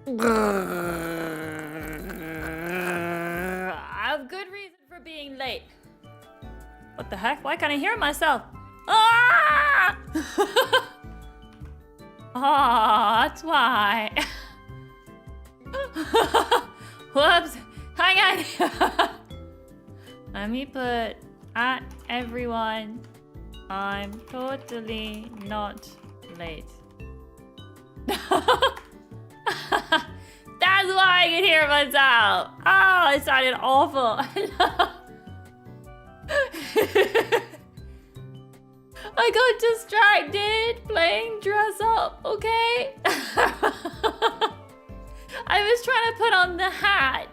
I have good reason for being late. What the heck? Why can't I hear myself? Ah! Oh, that's why. Whoops. Hang on. Let me put at everyone. I'm totally not late. That's why I can hear myself. Oh, it sounded awful. I got distracted playing dress up, okay? I was trying to put on the hat.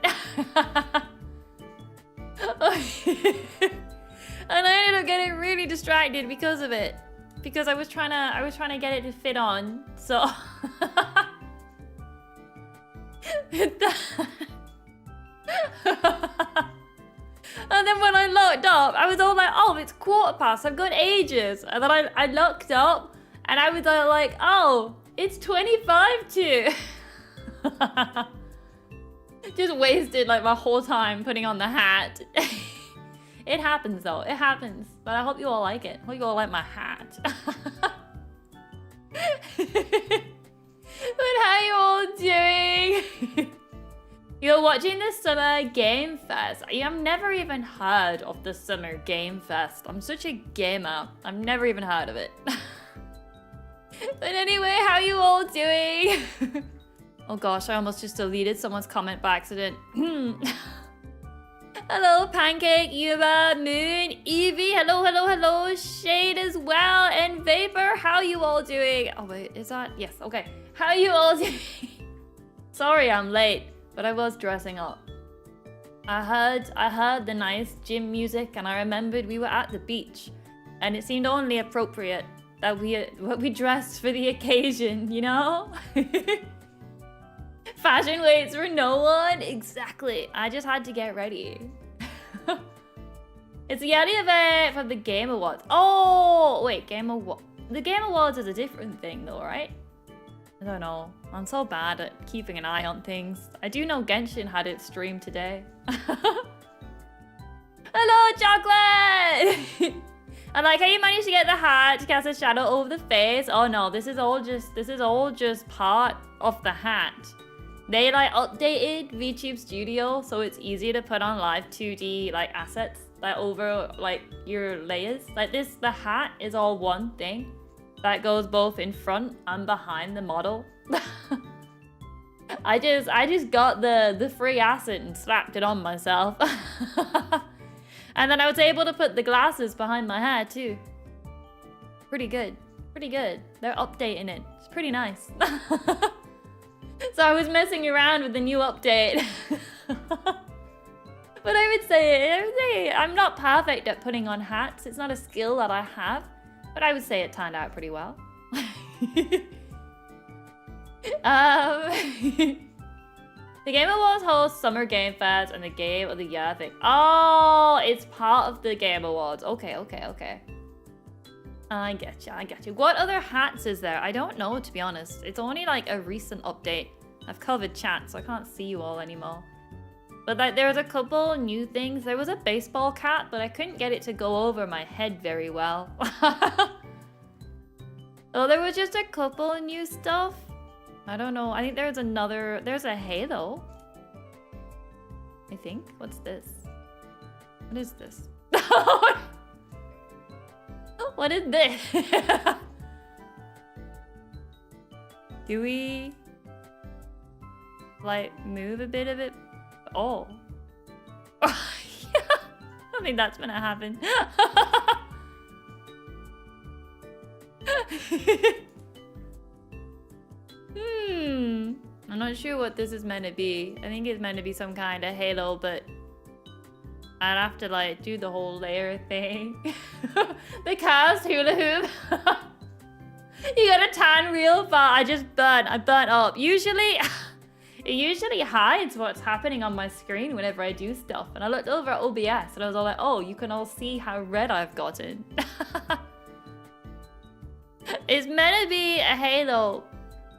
And I ended up getting really distracted because of it. Because I was trying to get it to fit on. So and then when I looked up, I was all like, oh, it's 1:15. I've got ages. And then I looked up and I was like, oh, it's 25 to. Just wasted like my whole time putting on the hat. It happens though, it happens. But I hope you all like it. I hope you all like my hat. But how you all doing? You're watching the Summer Game Fest. I've never even heard of the Summer Game Fest. I'm such a gamer. I've never even heard of it. But anyway, how you all doing? Oh gosh, I almost just deleted someone's comment by accident. Hello, Pancake, Yuba, Moon, Evie, hello, Shade as well, and Vapor, how you all doing? Oh wait, is that? Yes, okay. How you all doing? Sorry I'm late, but I was dressing up. I heard the nice gym music and I remembered we were at the beach. And it seemed only appropriate that we dressed for the occasion, you know? Fashion waits for no one? Exactly. I just had to get ready. It's the Yeti event from the Game Awards. Oh, wait, Game Awards. The Game Awards is a different thing though, right? I don't know. I'm so bad at keeping an eye on things. I do know Genshin had its stream today. Hello, Chocolate! I like how you managed to get the hat to cast a shadow over the face. Oh no, this is all just part of the hat. They like updated VTube Studio so it's easier to put on live 2D like assets like over like your layers. Like this, the hat is all one thing that goes both in front and behind the model. I just got the free asset and slapped it on myself. And then I was able to put the glasses behind my hair too. Pretty good. Pretty good. They're updating it. It's pretty nice. So I was messing around with the new update. But I would say I'm not perfect at putting on hats. It's not a skill that I have. But I would say it turned out pretty well. The Game Awards hosts Summer Game Fest and the Game of the Year thing. Oh, it's part of the Game Awards. Okay. I get you. What other hats is there? I don't know, to be honest. It's only like a recent update. I've covered chat, so I can't see you all anymore. But like, there's a couple new things. There was a baseball cap, but I couldn't get it to go over my head very well. Oh, there was just a couple new stuff. I don't know. I think there's a halo. I think. What's this? What is this? What is this? Do we like move a bit of it? Oh. I don't think that's gonna happen. I'm not sure what this is meant to be. I think it's meant to be some kind of halo, but I'd have to like do the whole layer thing. The cast hula hoop. You got a tan real fast. I burnt up. Usually, it usually hides what's happening on my screen whenever I do stuff. And I looked over at OBS and I was all like, oh, you can all see how red I've gotten. It's meant to be a halo,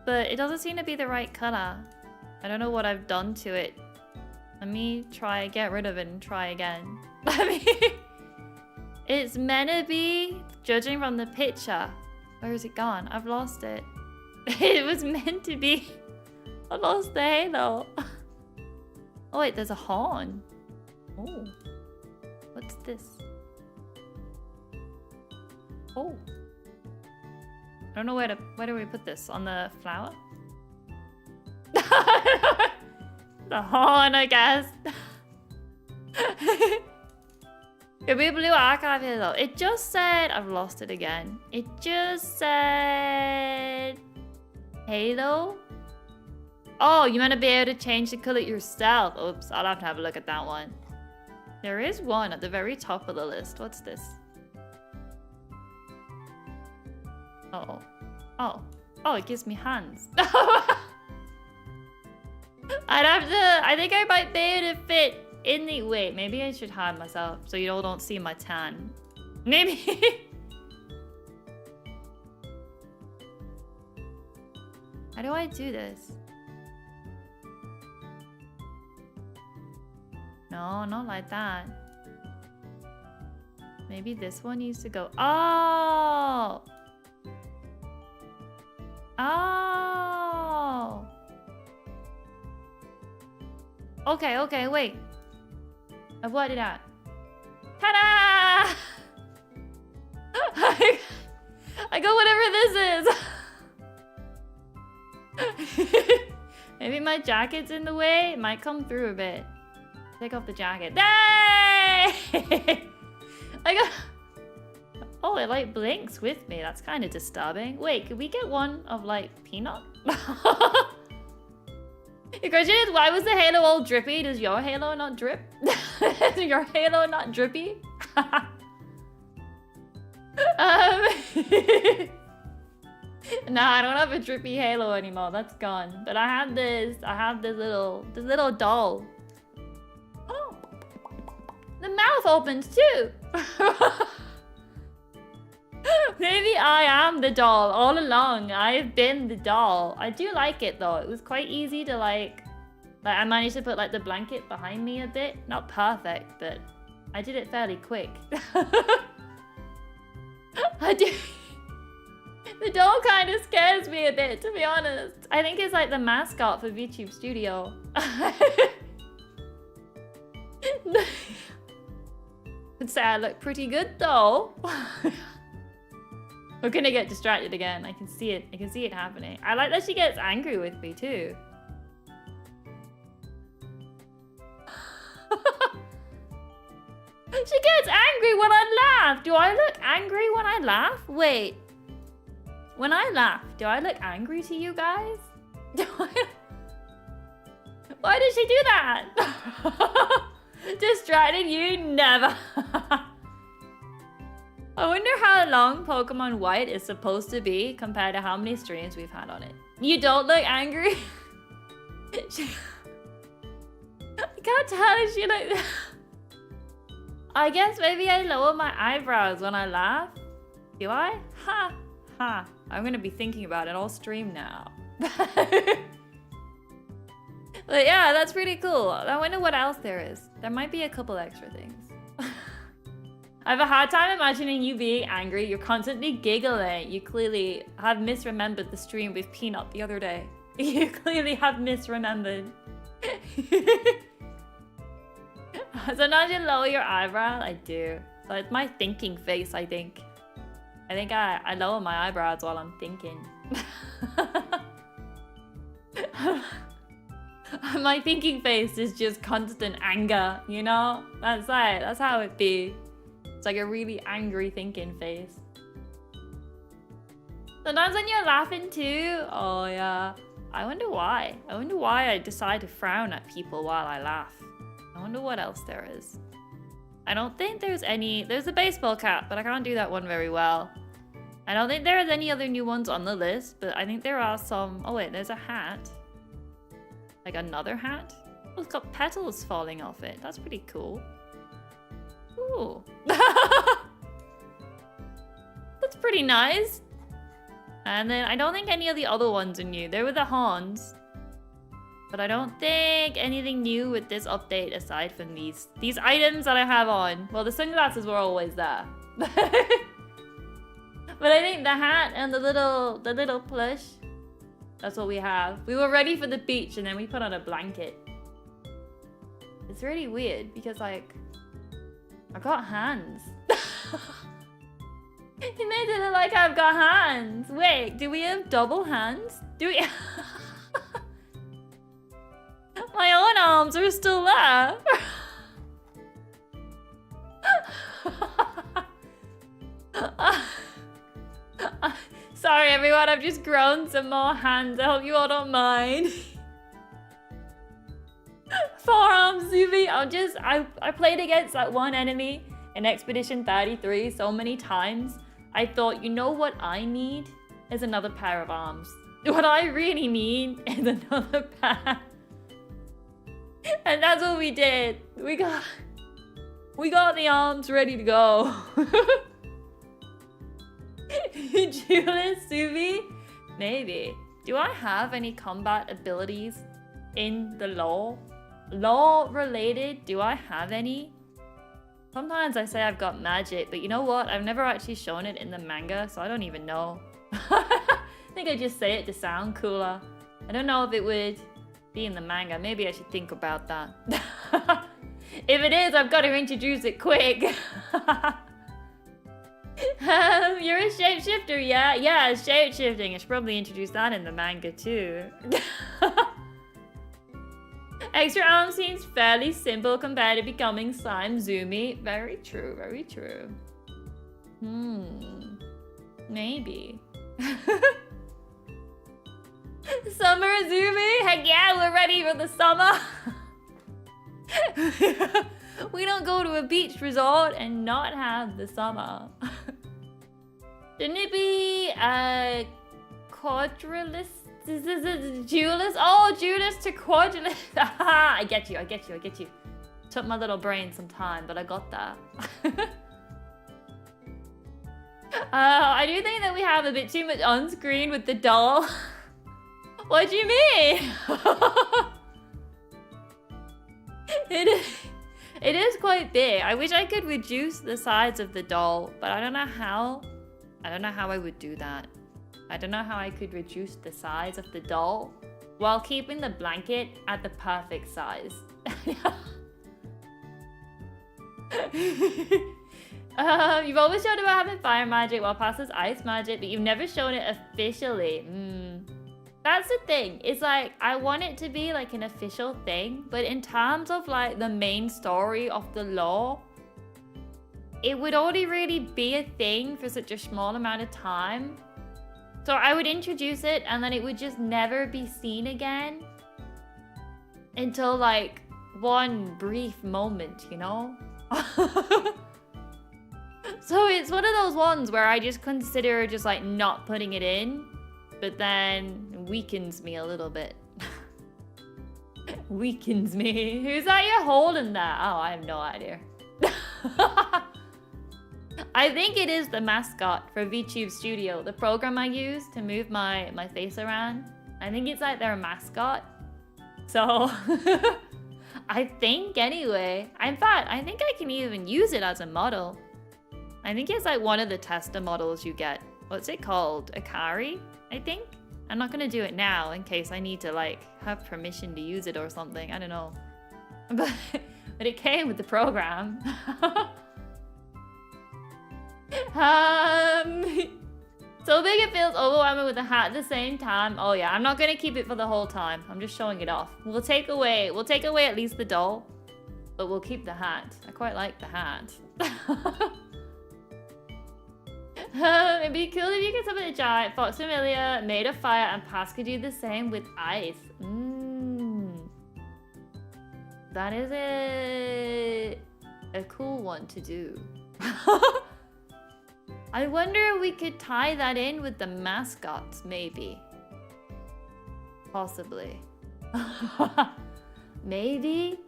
but it doesn't seem to be the right color. I don't know what I've done to it. Let me try, get rid of it and try again. It's meant to be, judging from the picture. Where is it gone? I've lost it. It was meant to be. I lost the halo. Oh wait, there's a horn. Oh. What's this? Oh. I don't know where do we put this? On the flower? The horn, I guess. Could be a blue archive here though. It just said, I've lost it again. It just said halo. Oh, you meant to be able to change the color yourself. Oops, I'll have to have a look at that one. There is one at the very top of the list. What's this? Uh-oh. Oh. Oh, it gives me hands. I'd have to... I think I might be able to fit in the... Wait, maybe I should hide myself so you all don't see my tan. Maybe... How do I do this? No, not like that. Maybe this one needs to go... Oh! Oh! Okay, okay, wait. I've worked it out. Ta-da! I got whatever this is. Maybe my jacket's in the way. It might come through a bit. Take off the jacket. Hey! I got... Oh, it like blinks with me. That's kind of disturbing. Wait, could we get one of like peanut? The question is, why was the halo all drippy? Does your halo not drip? Is your halo not drippy? No, I don't have a drippy halo anymore. That's gone. But I have this little doll. Oh, the mouth opens too. Maybe I am the doll all along. I've been the doll. I do like it though. It was quite easy to like I managed to put like the blanket behind me a bit. Not perfect, but I did it fairly quick. I do. The doll kind of scares me a bit, to be honest. I think it's like the mascot for VTube Studio. I'd say I look pretty good though. We're gonna get distracted again. I can see it. I can see it happening. I like that she gets angry with me too. She gets angry when I laugh. Do I look angry when I laugh? Wait. When I laugh, do I look angry to you guys? Why did she do that? Distracted you? Never. I wonder how long Pokemon White is supposed to be compared to how many streams we've had on it. You don't look angry? I can't tell if she like... I guess maybe I lower my eyebrows when I laugh. Do I? Ha! Ha! I'm gonna be thinking about it all stream now. But yeah, that's pretty cool. I wonder what else there is. There might be a couple extra things. I have a hard time imagining you being angry. You're constantly giggling. You clearly have misremembered the stream with Peanut the other day. You clearly have misremembered. Sometimes you lower your eyebrow. I do. So it's my thinking face, I think. I lower my eyebrows while I'm thinking. My thinking face is just constant anger, you know? That's how it be. It's like a really angry thinking face. Sometimes when you're laughing too, oh yeah. I wonder why. I wonder why I decide to frown at people while I laugh. I wonder what else there is. I don't think there's any... There's a baseball cap, but I can't do that one very well. I don't think there is any other new ones on the list, but I think there are some... Oh wait, there's a hat. Like another hat? Oh, it's got petals falling off it. That's pretty cool. Ooh. That's pretty nice. And then I don't think any of the other ones are new. They were the horns. But I don't think anything new with this update aside from these items that I have on. Well, the sunglasses were always there. But I think the hat and the little plush, that's what we have. We were ready for the beach and then we put on a blanket. It's really weird because like, I got hands. It made it look like I've got hands. Wait, do we have double hands? Do we? My own arms are still there. Sorry everyone, I've just grown some more hands. I hope you all don't mind. Forearms, Zuby. I played against that one enemy in Expedition 33 so many times. I thought, you know what I need is another pair of arms. What I really need is another pair. And that's what we did. We got the arms ready to go. Julius, Suvi? Maybe. Do I have any combat abilities in the lore? Lore related, do I have any? Sometimes I say I've got magic, but you know what? I've never actually shown it in the manga, so I don't even know. I think I just say it to sound cooler. I don't know if it would be in the manga. Maybe I should think about that. If it is, I've got to introduce it quick. You're a shapeshifter, yeah? Yeah, shapeshifting. I should probably introduce that in the manga too. Extra arm seems fairly simple compared to becoming Slime Zumi. Very true, very true. Maybe. Summer Zumi? Heck yeah, we're ready for the summer. We don't go to a beach resort and not have the summer. Shouldn't it be quadrilis? Julius? Oh, Julius to quadrilis. I get you. Took my little brain some time, but I got that. I do think that we have a bit too much on screen with the doll. What do you mean? It is quite big. I wish I could reduce the size of the doll, but I don't know how. I don't know how I would do that. I don't know how I could reduce the size of the doll while keeping the blanket at the perfect size. You've always shown about having fire magic while past is ice magic, but you've never shown it officially. That's the thing. It's like, I want it to be like an official thing, but in terms of like the main story of the lore, it would only really be a thing for such a small amount of time. So I would introduce it and then it would just never be seen again until like one brief moment, you know? So it's one of those ones where I just consider just like not putting it in, but then weakens me a little bit. Weakens me. Who's that you're holding that? Oh, I have no idea. I think it is the mascot for VTube Studio, the program I use to move my face around. I think it's like their mascot. So, I think anyway. In fact, I think I can even use it as a model. I think it's like one of the tester models you get. What's it called? Akari, I think? I'm not gonna do it now in case I need to like have permission to use it or something. I don't know. But it came with the program. So big it feels overwhelming with the hat at the same time. Oh yeah, I'm not gonna keep it for the whole time. I'm just showing it off. We'll take away at least the doll, but we'll keep the hat. I quite like the hat. It'd be cool if you could summon a giant fox familiar made of fire and Pass could do the same with ice. That is a cool one to do. I wonder if we could tie that in with the mascots, maybe. Possibly. Maybe?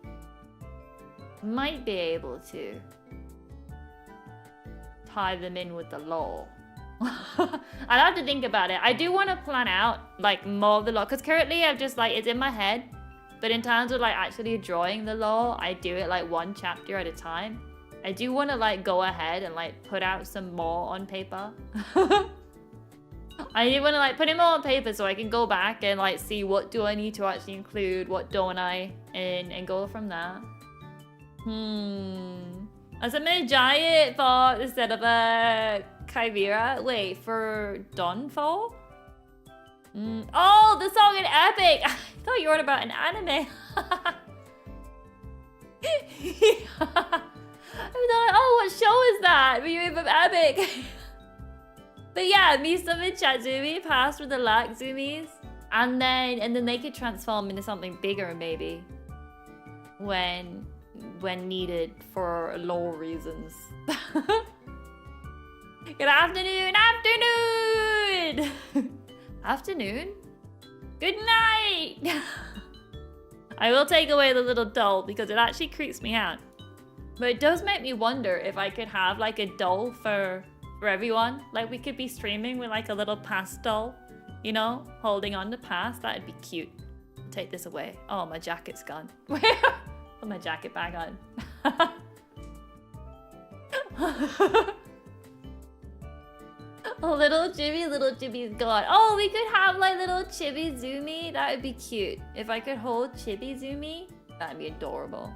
Might be able to tie them in with the lore. I'd have to think about it. I do want to plan out like more of the lore, because currently I've just like, it's in my head But in terms of like actually drawing the lore, I do it like one chapter at a time. I do want to like go ahead and like put out some more on paper. I do want to like put it more on paper so I can go back and like see what do I need to actually include, what don't I, and go from there. As a giant for instead of a chimera. Wait, for Dawnfall? Oh, the song in Epic! I thought you were on about an anime. I thought, oh, what show is that? Were you from Epic? But yeah, Misum and Kitzumii passed with the Lakzumis. And then they could transform into something bigger maybe. When needed for lore reasons. Good afternoon! Afternoon? Good night! I will take away the little doll because it actually creeps me out. But it does make me wonder if I could have like a doll for everyone. Like we could be streaming with like a little past doll, you know, holding on to past. That'd be cute. Take this away. Oh, my jacket's gone. Put my jacket back on. Oh, little Chibi's gone. Oh, we could have like little Chibizumi. That would be cute. If I could hold Chibizumi, that'd be adorable.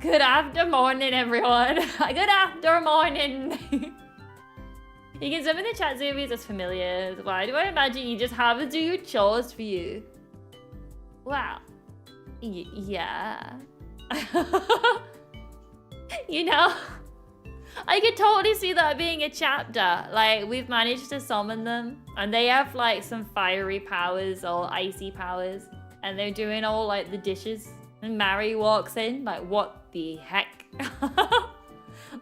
Good after morning, everyone. Good after morning. You can summon the Chatzumis as familiars. Why do I imagine you just have to do your chores for you? Wow. Yeah. You know, I could totally see that being a chapter. Like, we've managed to summon them, and they have like some fiery powers or icy powers, and they're doing all like the dishes. And Mary walks in, like, what the heck?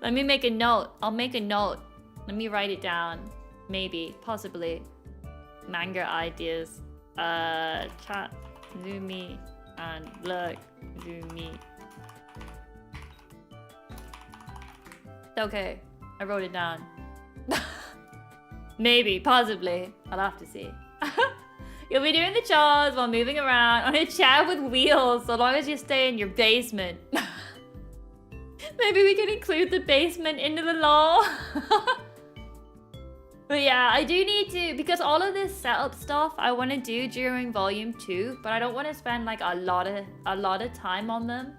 Let me make a note. I'll make a note. Let me write it down. Maybe, possibly. Manga ideas. Kitzumii and Kitzumii. Okay, I wrote it down. Maybe, possibly. I'll have to see. You'll be doing the chores while moving around on a chair with wheels, so long as you stay in your basement. Maybe we can include the basement into the lore. But yeah, I do need to, because all of this setup stuff I want to do during volume 2, but I don't want to spend like a lot of time on them.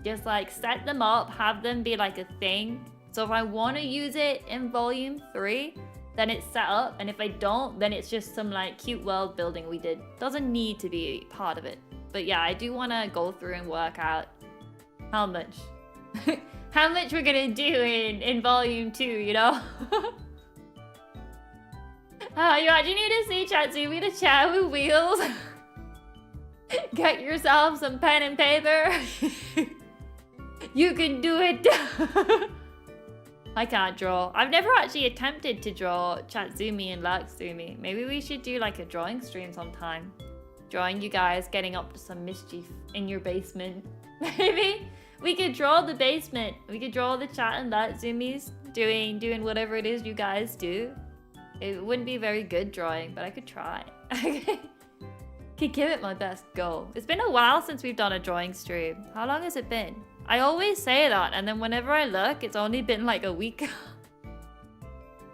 Just like set them up, have them be like a thing. So if I want to use it in volume 3, then it's set up, and if I don't, then it's just some like cute world building we did. Doesn't need to be part of it. But yeah, I do want to go through and work out how much how much we're gonna do in volume 2, you know? You actually need to see Kitzumii the chat with wheels. Get yourself some pen and paper. You can do it. I can't draw. I've never actually attempted to draw Kitzumii and Lakzumi. Maybe we should do like a drawing stream sometime. Drawing you guys getting up to some mischief in your basement. Maybe we could draw the basement. We could draw the chat and Lakzumis doing whatever it is you guys do. It wouldn't be very good drawing, but I could try. Could give it my best go. It's been a while since we've done a drawing stream. How long has it been? I always say that, and then whenever I look, it's only been like a week.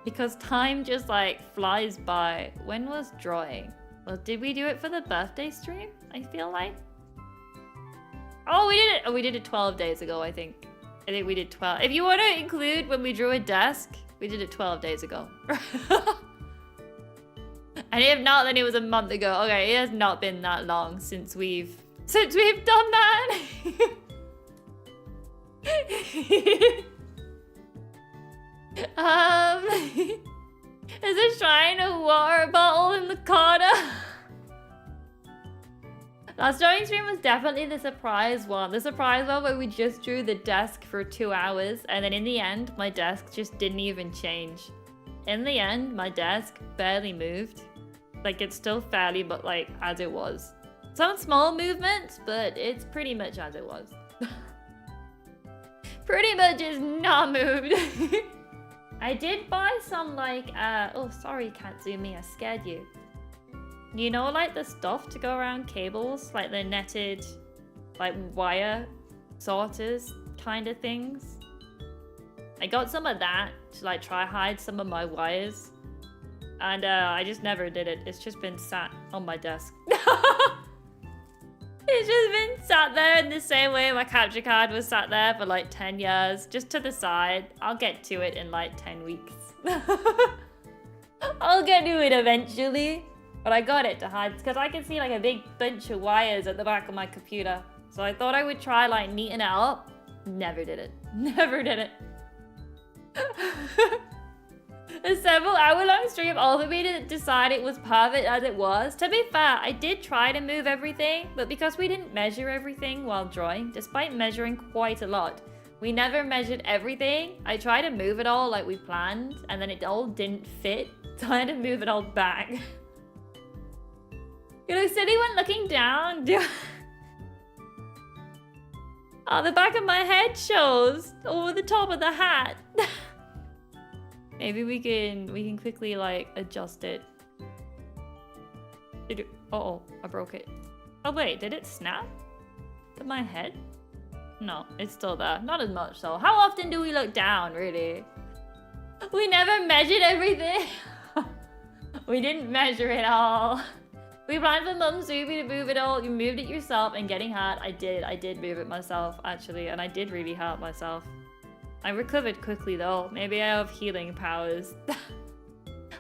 Because time just like flies by. When was drawing? Well, did we do it for the birthday stream? I feel like. Oh, we did it. Oh, we did it 12 days ago, I think. I think we did 12. If you want to include when we drew a desk, we did it 12 days ago. And if not, then it was a month ago. Okay, it has not been that long since we've done that. Is a shrine a water bottle in the corner? Last drawing stream was definitely the surprise one. The surprise one where we just drew the desk for 2 hours, and then in the end, my desk just didn't even change. In the end, my desk barely moved. Like, it's still fairly, but like, as it was. Some small movements, but it's pretty much as it was. Pretty much is not moved. I did buy some like, oh, sorry, Kitzumii, I scared you. You know, like the stuff to go around cables, like the netted, like wire sorters kind of things. I got some of that to like try hide some of my wires, and I just never did it. It's just been sat on my desk. It's just been sat there in the same way my capture card was sat there for like 10 years, just to the side. I'll get to it in like 10 weeks. I'll get to it eventually. But I got it to hide because I can see like a big bunch of wires at the back of my computer. So I thought I would try like neating it up. Never did it. Never did it. A several hour long stream over me to decide it was perfect as it was. To be fair, I did try to move everything, but because we didn't measure everything while drawing, despite measuring quite a lot, we never measured everything. I tried to move it all like we planned, and then it all didn't fit, so I had to move it all back. You know, sitting when looking down. Oh, the back of my head shows over the top of the hat. Maybe we can quickly like adjust it. Uh-oh, I broke it. Oh wait, did it snap? To my head? No, it's still there. Not as much though. How often do we look down, really? We never measured everything. We didn't measure it all. We planned for Mum Zuby to move it all. You moved it yourself and getting hurt. I did move it myself actually, and I did really hurt myself. I recovered quickly though. Maybe I have healing powers.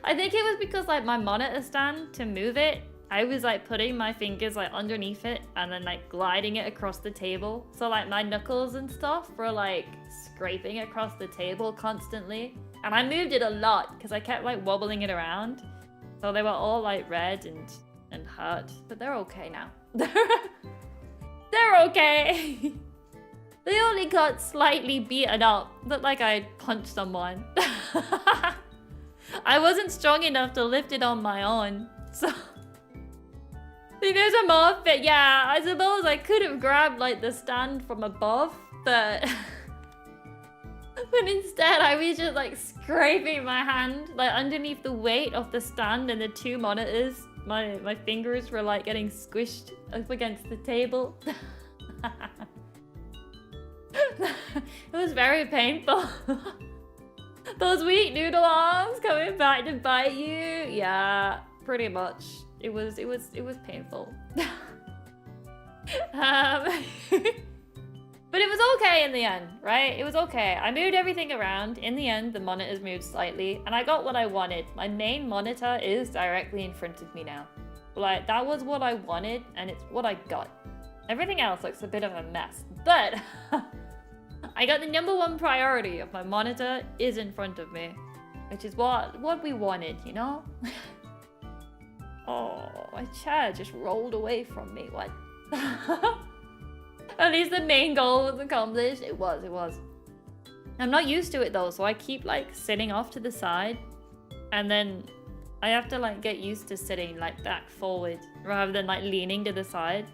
I think it was because like my monitor stand to move it, I was like putting my fingers like underneath it and then like gliding it across the table. So like my knuckles and stuff were like scraping across the table constantly. And I moved it a lot because I kept like wobbling it around. So they were all like red and hurt, but they're okay now. They're okay. They only got slightly beaten up. Looked like I punched someone. I wasn't strong enough to lift it on my own, so... I think there's a more fit. Yeah, I suppose I could have grabbed like the stand from above, but... But instead I was just like scraping my hand like underneath the weight of the stand and the two monitors. My fingers were like getting squished up against the table. It was very painful. Those weak noodle arms coming back to bite you. Yeah, pretty much. It was painful. But it was okay in the end, right? It was okay. I moved everything around. In the end, the monitors moved slightly, and I got what I wanted. My main monitor is directly in front of me now. Like, that was what I wanted, and it's what I got. Everything else looks a bit of a mess, but I got the #1 priority of my monitor is in front of me, which is what we wanted, you know? Oh, my chair just rolled away from me. What? At least the main goal was accomplished. It was. I'm not used to it though, so I keep like sitting off to the side, and then I have to like get used to sitting like back forward rather than like leaning to the side.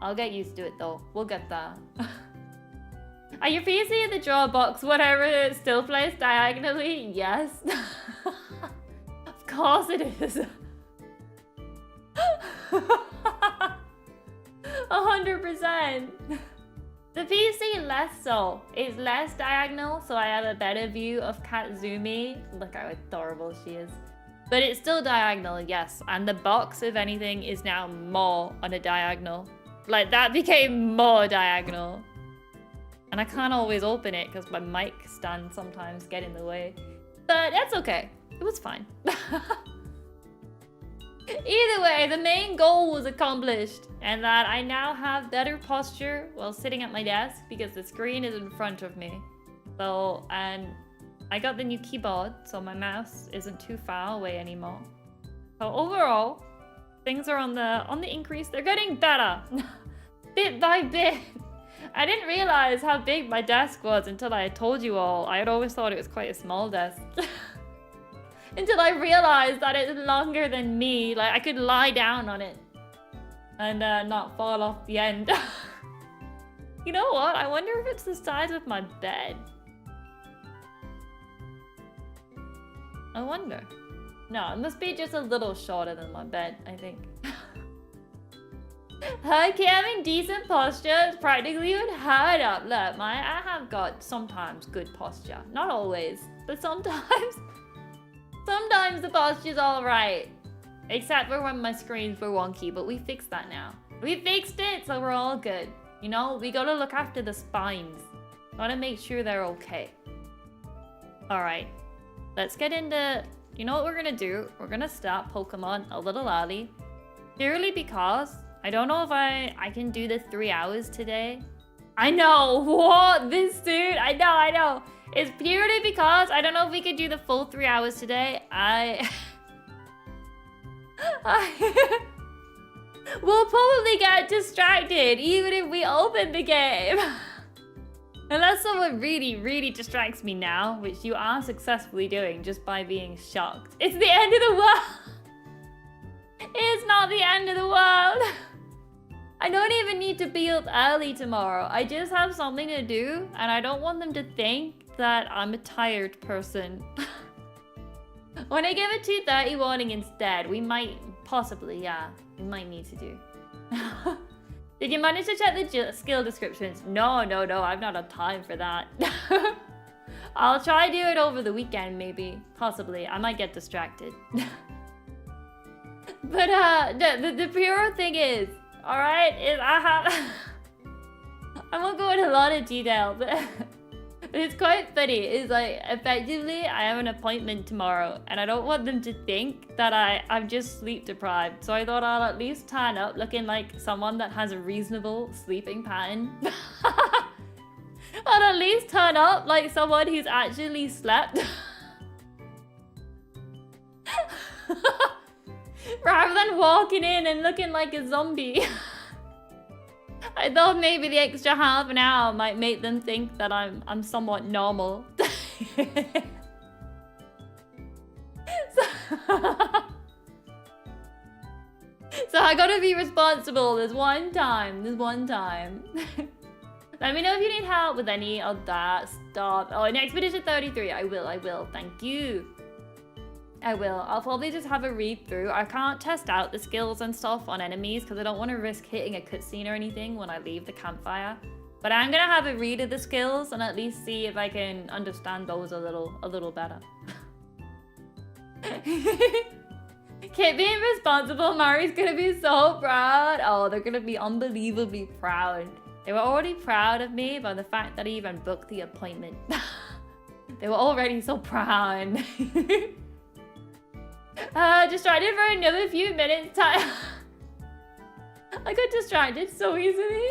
I'll get used to it though. We'll get there. Are your PC in the drawer box? Whatever, it still plays diagonally? Yes. Of course it is. 100%. The PC less so. It's less diagonal, so I have a better view of Kitzumii. Look how adorable she is. But it's still diagonal, yes. And the box, if anything, is now more on a diagonal. Like, that became more diagonal. And I can't always open it because my mic stand sometimes get in the way. But that's okay. It was fine. Either way, the main goal was accomplished, and that I now have better posture while sitting at my desk because the screen is in front of me. So, and I got the new keyboard, so my mouse isn't too far away anymore. So overall, things are on the increase. They're getting better, bit by bit. I didn't realize how big my desk was until I told you all. I had always thought it was quite a small desk. Until I realized that it's longer than me. Like, I could lie down on it and not fall off the end. You know what? I wonder if it's the size of my bed. I wonder. No, it must be just a little shorter than my bed, I think. Okay, having decent posture is practically unheard of. Look, I have got sometimes good posture. Not always, but sometimes. Sometimes the posture's alright. Except for when my screens were wonky, but we fixed that now. We fixed it, so we're all good. You know, we gotta look after the spines. Gotta make sure they're okay. Alright, let's get into... You know what we're gonna do? We're gonna start Pokemon a little early. Purely because I don't know if I can do the 3 hours today. I know, what? This dude, I know. It's purely because I don't know if we could do the full 3 hours today. We'll probably get distracted even if we open the game. Unless someone really, really distracts me now, which you are successfully doing just by being shocked. It's the end of the world! It's not the end of the world! I don't even need to be up early tomorrow. I just have something to do, and I don't want them to think that I'm a tired person. When I give a 2:30 warning instead, we might possibly, yeah, we might need to do. Did you manage to check the skill descriptions? No, I've not had time for that. I'll try do it over the weekend, maybe. Possibly. I might get distracted. But the pure thing is, alright, is I have... I won't go into a lot of detail, but it's quite funny. It's like, effectively, I have an appointment tomorrow, and I don't want them to think that I'm just sleep deprived. So I thought I'll at least turn up looking like someone that has a reasonable sleeping pattern. I'll at least turn up like someone who's actually slept. Rather than walking in and looking like a zombie. I thought maybe the extra half an hour might make them think that I'm somewhat normal. So I gotta be responsible. There's one time. Let me know if you need help with any of that stuff. Oh, in Expedition 33, I will. Thank you. I will. I'll probably just have a read through. I can't test out the skills and stuff on enemies because I don't want to risk hitting a cutscene or anything when I leave the campfire. But I'm gonna have a read of the skills and at least see if I can understand those a little better. Kit being responsible, Mari's gonna be so proud. Oh, they're gonna be unbelievably proud. They were already proud of me by the fact that I even booked the appointment. They were already so proud. Distracted for another few minutes. I got distracted so easily.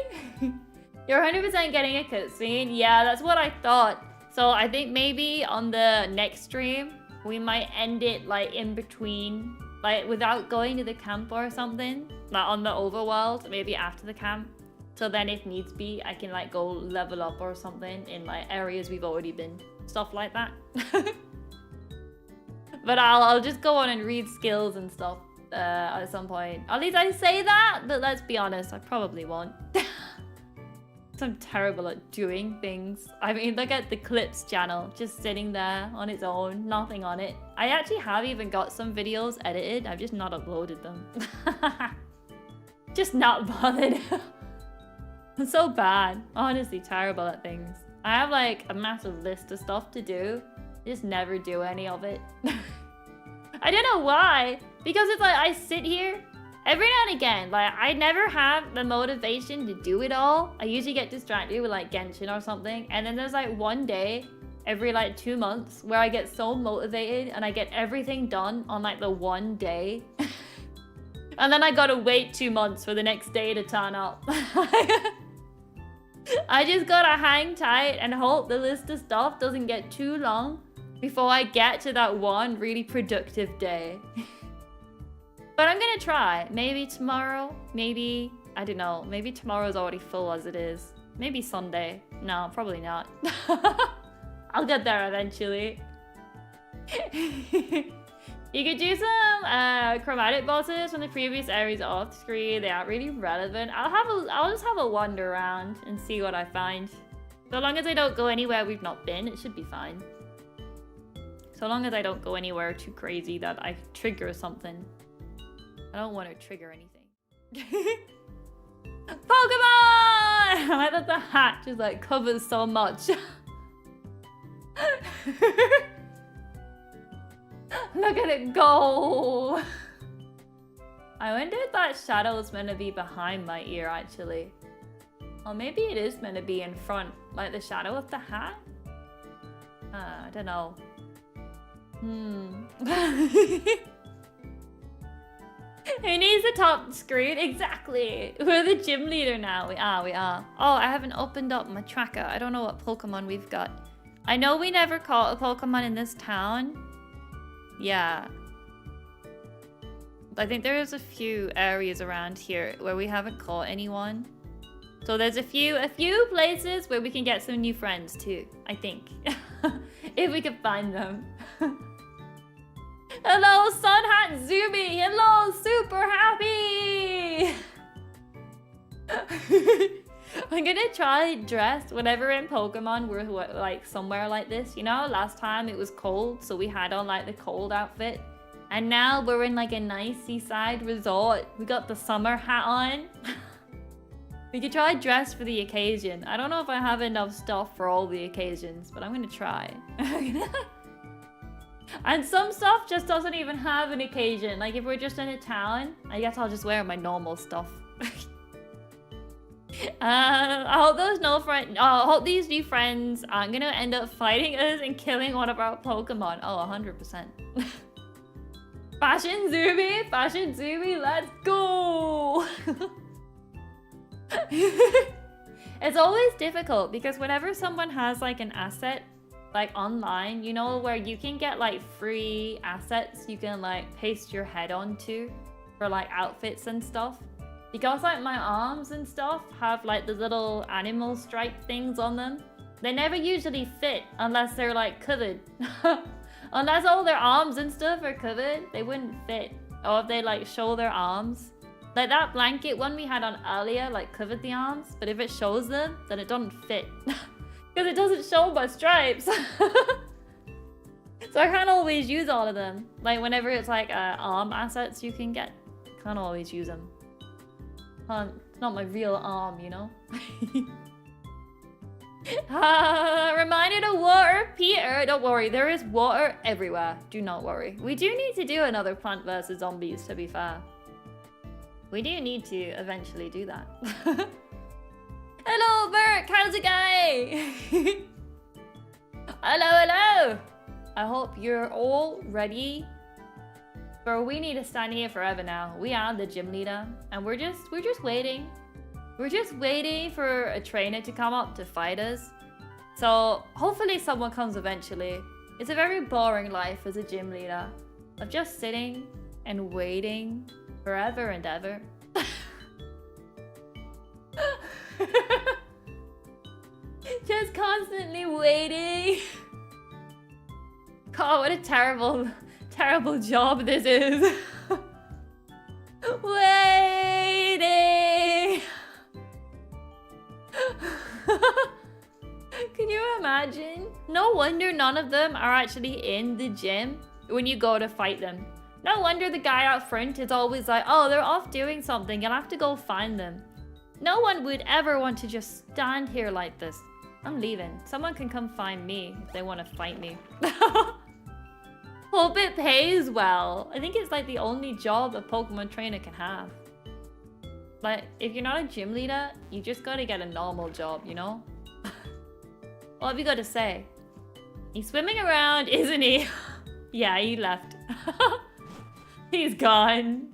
You're 100% getting a cutscene. Yeah, that's what I thought. So I think maybe on the next stream, we might end it like in between, like without going to the camp or something. Like on the overworld, maybe after the camp. So then if needs be, I can like go level up or something in like areas we've already been. Stuff like that. But I'll just go on and read skills and stuff at some point. At least I say that, but let's be honest, I probably won't. I'm terrible at doing things. I mean, look at the Clips channel, just sitting there on its own, nothing on it. I actually have even got some videos edited, I've just not uploaded them. Just not bothered. I'm so bad, honestly terrible at things. I have like a massive list of stuff to do. Just never do any of it. I don't know why. Because it's like I sit here every now and again. Like I never have the motivation to do it all. I usually get distracted with like Genshin or something. And then there's like one day every like 2 months where I get so motivated and I get everything done on like the one day. And then I gotta wait 2 months for the next day to turn up. I just gotta hang tight and hope the list of stuff doesn't get too long before I get to that one really productive day. But I'm gonna try. Maybe tomorrow, maybe, I don't know, maybe tomorrow's already full as it is. Maybe Sunday. No, probably not. I'll get there eventually. You could do some chromatic bosses from the previous areas off screen. They aren't really relevant. I'll just have a wander around and see what I find. So long as I don't go anywhere we've not been, it should be fine. So long as I don't go anywhere too crazy that I trigger something. I don't want to trigger anything. Pokemon! I thought the hat just like covers so much. Look at it go! I wonder if that shadow is meant to be behind my ear actually. Or maybe it is meant to be in front, like the shadow of the hat? I don't know. Who needs the top screen? Exactly! We're the gym leader now. We are. Oh, I haven't opened up my tracker. I don't know what Pokemon we've got. I know we never caught a Pokemon in this town. Yeah. I think there's a few areas around here where we haven't caught anyone. So there's a few places where we can get some new friends too, I think. If we can find them. Hello, Sun Hat Zumi! Hello, super happy! I'm gonna try dress whenever in Pokemon we're like somewhere like this. You know, last time it was cold, so we had on like the cold outfit. And now we're in like a nice seaside resort. We got the summer hat on. We could try dress for the occasion. I don't know if I have enough stuff for all the occasions, but I'm gonna try. And some stuff just doesn't even have an occasion. Like if we're just in a town, I guess I'll just wear my normal stuff. I hope those I hope these new friends aren't gonna end up fighting us and killing one of our Pokemon. Oh, 100%. Fashion Zumi, let's go! It's always difficult because whenever someone has like an asset like online, you know, where you can get like free assets you can like paste your head onto for like outfits and stuff. Because like my arms and stuff have like the little animal stripe things on them. They never usually fit unless they're like covered. Unless all their arms and stuff are covered, they wouldn't fit. Or if they like show their arms. Like that blanket one we had on earlier like covered the arms, but if it shows them, then it doesn't fit. Because it doesn't show my stripes. So I can't always use all of them. Like whenever it's like arm assets you can get, can't always use them. It's not my real arm, you know? Reminded of water, Peter. Don't worry, there is water everywhere. Do not worry. We do need to do another Plant vs. Zombies, to be fair. We do need to eventually do that. Hello, Bert. How's it going? Hello. I hope you're all ready. Bro, we need to stand here forever now. We are the gym leader, and we're just waiting. We're just waiting for a trainer to come up to fight us. So hopefully someone comes eventually. It's a very boring life as a gym leader of just sitting and waiting forever and ever. Just constantly waiting. God, what a terrible job this is. Waiting. Can you imagine? No wonder none of them are actually in the gym when you go to fight them. No wonder the guy out front is always like, oh, they're off doing something. You'll have to go find them. No one would ever want to just stand here like this. I'm leaving. Someone can come find me if they want to fight me. Hope it pays well. I think it's like the only job a Pokemon trainer can have. Like, if you're not a gym leader, you just gotta get a normal job, you know? What have you got to say? He's swimming around, isn't he? Yeah, he left. He's gone.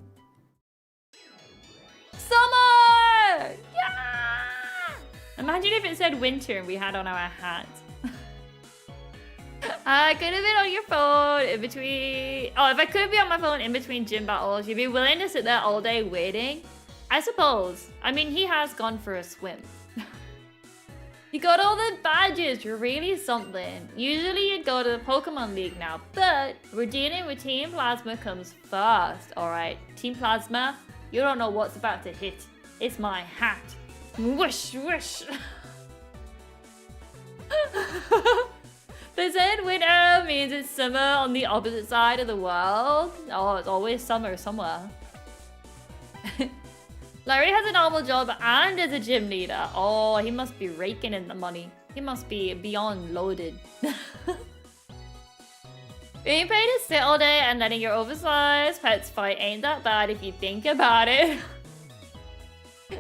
Summer! Yeah! Imagine if it said winter and we had on our hats. I could have been on your phone in between... Oh, if I could be on my phone in between gym battles, you'd be willing to sit there all day waiting? I suppose. I mean, he has gone for a swim. You got all the badges. You're really something. Usually you'd go to the Pokemon League now, but we're dealing with Team Plasma comes first. Alright, Team Plasma, you don't know what's about to hit. It's my hat. Whoosh, whoosh. They said winter means it's summer on the opposite side of the world. Oh, it's always summer somewhere. Larry has a normal job and is a gym leader. Oh, he must be raking in the money. He must be beyond loaded. Being paid to sit all day and letting your oversized pets fight ain't that bad if you think about it.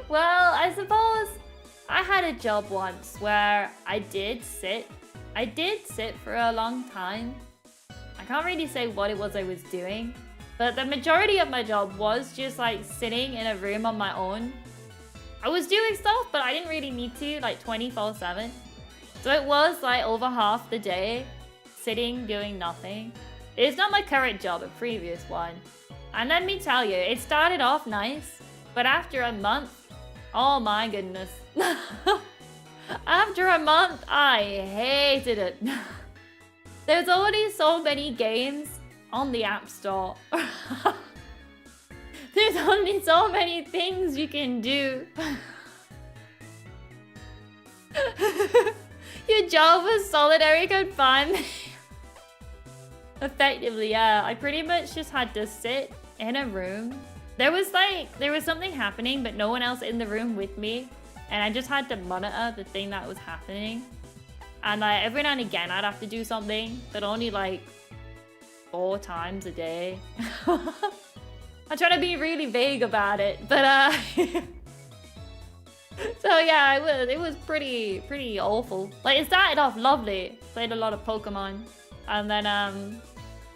Well, I suppose I had a job once where I did sit for a long time. I can't really say what it was I was doing, but the majority of my job was just like sitting in a room on my own. I was doing stuff, but I didn't really need to, like 24/7. So it was like over half the day sitting doing nothing. It's not my current job, a previous one. And let me tell you, it started off nice, but after a month, oh my goodness. After a month, I hated it. There's already so many games on the App Store. There's only so many things you can do. Your job was solitary confinement. Effectively, yeah. I pretty much just had to sit in a room. There was something happening, but no one else in the room with me. And I just had to monitor the thing that was happening. And like every now and again, I'd have to do something, but only like 4 times a day. I try to be really vague about it, but so yeah, it was pretty awful. Like it started off lovely, played a lot of Pokemon, and then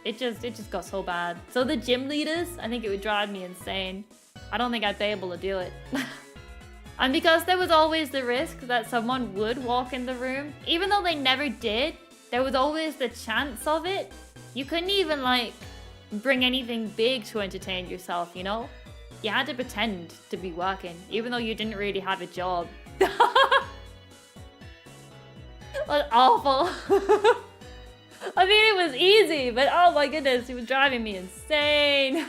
it just got so bad. So the gym leaders, I think it would drive me insane. I don't think I'd be able to do it. And because there was always the risk that someone would walk in the room, even though they never did, there was always the chance of it. You couldn't even like bring anything big to entertain yourself, you know? You had to pretend to be working, even though you didn't really have a job. It was awful. I mean, it was easy, but oh my goodness, it was driving me insane.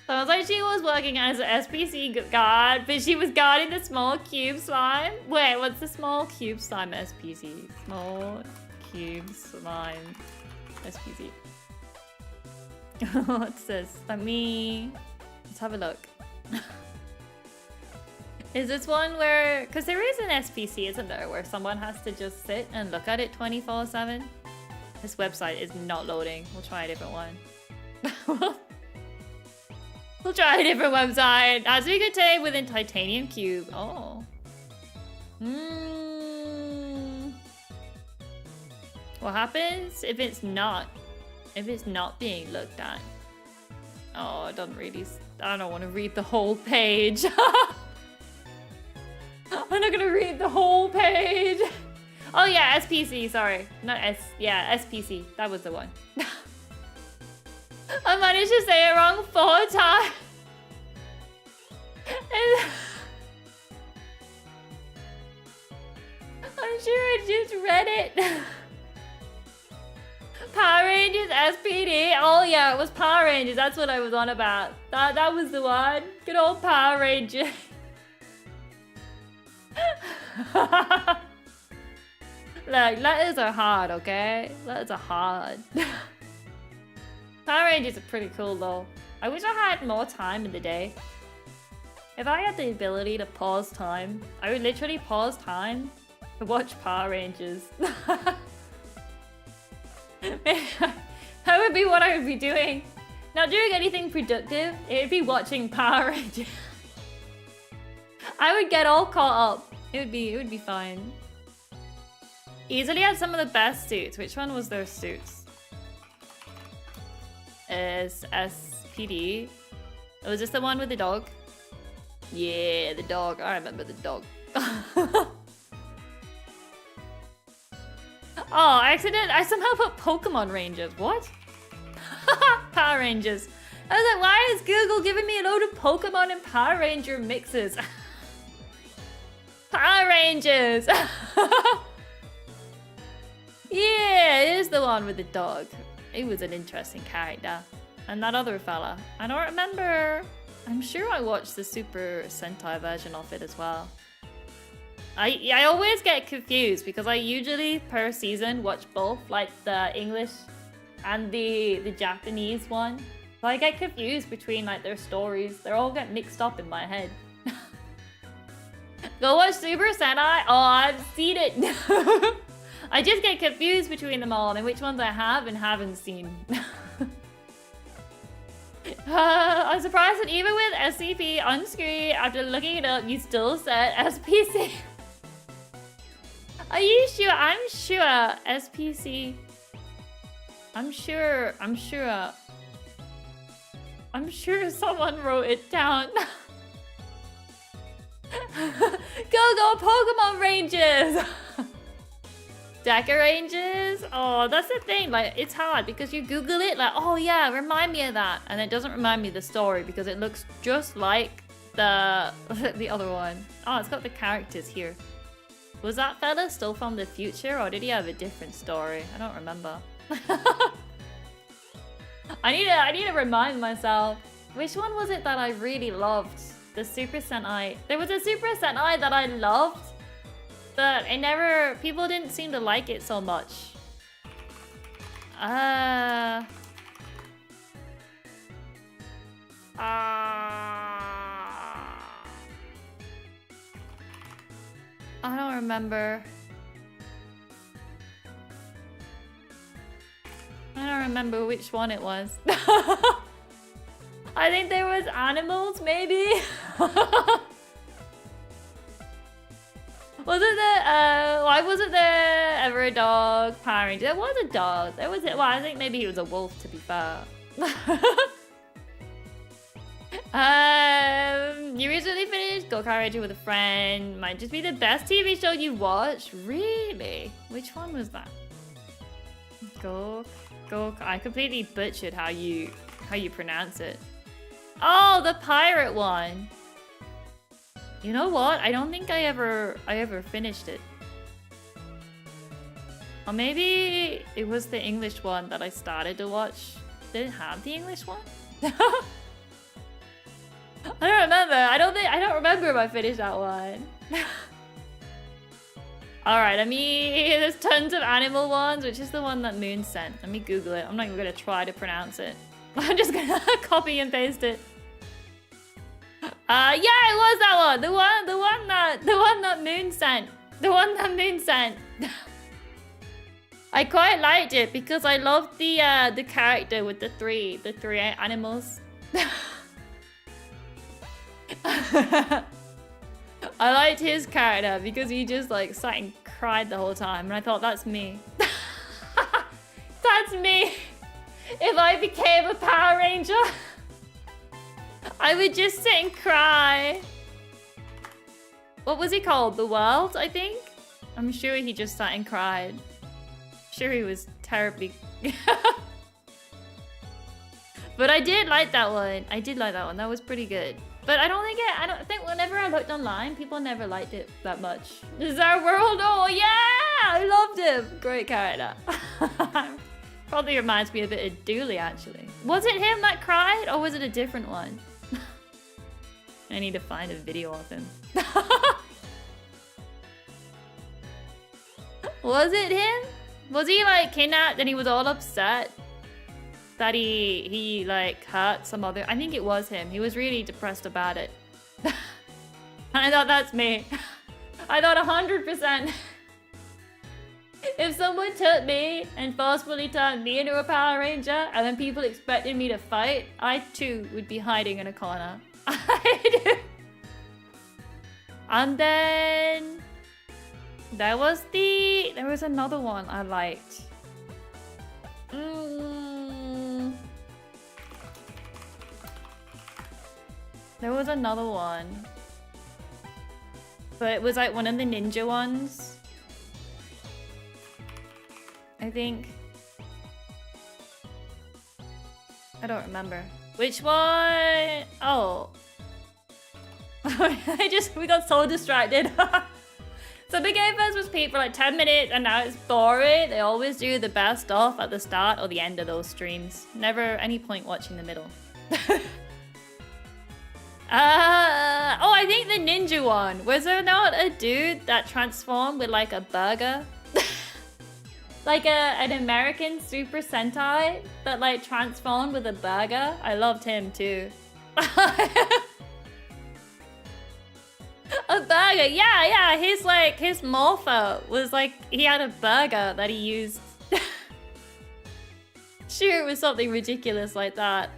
Sounds like she was working as an SPC guard, but she was guarding the small cube slime. Wait, what's the small cube slime SPC? Small cube slime SPC. What's this? Let's have a look. Is this one where, because there is an SPC, isn't there, where someone has to just sit and look at it 24/7? This website is not loading. We'll try a different one. We'll try a different website. As we could take within titanium cube. Oh. What happens if it's not being looked at? Oh, I don't want to read the whole page. I'm not gonna read the whole page. Oh yeah, SPC, sorry. SPC. That was the one. I managed to say it wrong 4 times. I'm sure I just read it. Power Rangers SPD. Oh yeah, it was Power Rangers. That's what I was on about. That was the one. Good old Power Rangers. Look, letters are hard, okay? Letters are hard. Power Rangers are pretty cool though. I wish I had more time in the day. If I had the ability to pause time, I would literally pause time to watch Power Rangers. That would be what I would be doing. Not doing anything productive, it would be watching Power Rangers. I would get all caught up. It would be fine. Easily had some of the best suits. Which one was their suits? Is SPD. Oh, was this the one with the dog? Yeah, the dog. I remember the dog. Oh, I somehow put Pokemon Rangers. What? Power Rangers. I was like, why is Google giving me a load of Pokemon and Power Ranger mixes? Power Rangers. Yeah, it is the one with the dog. He was an interesting character. And that other fella. I don't remember. I'm sure I watched the Super Sentai version of it as well. I always get confused because I usually per season watch both, like the English and the Japanese one. So I get confused between like their stories. They all get mixed up in my head. Go watch Super Sentai. Oh, I've seen it. I just get confused between them all and which ones I have and haven't seen. I'm surprised that even with SCP on screen, after looking it up, you still said SPC. Are you sure? I'm sure SPC. I'm sure someone wrote it down. Go Pokemon Rangers! Deca Rangers? Oh, that's the thing, like, it's hard because you Google it, like, oh yeah, remind me of that. And it doesn't remind me of the story because it looks just like the other one. Oh, it's got the characters here. Was that fella still from the future or did he have a different story? I don't remember. I need to remind myself. Which one was it that I really loved? The Super Sentai. There was a Super Sentai that I loved, but people didn't seem to like it so much. I don't remember. I don't remember which one it was. I think there was animals, maybe? Why wasn't there ever a dog? Power Ranger. There was a dog. There was well, I think maybe he was a wolf, to be fair. You recently finished Go Power Ranger with a friend. Might just be the best TV show you watched. Really? Which one was that? Go. I completely butchered how you pronounce it. Oh, the pirate one. You know what? I don't think I ever finished it. Or maybe it was the English one that I started to watch. Did it have the English one? I don't remember. I don't remember if I finished that one. Alright, there's tons of animal ones. Which is the one that Moon sent? Let me Google it. I'm not even gonna try to pronounce it. I'm just gonna copy and paste it. Yeah, it was that one. The one that Moon sent. The one that Moon sent. I quite liked it because I loved the character with the three animals. I liked his character because he just like sat and cried the whole time, and I thought, that's me. That's me. If I became a Power Ranger, I would just sit and cry. What was he called? The World, I think? I'm sure he just sat and cried. Sure, he was terribly... But I did like that one. That was pretty good. But I don't think whenever I looked online, people never liked it that much. This is our world. Oh yeah, I loved him. Great character. Probably reminds me a bit of Dooley, actually. Was it him that cried, or was it a different one? I need to find a video of him. Was it him? Was he like kidnapped and he was all upset that he like hurt some other... I think it was him. He was really depressed about it. And I thought, that's me. I thought 100%. If someone took me and forcefully turned me into a Power Ranger and then people expected me to fight, I too would be hiding in a corner. And then there was another one I liked. There was another one, but it was like one of the ninja ones, I think. I don't remember which one. Oh. We got so distracted. So Big Game Fest was peak for like 10 minutes and now it's boring. They always do the best stuff at the start or the end of those streams. Never any point watching the middle. Oh, I think the ninja one. Was there not a dude that transformed with like a burger? Like an American Super Sentai that like transformed with a burger? I loved him too. A burger, yeah. His morpho was like, he had a burger that he used. Sure, it was something ridiculous like that.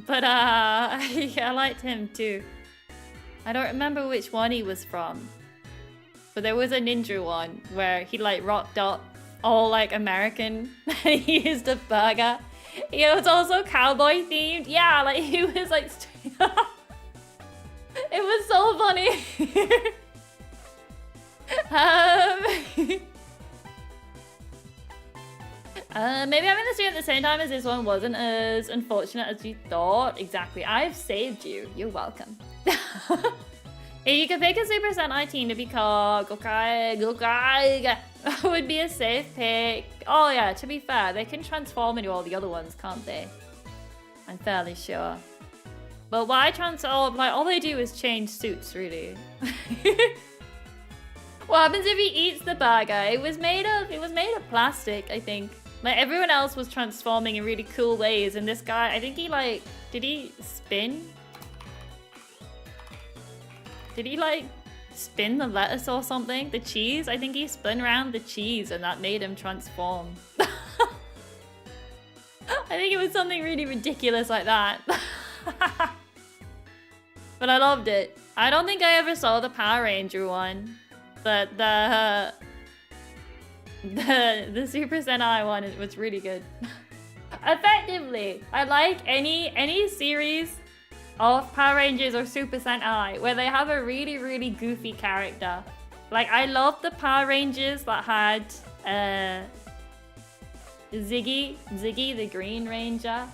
But yeah, I liked him too. I don't remember which one he was from. But there was a ninja one where he like rocked up all like American and he used a burger. It was also cowboy themed. Yeah, like he was like... It was so funny. Maybe having the stream at the same time as this one wasn't as unfortunate as you thought. Exactly. I've saved you. You're welcome. If you could pick a Super Sentai team to be called Gokai would be a safe pick. Oh yeah, to be fair, they can transform into all the other ones, can't they? I'm fairly sure. But why transform? Like, all they do is change suits, really. What happens if he eats the burger? It was made of plastic, I think. Like, everyone else was transforming in really cool ways, and this guy, I think he like, did he spin? Did he like spin the lettuce or something? The cheese? I think he spun around the cheese and that made him transform. I think it was something really ridiculous like that. But I loved it. I don't think I ever saw the Power Ranger one, but the Super Sentai one was really good. Effectively, I like any series of Power Rangers or Super Sentai where they have a really goofy character. Like, I love the Power Rangers that had Ziggy the Green Ranger.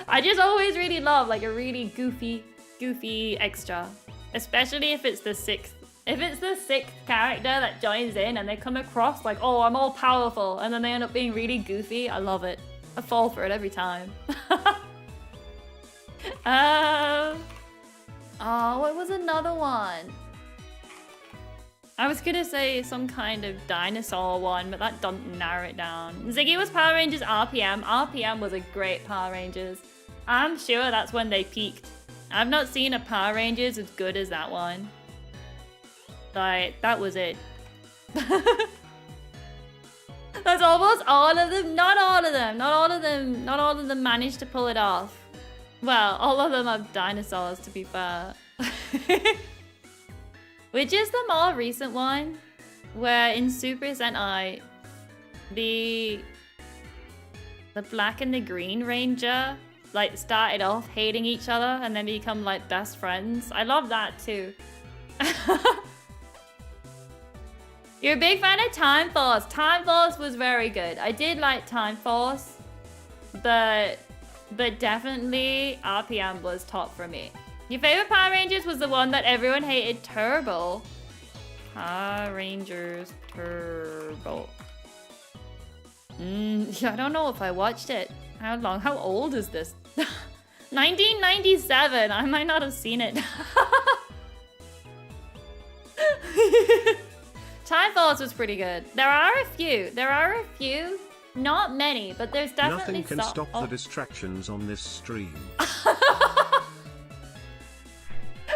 I just always really love like a really goofy extra, especially if it's the sixth character that joins in and they come across like, oh, I'm all powerful, and then they end up being really goofy. I love it. I fall for it every time. Oh, what was another one? I was gonna say some kind of dinosaur one, but that doesn't narrow it down. Ziggy was Power Rangers RPM. RPM was a great Power Rangers. I'm sure that's when they peaked. I've not seen a Power Rangers as good as that one. Like, that was it. That's almost all of them. Not all of them. Not all of them managed to pull it off. Well, all of them have dinosaurs, to be fair. Which is the more recent one, where in Super Sentai, the black and the green ranger like started off hating each other and then become like best friends. I love that too. You're a big fan of Time Force. Time Force was very good. I did like Time Force, but definitely RPM was top for me. Your favorite Power Rangers was the one that everyone hated, Turbo. Power Rangers Turbo. Yeah, I don't know if I watched it. How old is this? 1997. I might not have seen it. Time Force was pretty good. There are a few. Not many, but there's definitely Nothing can stop the distractions on this stream.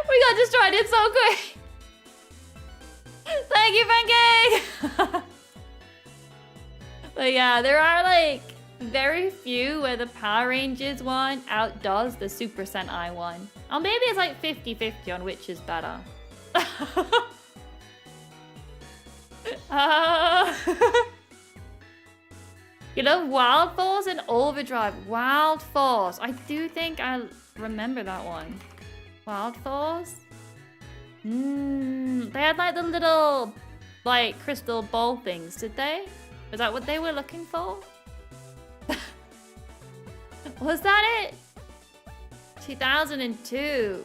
We got destroyed, it's so quick. Thank you, Frankie. But yeah, there are like very few where the Power Rangers one outdoes the Super Sentai one. Or maybe it's like 50-50 on which is better. You know, Wild Force and Overdrive. Wild Force. I do think I remember that one. Wild Force? They had like the little, like, crystal ball things, did they? Was that what they were looking for? Was that it? 2002.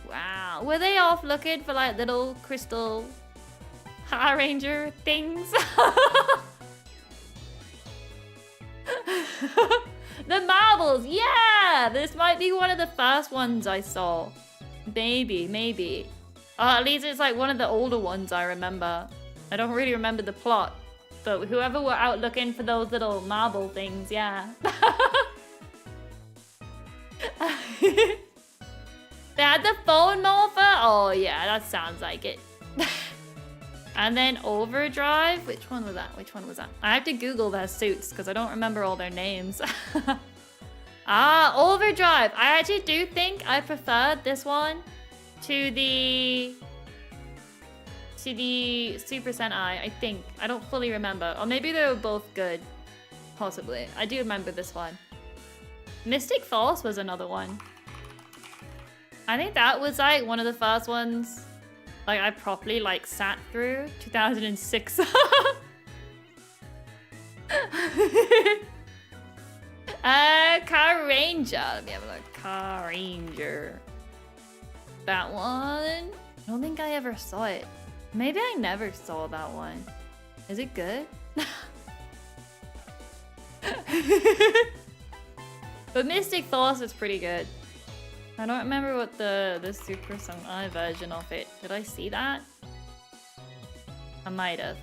Wow. Were they off looking for like little crystal Power Ranger things? The marbles, yeah! yeah, this might be one of the first ones I saw. Maybe. At least it's like one of the older ones I remember. I don't really remember the plot. But whoever were out looking for those little marble things, yeah. They had the phone morpher? Oh yeah, that sounds like it. And then Overdrive. Which one was that? I have to Google their suits because I don't remember all their names. Overdrive. I actually do think I preferred this one to the Super Sentai, I think. I don't fully remember. Or maybe they were both good. Possibly. I do remember this one. Mystic Force was another one. I think that was like one of the first ones like I properly like sat through. 2006. Car Ranger. Let me have a look. Car Ranger. That one. I don't think I ever saw it. Maybe I never saw that one. Is it good? But Mystic Force is pretty good. I don't remember what the Super Sentai version of it. Did I see that? I might have.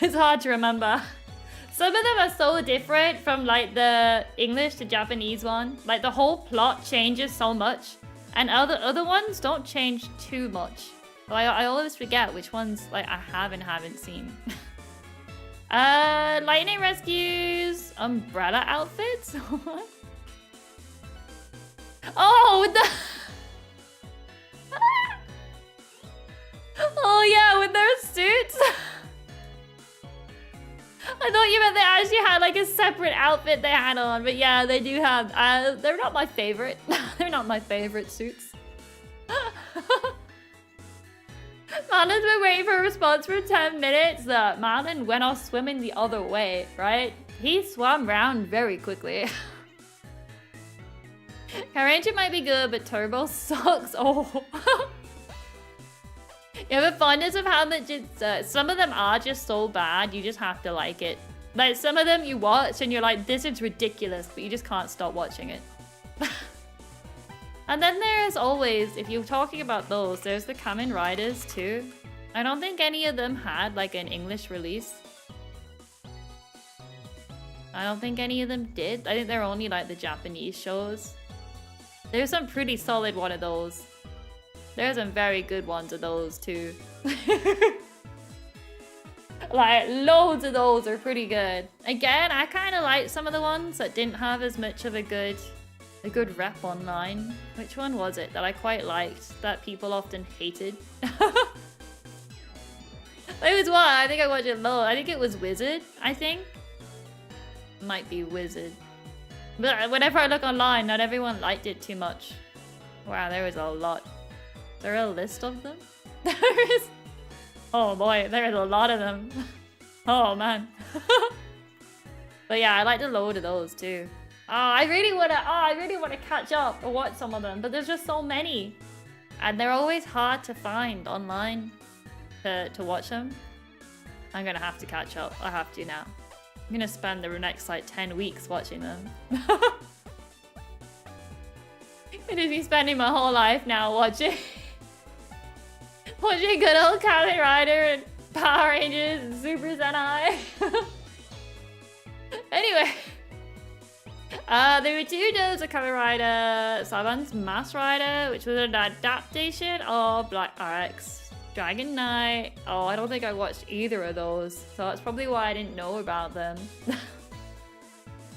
It's hard to remember. Some of them are so different from like the English to Japanese one. Like the whole plot changes so much. And other ones don't change too much. So I always forget which ones like I haven't seen. Lightning Rescues, umbrella outfits? What? Oh, with the... Oh yeah, with their suits. I thought you meant they actually had like a separate outfit they had on, but yeah, they do have. They're not my favorite. They're not my favorite suits. Marlon's been waiting for a response for 10 minutes. Marlon went off swimming the other way, right? He swam round very quickly. Karanger might be good, but Turbo sucks. Oh. You have a fondness of how much it's... some of them are just so bad, you just have to like it. Like, some of them you watch and you're like, this is ridiculous, but you just can't stop watching it. And then there's always, if you're talking about those, there's the Kamen Riders too. I don't think any of them had like an English release. I don't think any of them did. I think they're only like the Japanese shows. There's some pretty solid one of those. There's some very good ones of those too. Like loads of those are pretty good. Again, I kind of like some of the ones that didn't have as much of a good rep online. Which one was it that I quite liked that people often hated? It was one. I think I watched it low. I think it was Wizard, I think. Might be Wizard. But whenever I look online, not everyone liked it too much. Wow, there was a lot. Is there a list of them? There is. Oh boy, there is a lot of them. Oh man. But yeah, I liked a load of those too. I really wanna catch up or watch some of them, but there's just so many. And they're always hard to find online to watch them. I'm gonna have to catch up. I have to now. I'm gonna spend the next like 10 weeks watching them. I'm gonna be spending my whole life now watching good old Kamen Rider and Power Rangers and Super Sentai. Anyway. There were two does of Kamen Rider, Saban's Mask Rider, which was an adaptation of Black RX. Dragon Knight. Oh, I don't think I watched either of those, so that's probably why I didn't know about them.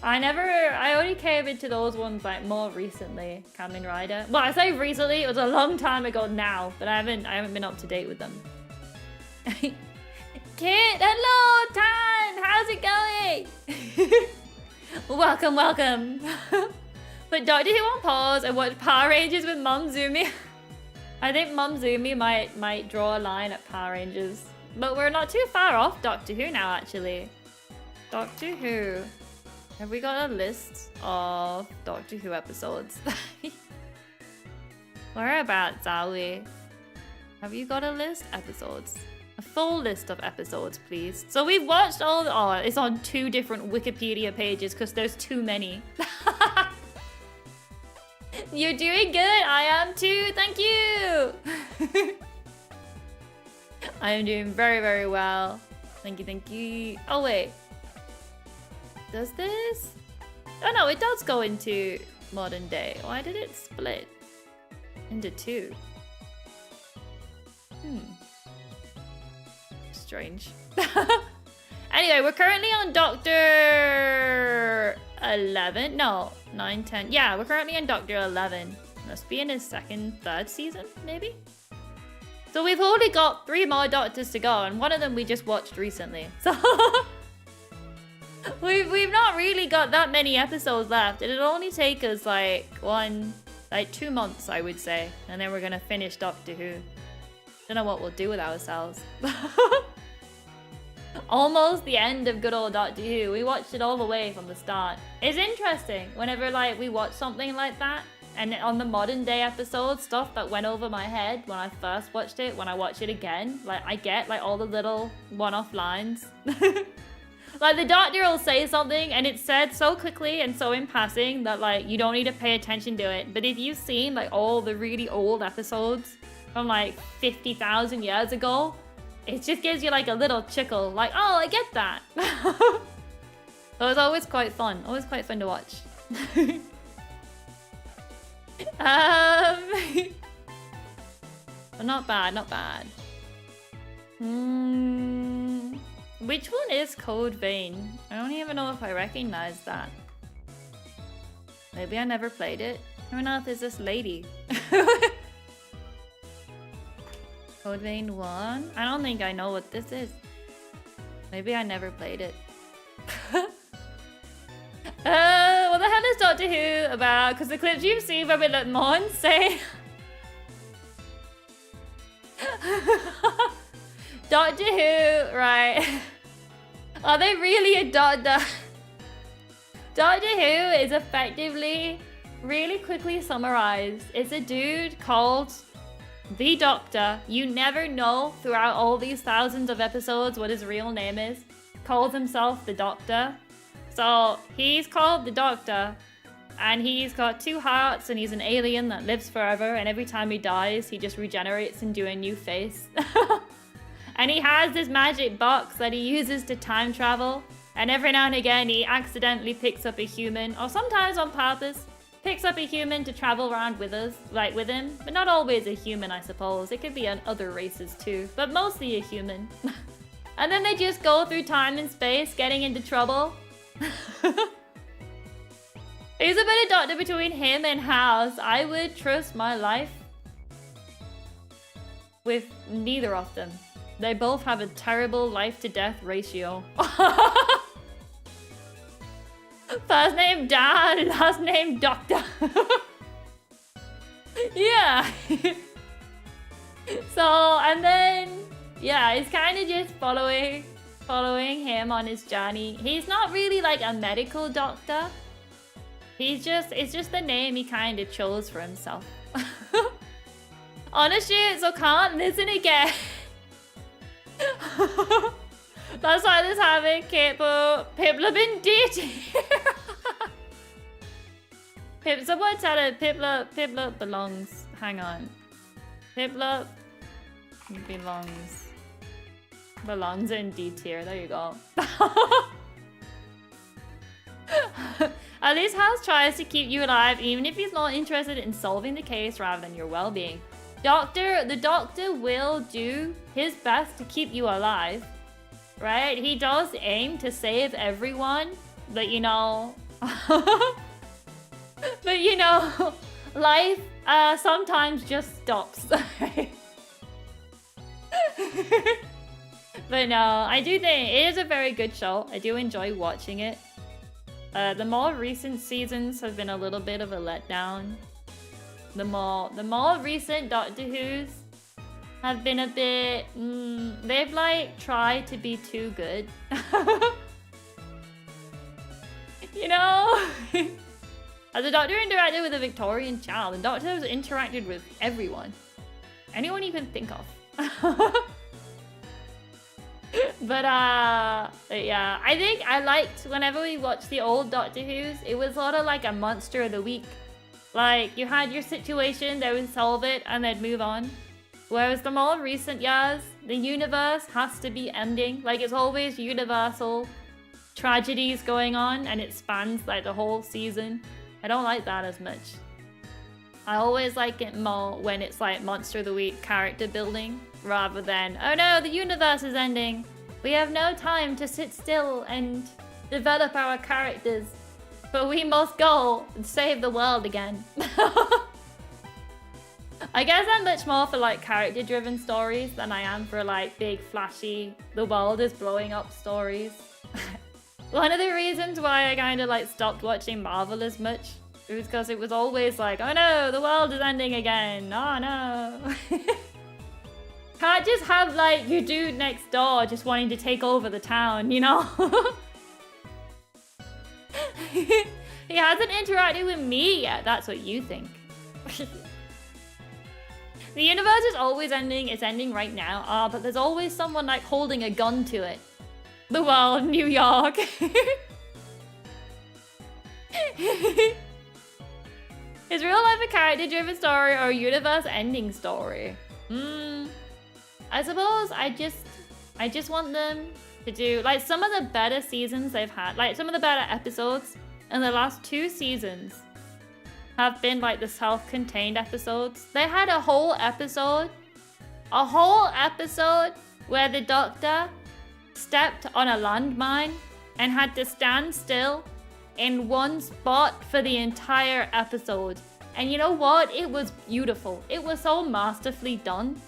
I only came into those ones like more recently, Kamen Rider. Well, I say recently, it was a long time ago now, but I haven't been up to date with them. Kit, hello, Tan, how's it going? Welcome. But Doctor Who on pause and watch Power Rangers with Mom Zumi. I think Mom Zumi might draw a line at Power Rangers. But we're not too far off Doctor Who now, actually. Doctor Who. Have we got a list of Doctor Who episodes? Whereabouts are we? Have you got a list? Episodes. A full list of episodes, please. So we've watched all the... Oh, it's on 2 different Wikipedia pages because there's too many. You're doing good. I am too. Thank you. I am doing very, very well. Thank you, thank you. Oh, wait. Does this? Oh, no, it does go into modern day. Why did it split into two? Strange. Anyway, we're currently on Doctor 11. No, 9, 10. Yeah, we're currently on Doctor 11. Must be in his second, third season, maybe? So we've only got 3 more Doctors to go, and one of them we just watched recently. So we've not really got that many episodes left. It'll only take us like 2 months, I would say. And then we're gonna finish Doctor Who. Don't know what we'll do with ourselves. Almost the end of good old Doctor Who. We watched it all the way from the start. It's interesting whenever like we watch something like that, and on the modern day episodes, stuff that went over my head when I first watched it, when I watch it again, like I get like all the little one-off lines. Like the Doctor will say something and it's said so quickly and so in passing that like you don't need to pay attention to it. But if you've seen like all the really old episodes from like 50,000 years ago, it just gives you like a little chuckle, like, oh, I get that. So it's always quite fun to watch. But not bad, not bad. Which one is Code Vein? I don't even know if I recognize that. Maybe I never played it. Who on earth is this lady? Code Vein 1? I don't think I know what this is. Maybe I never played it. What the hell is Doctor Who about? Because the clips you've seen where we let Mon say... Doctor Who, right? Are they really a doctor? Doctor Who is effectively, really quickly summarized. It's a dude called the Doctor. You never know throughout all these thousands of episodes what his real name is. Calls himself the Doctor. So he's called the Doctor, and he's got 2 hearts, and he's an alien that lives forever, and every time he dies, he just regenerates into a new face. And he has this magic box that he uses to time travel, and every now and again he accidentally picks up a human, or sometimes on purpose, picks up a human to travel around with us, like with him, but not always a human, I suppose. It could be on other races too, but mostly a human. And then they just go through time and space, getting into trouble. He's a bit of doctor between him and House. I would trust my life with neither of them. They both have a terrible life-to-death ratio. First name Dan, last name Doctor. Yeah. So, and then, yeah, it's kind of just following him on his journey. He's not really like a medical doctor. It's just the name he kind of chose for himself. Honestly, so can't listen again. That's why this having people have been dating. Someone tell it Piplup belongs. Hang on. Piplup belongs in D tier. There you go. At least House tries to keep you alive even if he's not interested in solving the case rather than your well-being. The doctor will do his best to keep you alive, right? He does aim to save everyone, but you know, life sometimes just stops. But no, I do think it is a very good show. I do enjoy watching it. The more recent seasons have been a little bit of a letdown. The more recent Doctor Who's have been a bit... they've like tried to be too good. You know? As a doctor interacted with a Victorian child, the Doctor has interacted with everyone. Anyone you can think of. But yeah, I think I liked whenever we watched the old Doctor Who's, it was sort of like a monster of the week. Like, you had your situation, they would solve it, and they'd move on. Whereas the more recent years, the universe has to be ending. Like, it's always universal tragedies going on, and it spans, like, the whole season. I don't like that as much. I always like it more when it's, like, Monster of the Week character building, rather than, oh no, the universe is ending. We have no time to sit still and develop our characters. But we must go and save the world again. I guess I'm much more for like character-driven stories than I am for like big, flashy, the world is blowing up stories. One of the reasons why I kind of like stopped watching Marvel as much was because it was always like, oh no, the world is ending again. Oh no. Can't just have like your dude next door just wanting to take over the town, you know? He hasn't interacted with me yet, that's what you think. The universe is always ending, it's ending right now. But there's always someone like holding a gun to it. The world, New York. Is real life a character-driven story or a universe-ending story? I suppose I just want them to do like some of the better seasons they've had, like some of the better episodes in the last 2 seasons have been like the self-contained episodes. They had a whole episode where the doctor stepped on a landmine and had to stand still in one spot for the entire episode. And you know what? It was beautiful. It was so masterfully done.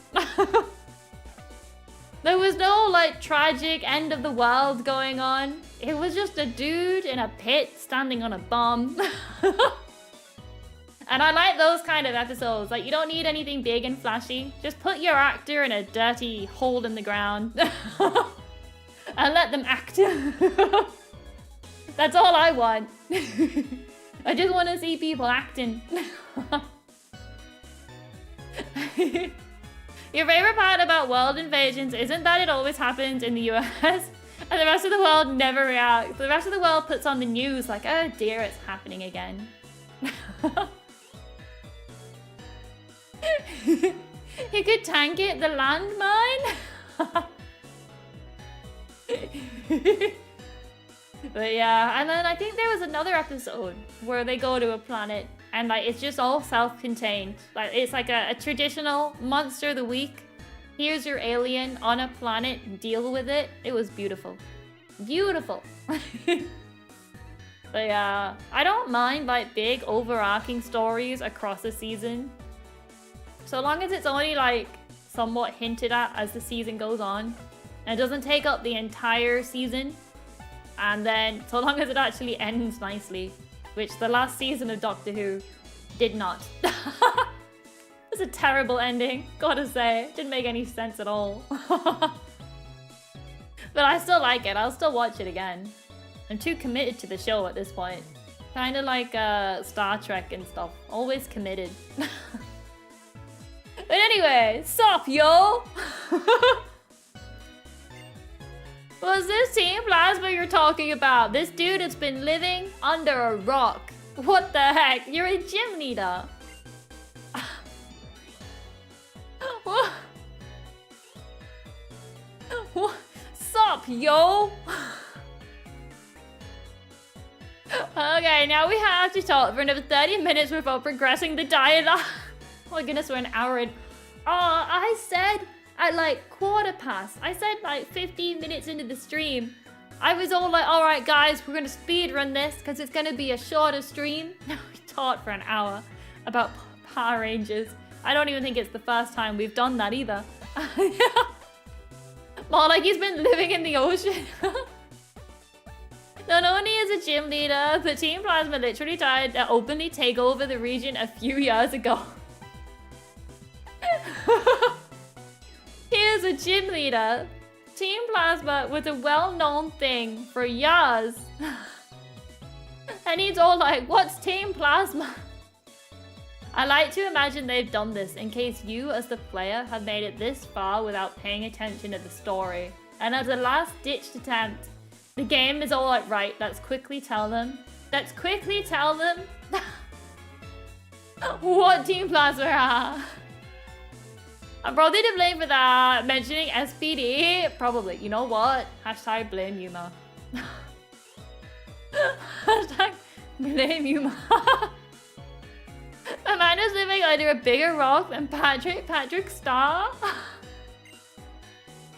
There was no like tragic end of the world going on. It was just a dude in a pit standing on a bomb. And I like those kind of episodes. Like, you don't need anything big and flashy. Just put your actor in a dirty hole in the ground. And let them act. That's all I want. I just want to see people acting. Your favorite part about world invasions isn't that it always happens in the US and the rest of the world never reacts. The rest of the world puts on the news like, oh dear, it's happening again. He could tank it, the landmine? But yeah, and then I think there was another episode where they go to a planet and like it's just all self-contained. Like it's like a traditional Monster of the Week. Here's your alien on a planet, deal with it. It was beautiful. Beautiful. But yeah, I don't mind like big overarching stories across a season. So long as it's only like somewhat hinted at as the season goes on. And it doesn't take up the entire season. And then so long as it actually ends nicely. Which the last season of Doctor Who did not. It was a terrible ending, gotta say. Didn't make any sense at all. But I still like it, I'll still watch it again. I'm too committed to the show at this point. Kinda like Star Trek and stuff. Always committed. But anyway, sup yo! Was this Team Plasma you're talking about? This dude has been living under a rock. What the heck? You're a gym leader. What? Sup, yo? Okay, now we have to talk for another 30 minutes without progressing the dialogue. Oh my goodness, we're an hour in. I said at like 1:15. I said like 15 minutes into the stream. I was all like, alright guys, we're gonna speed run this because it's gonna be a shorter stream. Now we talked for an hour about Power Rangers. I don't even think it's the first time we've done that either. More like he's been living in the ocean. Not only is a gym leader, but Team Plasma literally tried to openly take over the region a few years ago. Here's a gym leader. Team Plasma was a well-known thing for years. And he's all like, what's Team Plasma? I like to imagine they've done this in case you as the player have made it this far without paying attention to the story. And as a last-ditched attempt, the game is all like, right, let's quickly tell them. Let's quickly tell them What team plasma? I'm probably to blame for that. Mentioning SPD? Probably. You know what? Hashtag blame Yuma. Hashtag blame Yuma. Amanda's living under a bigger rock than Patrick Star.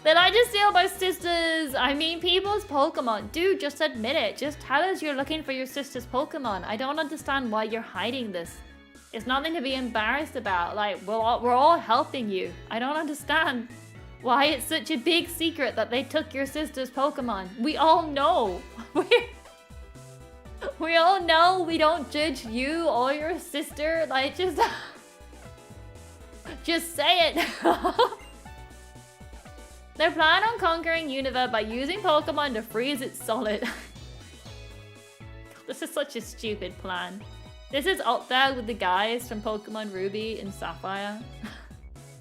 Did I just steal my sister's? I mean, people's Pokemon. Dude, just admit it. Just tell us you're looking for your sister's Pokemon. I don't understand why you're hiding this. It's nothing to be embarrassed about. Like, we're all helping you. I don't understand why it's such a big secret that they took your sister's Pokemon. We all know. We all know we don't judge you or your sister. Like, just say it. They plan on conquering Unova by using Pokemon to freeze its solid. This is such a stupid plan. This is up there with the guys from Pokemon Ruby and Sapphire.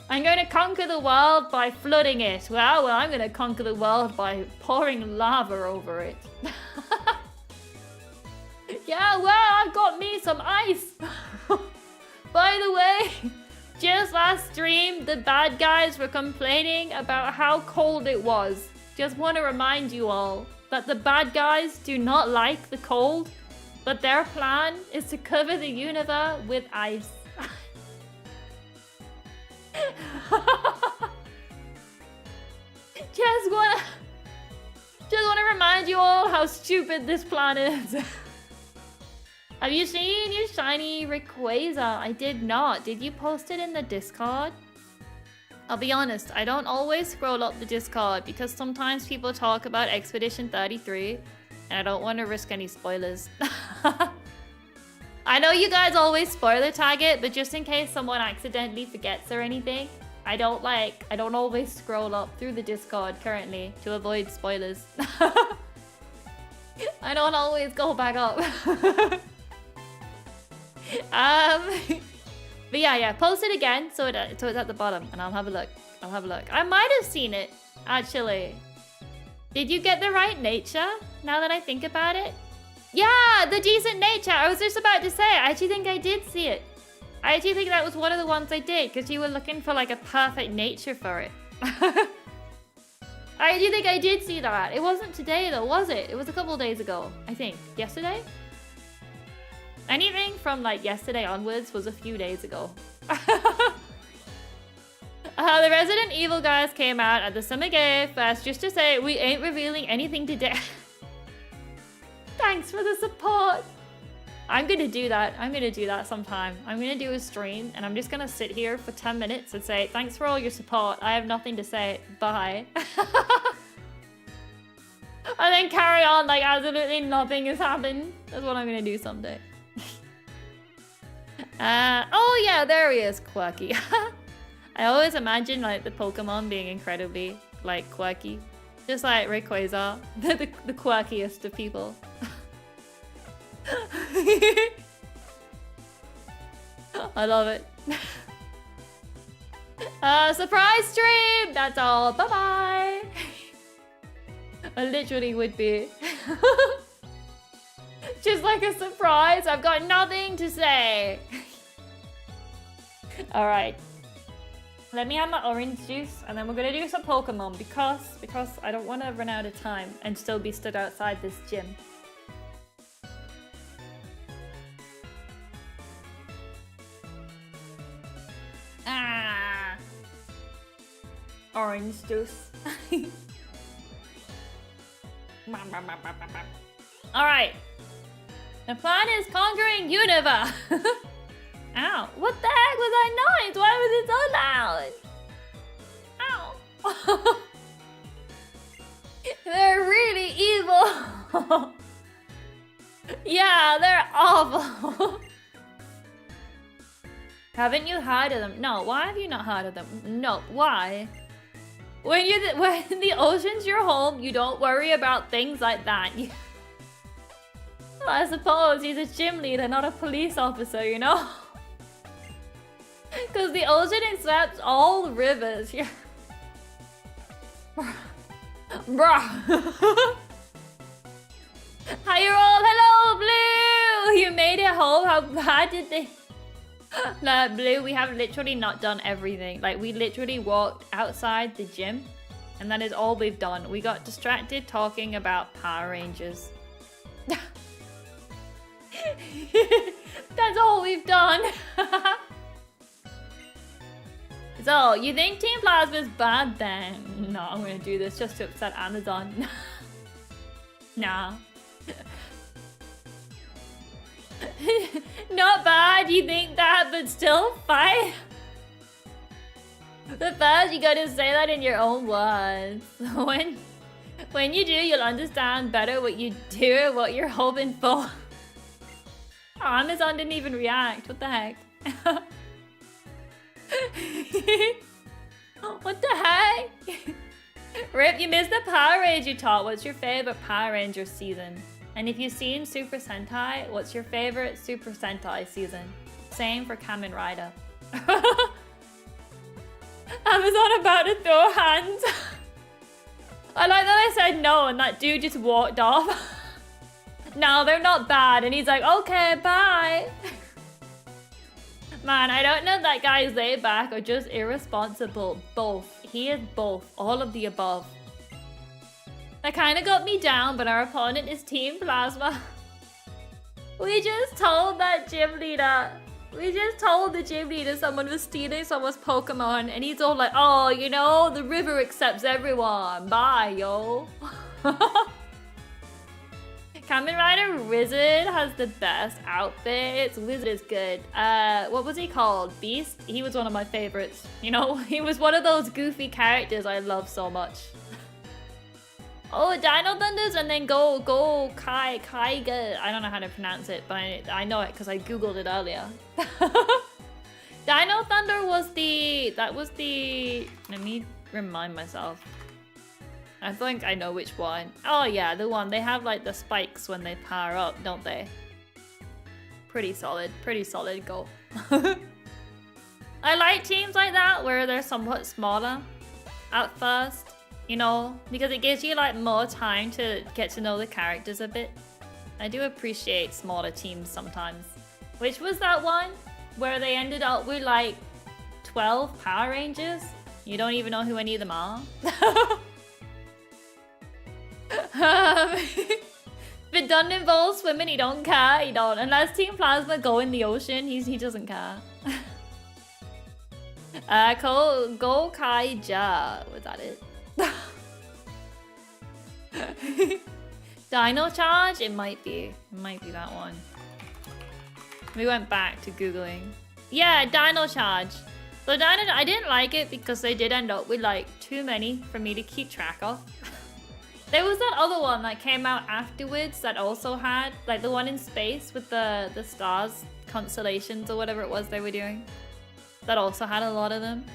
I'm going to conquer the world by flooding it. Well, I'm going to conquer the world by pouring lava over it. Yeah, well, I've got me some ice. By the way, just last stream, the bad guys were complaining about how cold it was. Just want to remind you all that the bad guys do not like the cold, but their plan is to cover the Unova with ice. Just wanna remind you all how stupid this plan is. Have you seen your shiny Rayquaza? I did not. Did you post it in the Discord? I'll be honest, I don't always scroll up the Discord because sometimes people talk about Expedition 33 and I don't want to risk any spoilers. I know you guys always spoiler tag it, but just in case someone accidentally forgets or anything, I don't always scroll up through the Discord currently to avoid spoilers. I don't always go back up. But yeah, post it again so it's at the bottom and I'll have a look. I might have seen it, actually. Did you get the right nature, now that I think about it? Yeah, the decent nature. I was just about to say, I actually think I did see it. I actually think that was one of the ones I did, because you were looking for like a perfect nature for it. I actually think I did see that. It wasn't today though, was it? It was a couple of days ago, I think. Yesterday? Anything from like yesterday onwards was a few days ago. The Resident Evil guys came out at the Summer Game Fest just to say we ain't revealing anything today. Thanks for the support. I'm gonna do that. I'm gonna do that sometime. I'm gonna do a stream and I'm just gonna sit here for 10 minutes and say, thanks for all your support. I have nothing to say. Bye. And then carry on like absolutely nothing has happened. That's what I'm gonna do someday. Oh yeah, there he is, quirky. I always imagine like the Pokemon being incredibly like quirky. Just like Rayquaza, the quirkiest of people. I love it. Surprise stream! That's all. Bye-bye! I literally would be. Just like a surprise. I've got nothing to say. Alright. Let me have my orange juice and then we're gonna do some Pokemon because I don't want to run out of time and still be stood outside this gym. Ah, orange juice. Alright. The plan is conquering Unova. Ow. What the heck was that noise? Why was it so loud? Ow. They're really evil. Yeah, they're awful. Haven't you heard of them? No, why have you not heard of them? No, why? When the ocean's your home, you don't worry about things like that. Well, I suppose he's a gym leader, not a police officer, you know? Because the ocean accepts all the rivers. Yeah. Bruh. Hi, you're all. Hello, Blue. You made it home. How bad did they? No, Blue, we have literally not done everything. Like, we literally walked outside the gym, and that is all we've done. We got distracted talking about Power Rangers. That's all we've done. So, you think Team Plasma's bad then? No, I'm gonna do this just to upset Amazon. Nah. Not bad, you think that, but still fight. But first, you gotta say that in your own words. When you do, you'll understand better what you do and what you're hoping for. Oh, Amazon didn't even react. What the heck? What the heck? Rip, you missed the Power Ranger talk. What's your favorite Power Ranger season? And if you've seen Super Sentai, what's your favorite Super Sentai season? Same for Kamen Rider. Amazon about to throw hands. I like that I said no and that dude just walked off. No, they're not bad. And he's like, okay, bye. Man, I don't know if that guy is laid back or just irresponsible. Both. He is both. All of the above. That kind of got me down, but our opponent is Team Plasma. We just told that gym leader. We just told the gym leader someone was stealing someone's Pokemon, and he's all like, oh, you know, the river accepts everyone. Bye, yo. Kamen Rider Wizard has the best outfits. Wizard is good. What was he called? Beast? He was one of my favorites. You know, he was one of those goofy characters I love so much. Oh, Dino Thunders and then go Kaiga. I don't know how to pronounce it, but I know it because I googled it earlier. Dino Thunder was that was the, let me remind myself. I think I know which one. Oh yeah, the one. They have like the spikes when they power up, don't they? Pretty solid goal. I like teams like that where they're somewhat smaller at first. You know, because it gives you like more time to get to know the characters a bit. I do appreciate smaller teams sometimes. Which was that one where they ended up with like 12 Power Rangers? You don't even know who any of them are. If it doesn't involve swimming, he don't care. He don't. Unless Team Plasma go in the ocean, he doesn't care. Go Kaija. Was that it? Dino Charge? It might be that one. We went back to Googling. Yeah, Dino Charge. So I didn't like it because they did end up with like too many for me to keep track of. There was that other one that came out afterwards that also had like the one in space with the stars, constellations or whatever it was they were doing. That also had a lot of them.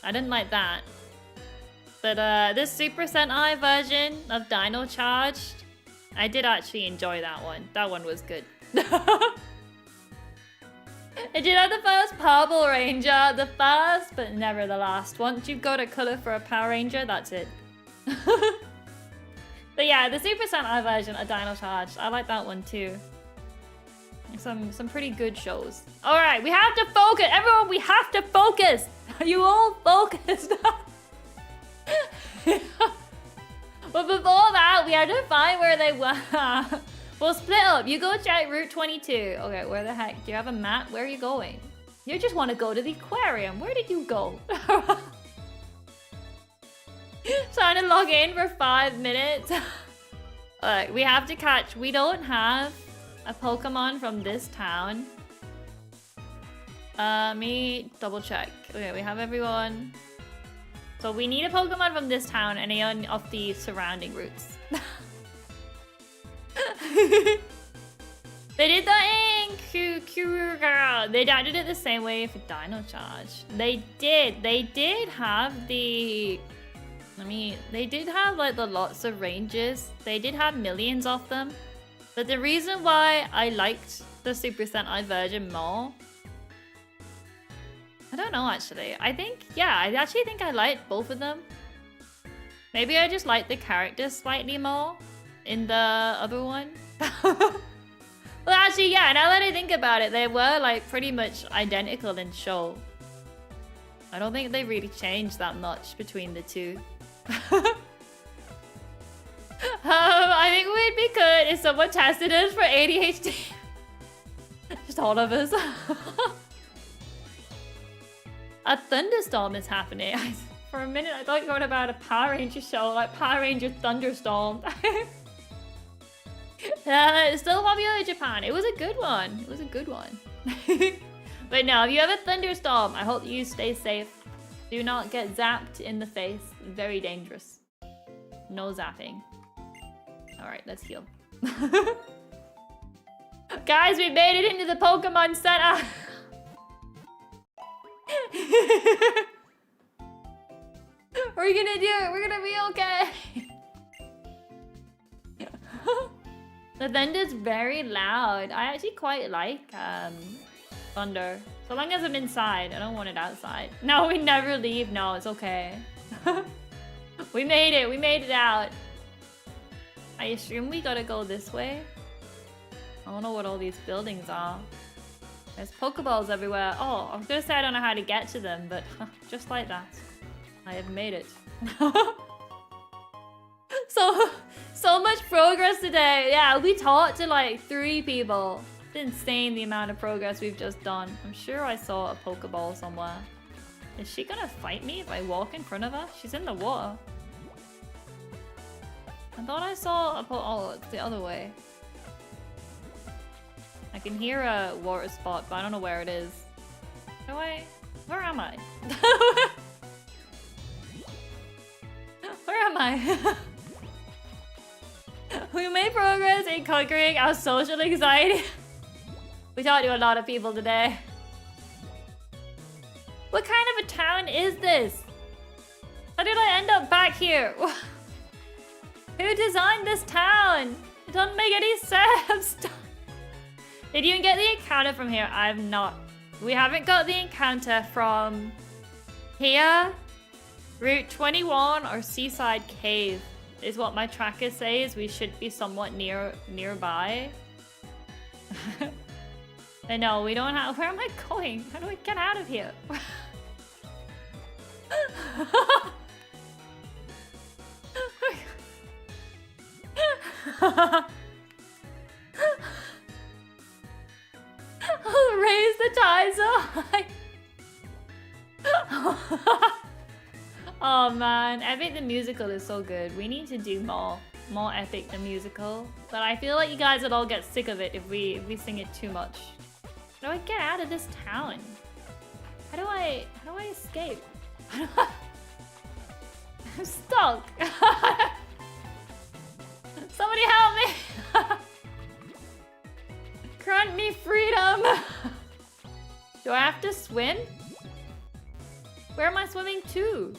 I didn't like that. But this Super Sentai version of Dino Charged, I did actually enjoy that one. That one was good. It did have the first Purple Ranger, the first, but never the last. Once you've got a color for a Power Ranger, that's it. But yeah, the Super Sentai version of Dino Charged, I like that one too. Some pretty good shows. All right, we have to focus. Everyone, we have to focus. Are you all focused? But before that, we had to find where they were. We'll split up. You go check Route 22. Okay, where the heck? Do you have a map? Where are you going? You just want to go to the aquarium. Where did you go? Trying to log in for 5 minutes. Alright, we have to catch. We don't have a Pokemon from this town. Me double check. Okay, we have everyone. So we need a Pokemon from this town and any of the surrounding routes. They did that in they did it the same way for Dino Charge. They did have the... they did have like the lots of ranges. They did have millions of them. But the reason why I liked the Super Sentai version more... I don't know actually. I actually think I liked both of them. Maybe I just liked the characters slightly more in the other one. Well, actually, yeah, now that I think about it, they were like pretty much identical in show. I don't think they really changed that much between the two. I think we'd be good if someone tested us for ADHD. Just all of us. A thunderstorm is happening. For a minute, I thought you were on about a Power Ranger show, like Power Ranger Thunderstorm. It's still popular in Japan. It was a good one. It was a good one. But no, if you have a thunderstorm, I hope you stay safe. Do not get zapped in the face. Very dangerous. No zapping. Alright, let's heal. Guys, we made it into the Pokemon Center. We're gonna do it. We're gonna be okay. The thunder's very loud. I actually quite like thunder. So long as I'm inside. I don't want it outside. No, we never leave. No, it's okay. We made it. We made it out. I assume we gotta go this way. I don't know what all these buildings are. There's Pokeballs everywhere. Oh, I was gonna say I don't know how to get to them, but just like that, I have made it. So much progress today. Yeah, we talked to like 3 people. It's insane the amount of progress we've just done. I'm sure I saw a Pokeball somewhere. Is she gonna fight me if I walk in front of her? She's in the water. I thought I saw a oh, it's the other way. I can hear a water spot, but I don't know where it is. Where am I? Where am I? We made progress in conquering our social anxiety. We talked to a lot of people today. What kind of a town is this? How did I end up back here? Who designed this town? It doesn't make any sense. Did you get the encounter from here? I've not. We haven't got the encounter from here, Route 21, or Seaside Cave. Is what my tracker says. We should be somewhat nearby. But no, we don't have. Where am I going? How do I get out of here? I'll raise the tide so high. Oh man, Epic the Musical is so good. We need to do more Epic the Musical. But I feel like you guys would all get sick of it if we sing it too much. How do I get out of this town? How do I escape? I'm stuck. Somebody help me! Grant me freedom! Do I have to swim? Where am I swimming to?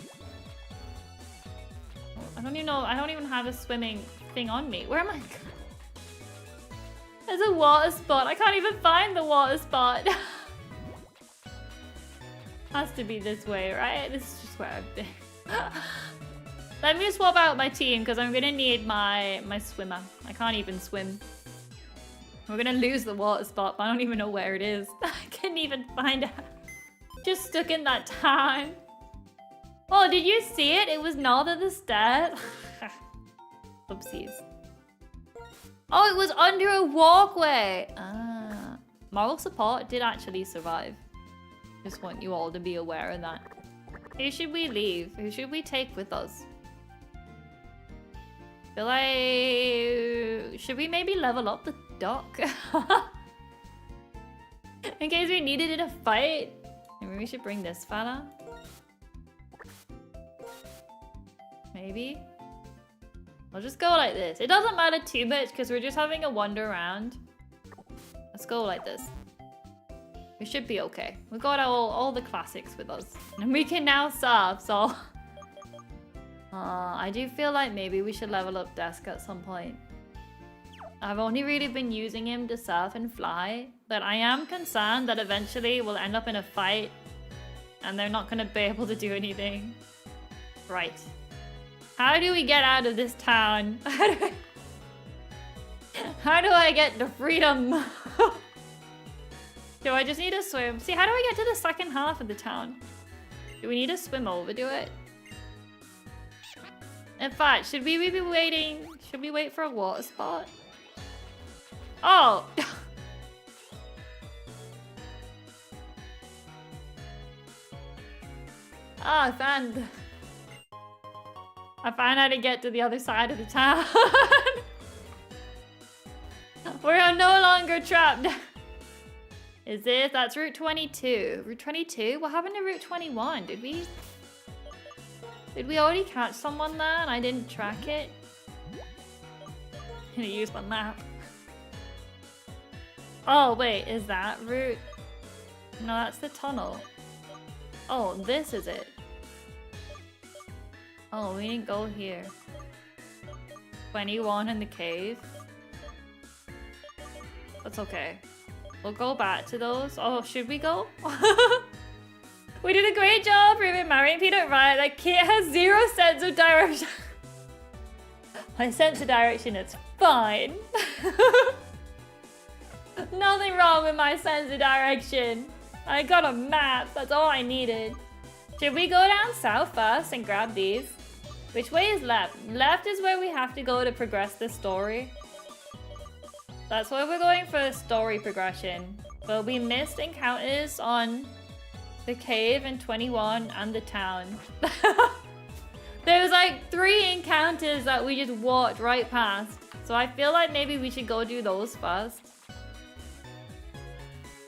I don't even know. I don't even have a swimming thing on me. Where am I? There's a water spot. I can't even find the water spot. Has to be this way, right? This is just where I've been. Let me swap out my team because I'm gonna need my swimmer. I can't even swim. We're gonna lose the water spot, but I don't even know where it is. I can't even find it. Just stuck in that time. Oh, did you see it? It was north of the stairs. Oopsies. Oh, it was under a walkway. Ah. Moral support did actually survive. Just want you all to be aware of that. Who should we leave? Who should we take with us? Feel like... Should we maybe level up the duck? In case we need it in a fight. Maybe we should bring this fella. Maybe. I'll just go like this. It doesn't matter too much because we're just having a wander around. Let's go like this. We should be okay. We've got all the classics with us. And we can now surf, so... I do feel like maybe we should level up Desk at some point. I've only really been using him to surf and fly, but I am concerned that eventually we'll end up in a fight and they're not going to be able to do anything. Right. How do we get out of this town? How do I get the freedom? Do I just need to swim? See, how do I get to the second half of the town? Do we need to swim over to it? In fact, should we be waiting? Should we wait for a water spot? Oh! Ah, I found how to get to the other side of the town. We're no longer trapped. Is this? That's Route 22. Route 22? What happened to Route 21? Did we already catch someone there and I didn't track it? I'm gonna use my map. Oh, wait, is that route? No, that's the tunnel. Oh, this is it. Oh, we didn't go here. 21 in the cave. That's okay. We'll go back to those. Oh, should we go? We did a great job marrying Peter right. That kid has zero sense of direction. My sense of direction is fine. Nothing wrong with my sense of direction. I got a map. That's all I needed. Should we go down south first and grab these? Which way is left? Left is where we have to go to progress the story. That's why we're going for story progression. But we missed encounters on the cave in 21 and the town. There was like 3 encounters that we just walked right past. So I feel like maybe we should go do those first.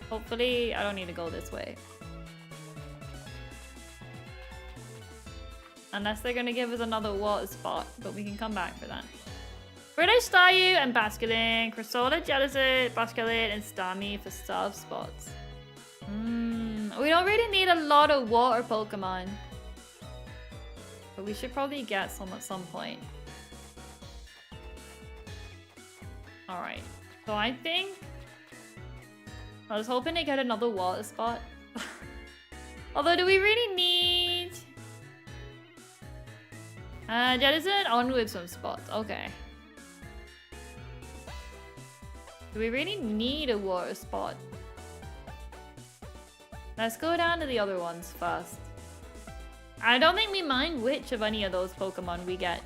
Hopefully, I don't need to go this way. Unless they're gonna give us another water spot, but we can come back for that. British Staryu and Basculin, Crasola, Jellicent, Basculin, and Starmie for sub spots. We don't really need a lot of water Pokemon. But we should probably get some at some point. Alright, so I think... I was hoping to get another water spot. Although, do we really need... Jettison on with some spots. Okay. Do we really need a water spot? Let's go down to the other ones first. I don't think we mind which of any of those Pokemon we get.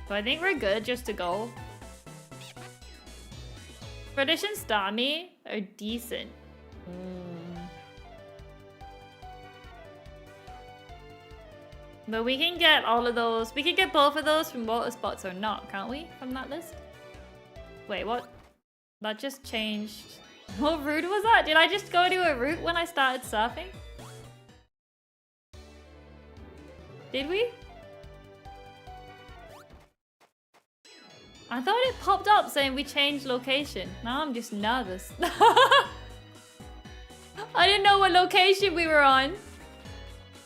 So I think we're good just to go. British and Starmie are decent. But we can get all of those. We can get both of those from water spots or not, can't we? From that list? Wait, what? That just changed. What route was that? Did I just go to a route when I started surfing? Did we? I thought it popped up saying we changed location. Now I'm just nervous. I didn't know what location we were on.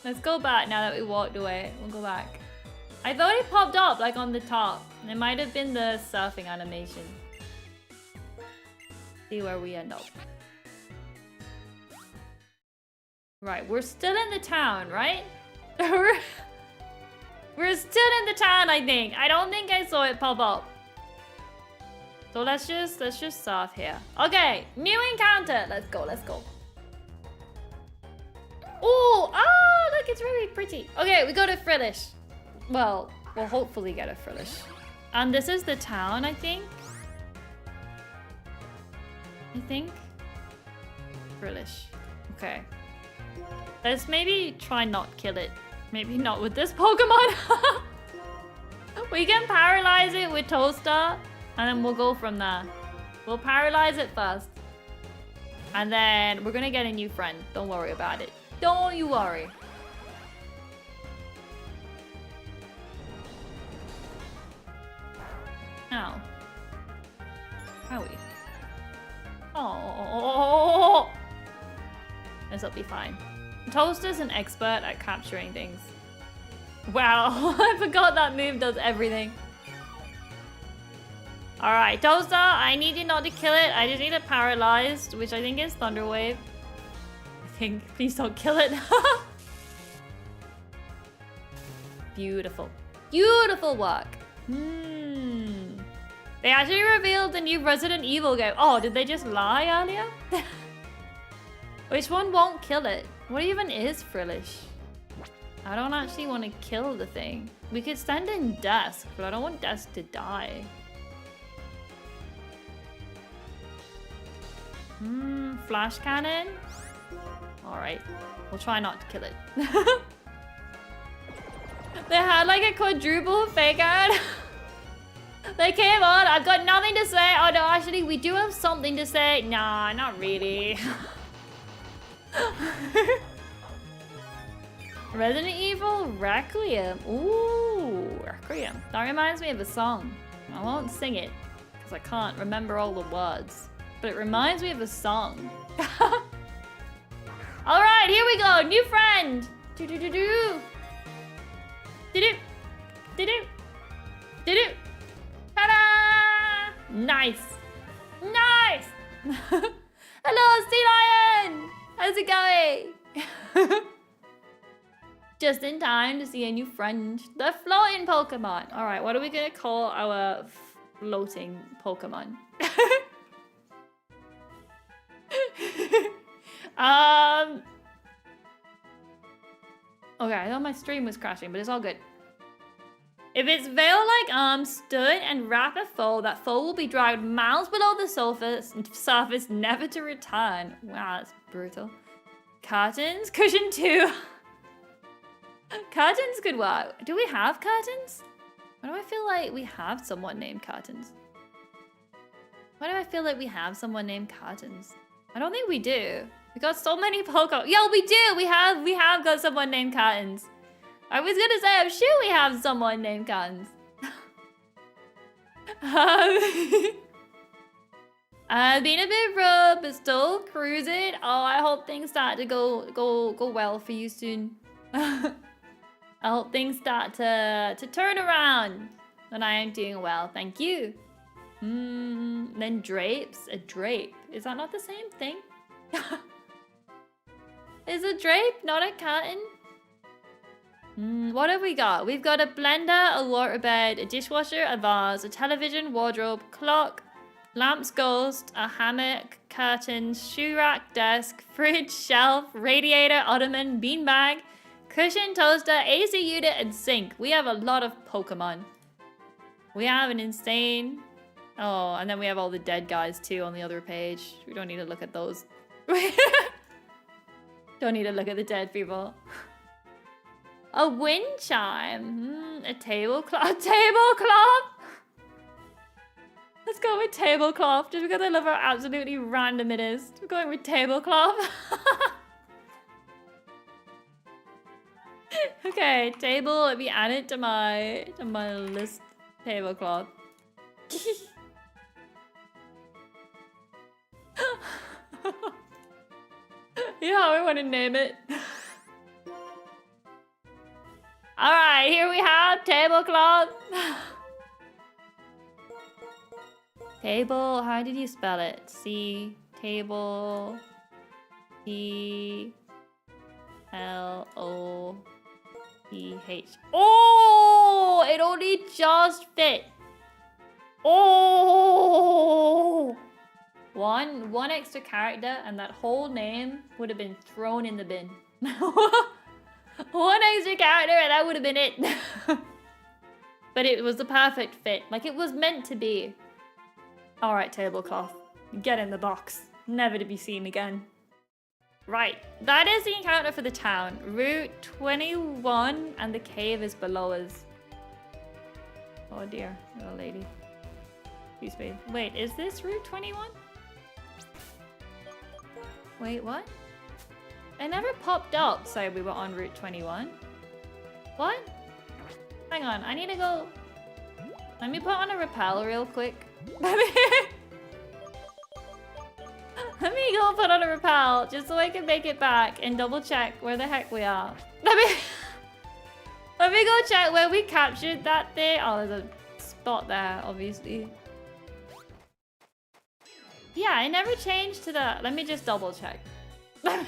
Let's go back now that we walked away. We'll go back. I thought it popped up like on the top. It might have been the surfing animation. See where we end up. Right, we're still in the town, right? We're still in the town, I think. I don't think I saw it pop up. So let's just surf here. Okay, new encounter. Let's go, let's go. Oh, look, it's really pretty. Okay, we go to Frillish. Well, we'll hopefully get a Frillish. And this is the town, I think. Frillish. Okay. Let's maybe try not kill it. Maybe not with this Pokemon. We can paralyze it with Toaster, and then we'll go from there. We'll paralyze it first. And then we're gonna get a new friend. Don't worry about it. Don't you worry. Ow. Owie. Oh. This'll be fine. Toaster's an expert at capturing things. Wow, I forgot that move does everything. Alright, Toaster, I need you not to kill it. I just need it paralyzed, which I think is Thunder Wave. Please don't kill it. Beautiful. Beautiful work. They actually revealed the new Resident Evil game. Oh, did they just lie earlier? Which one won't kill it? What even is Frillish? I don't actually want to kill the thing. We could send in Dusk, but I don't want Dusk to die. Flash cannon? Alright, we'll try not to kill it. They had like a quadruple fake out. They came on, I've got nothing to say. Oh no, actually we do have something to say. Nah, not really. Resident Evil Requiem. Ooh, Requiem. That reminds me of a song. I won't sing it because I can't remember all the words. But it reminds me of a song. Alright, here we go. New friend. Do-do-do-do. Do-do. Do-do. Do-do. Ta-da! Nice. Nice! Hello, Sea Lion! How's it going? Just in time to see a new friend. The floating Pokemon. Alright, what are we gonna call our floating Pokemon? Okay, I thought my stream was crashing, but it's all good. If its veil-like arms stood and wrap a foe, that foe will be dragged miles below the surface, never to return. Wow, that's brutal. Curtains? Cushion 2. Curtains could work. Do we have curtains? Why do I feel like we have someone named Curtains? Why do I feel like we have someone named Curtains? I don't think we do. We got so many Pokemon. Yo, we do! We have got someone named Curtains. I was gonna say, I'm sure we have someone named Curtains. Been a bit rough, but still cruising. Oh, I hope things start to go well for you soon. I hope things start to turn around. And I am doing well, thank you. Then drapes. A drape. Is that not the same thing? Is a drape not a curtain? What have we got? We've got a blender, a waterbed, a dishwasher, a vase, a television, wardrobe, clock, lamps, ghost, a hammock, curtains, shoe rack, desk, fridge, shelf, radiator, ottoman, beanbag, cushion, toaster, AC unit, and sink. We have a lot of Pokemon. We have an insane... Oh, and then we have all the dead guys too on the other page. We don't need to look at those. Don't need to look at the dead people. A wind chime. A tablecloth. A tablecloth! Let's go with tablecloth just because I love how absolutely random it is. We're going with tablecloth. Okay, table. Let me add it to my list. Tablecloth. You know how I want to name it. Alright, here we have tablecloth. Table, how did you spell it? C, table, T, L, O, P, H. Oh, it only just fit. Oh! One extra character and that whole name would have been thrown in the bin. One extra character and that would have been it. But it was the perfect fit. Like it was meant to be. Alright, tablecloth. Get in the box. Never to be seen again. Right. That is the encounter for the town. Route 21 and the cave is below us. Oh dear, little lady. Excuse me. Wait, is this Route 21? Wait, what? It never popped up, so we were on Route 21. What? Hang on, I need to go... Let me put on a rappel real quick. Let me go put on a rappel, just so I can make it back and double check where the heck we are. Let me go check where we captured that thing. Oh, there's a spot there, obviously. Yeah, it never changed to the... Let me just double check. I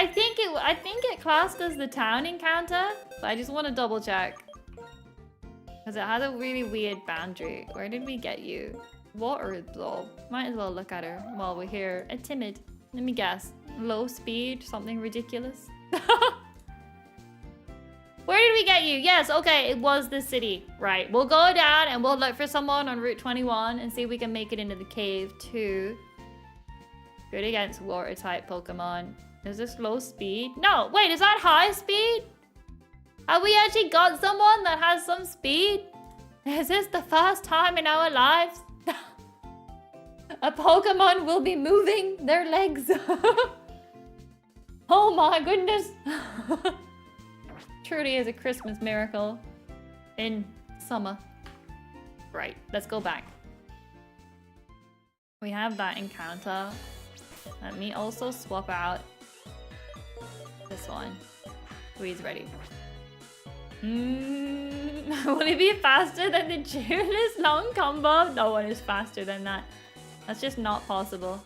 think it classed as the town encounter, but I just want to double check. Because it has a really weird boundary. Where did we get you? Water absorb. Might as well look at her while we're here. A timid. Let me guess. Low speed, something ridiculous. Where did we get you? Yes, okay, it was the city. Right, we'll go down and we'll look for someone on Route 21 and see if we can make it into the cave too. Good against water type Pokemon. Is this low speed? No, wait, is that high speed? Have we actually got someone that has some speed? Is this the first time in our lives a Pokemon will be moving their legs? Oh my goodness. Truly is a Christmas miracle in summer. Right, let's go back. We have that encounter. Let me also swap out this one. Who's ready? Will it be faster than the cheerless long combo? No one is faster than that. That's just not possible.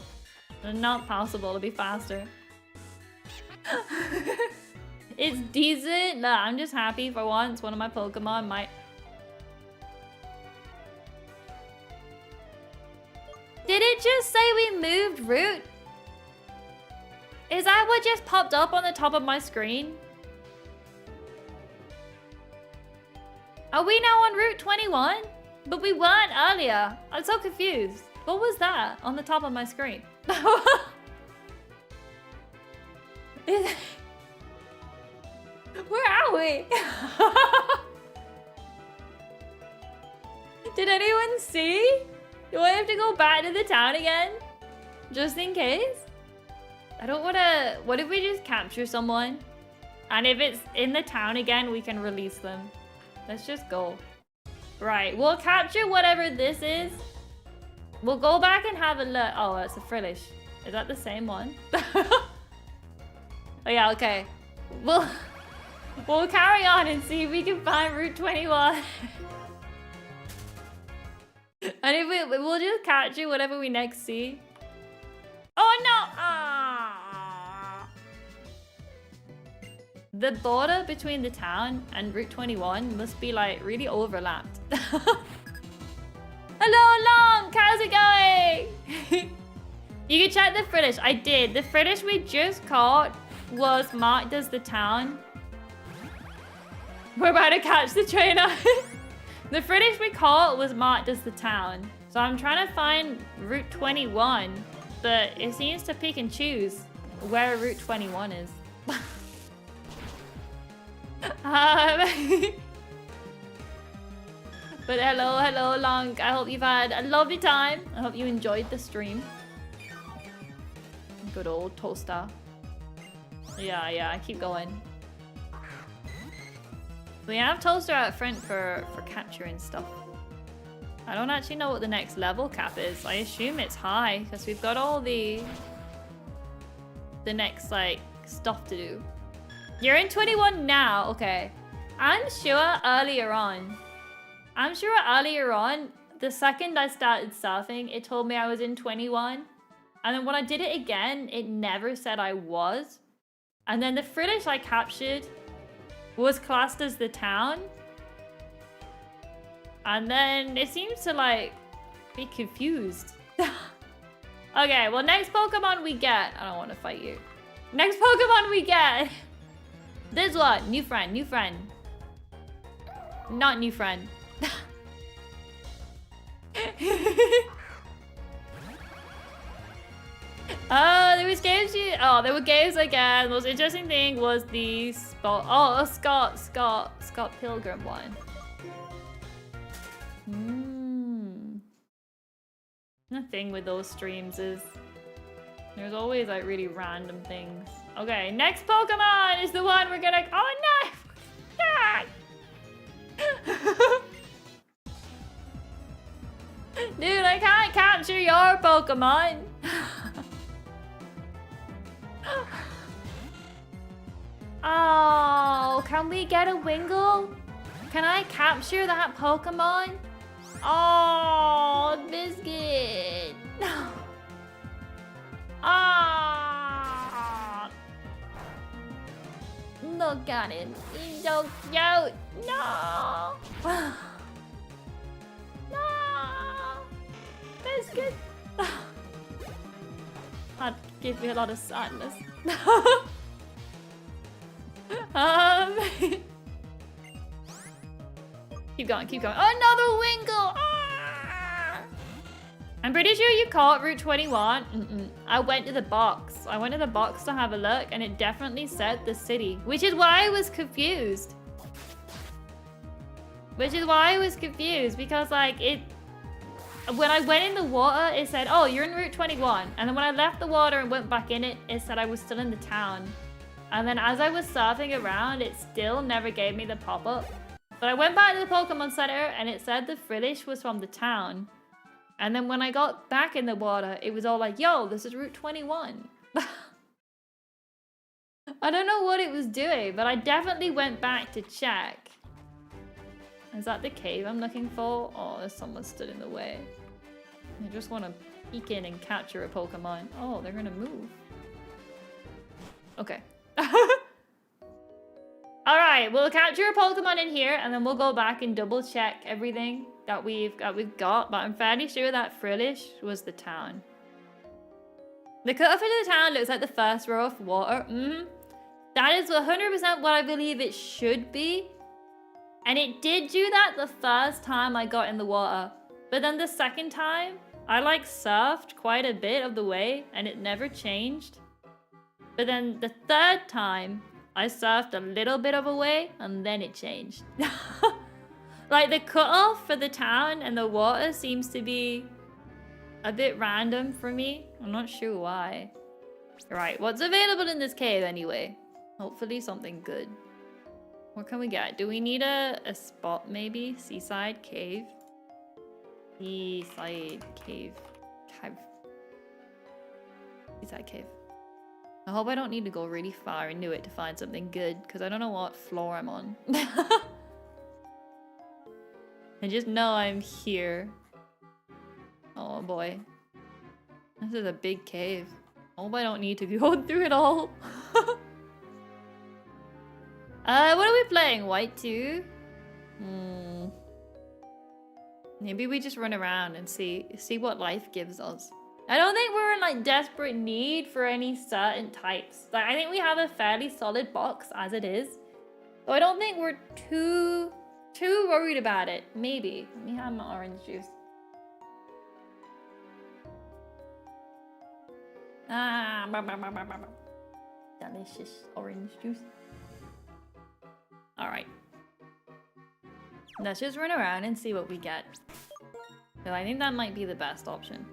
It's not possible to be faster. It's decent. No, I'm just happy for once one of my Pokemon might... Did it just say we moved route? Is that what just popped up on the top of my screen? Are we now on Route 21? But we weren't earlier. I'm so confused. What was that on the top of my screen? Where are we? Did anyone see? Do I have to go back to the town again? Just in case? I don't want to... What if we just capture someone? And if it's in the town again, we can release them. Let's just go. Right, we'll capture whatever this is. We'll go back and have a look. Oh, it's a Frillish. Is that the same one? Oh yeah, okay. We'll carry on and see if we can find Route 21. And if we'll just capture whatever we next see. Oh no! Ah. The border between the town and Route 21 must be like really overlapped. Hello, Long! How's it going? You can check the Frillish. I did. The Frillish we just caught was marked as the town. We're about to catch the trainer. The Frillish we caught was marked as the town. So I'm trying to find Route 21, but it seems to pick and choose where Route 21 is. But hello, Long. I hope you've had a lovely time. I hope you enjoyed the stream. Good old Toaster. Yeah, I keep going. We have Toaster out front for capturing stuff. I don't actually know what the next level cap is. I assume it's high because we've got all the next like stuff to do. You're in 21 now, okay. I'm sure earlier on, the second I started surfing, it told me I was in 21. And then when I did it again, it never said I was. And then the Frillish I captured was classed as the town. And then it seems to like be confused. Okay, well next Pokemon we get, I don't want to fight you. Next Pokemon we get, this one, new friend. Not new friend. There were games again. The most interesting thing was the Scott Pilgrim one. The thing with those streams is there's always like really random things. Okay, next Pokemon is the one we're gonna... Oh no! Dude, I can't capture your Pokemon. Oh, can we get a Wingull? Can I capture that Pokemon? Oh, Biscuit. Ah. Look at him. He's so cute. No. No. Gave me a lot of sadness. Keep going, keep going. Another Winkle! Ah! I'm pretty sure you caught Route 21. I went to the box. I went to the box to have a look, and it definitely said the city, which is why I was confused. Because like when I went in the water, it said, oh, you're in Route 21. And then when I left the water and went back in it, it said I was still in the town. And then as I was surfing around, it still never gave me the pop-up. But I went back to the Pokemon Center and it said the Frillish was from the town. And then when I got back in the water, it was all like, yo, this is Route 21. I don't know what it was doing, but I definitely went back to check. Is that the cave I'm looking for? Oh, there's someone stood in the way. I just want to peek in and capture a Pokemon. Oh, they're gonna move. Okay. Alright, we'll capture a Pokemon in here and then we'll go back and double check everything that we've got. But I'm fairly sure that Frillish was the town. The cutoff into the town looks like the first row of water. That is 100% what I believe it should be. And it did do that the first time I got in the water. But then the second time, I like surfed quite a bit of the way and it never changed. But then the third time, I surfed a little bit of a way and then it changed. Like the cutoff for the town and the water seems to be a bit random for me. I'm not sure why. Right, what's available in this cave anyway? Hopefully something good. What can we get? Do we need a spot maybe? Seaside cave? Seaside cave. Seaside cave. I hope I don't need to go really far into it to find something good, because I don't know what floor I'm on. I just know I'm here. Oh boy. This is a big cave. I hope I don't need to go through it all. What are we playing? White 2? Maybe we just run around and see what life gives us. I don't think we're in like desperate need for any certain types. Like I think we have a fairly solid box as it is. So I don't think we're too worried about it. Maybe. Let me have my orange juice. Delicious orange juice. Alright. Let's just run around and see what we get. So I think that might be the best option.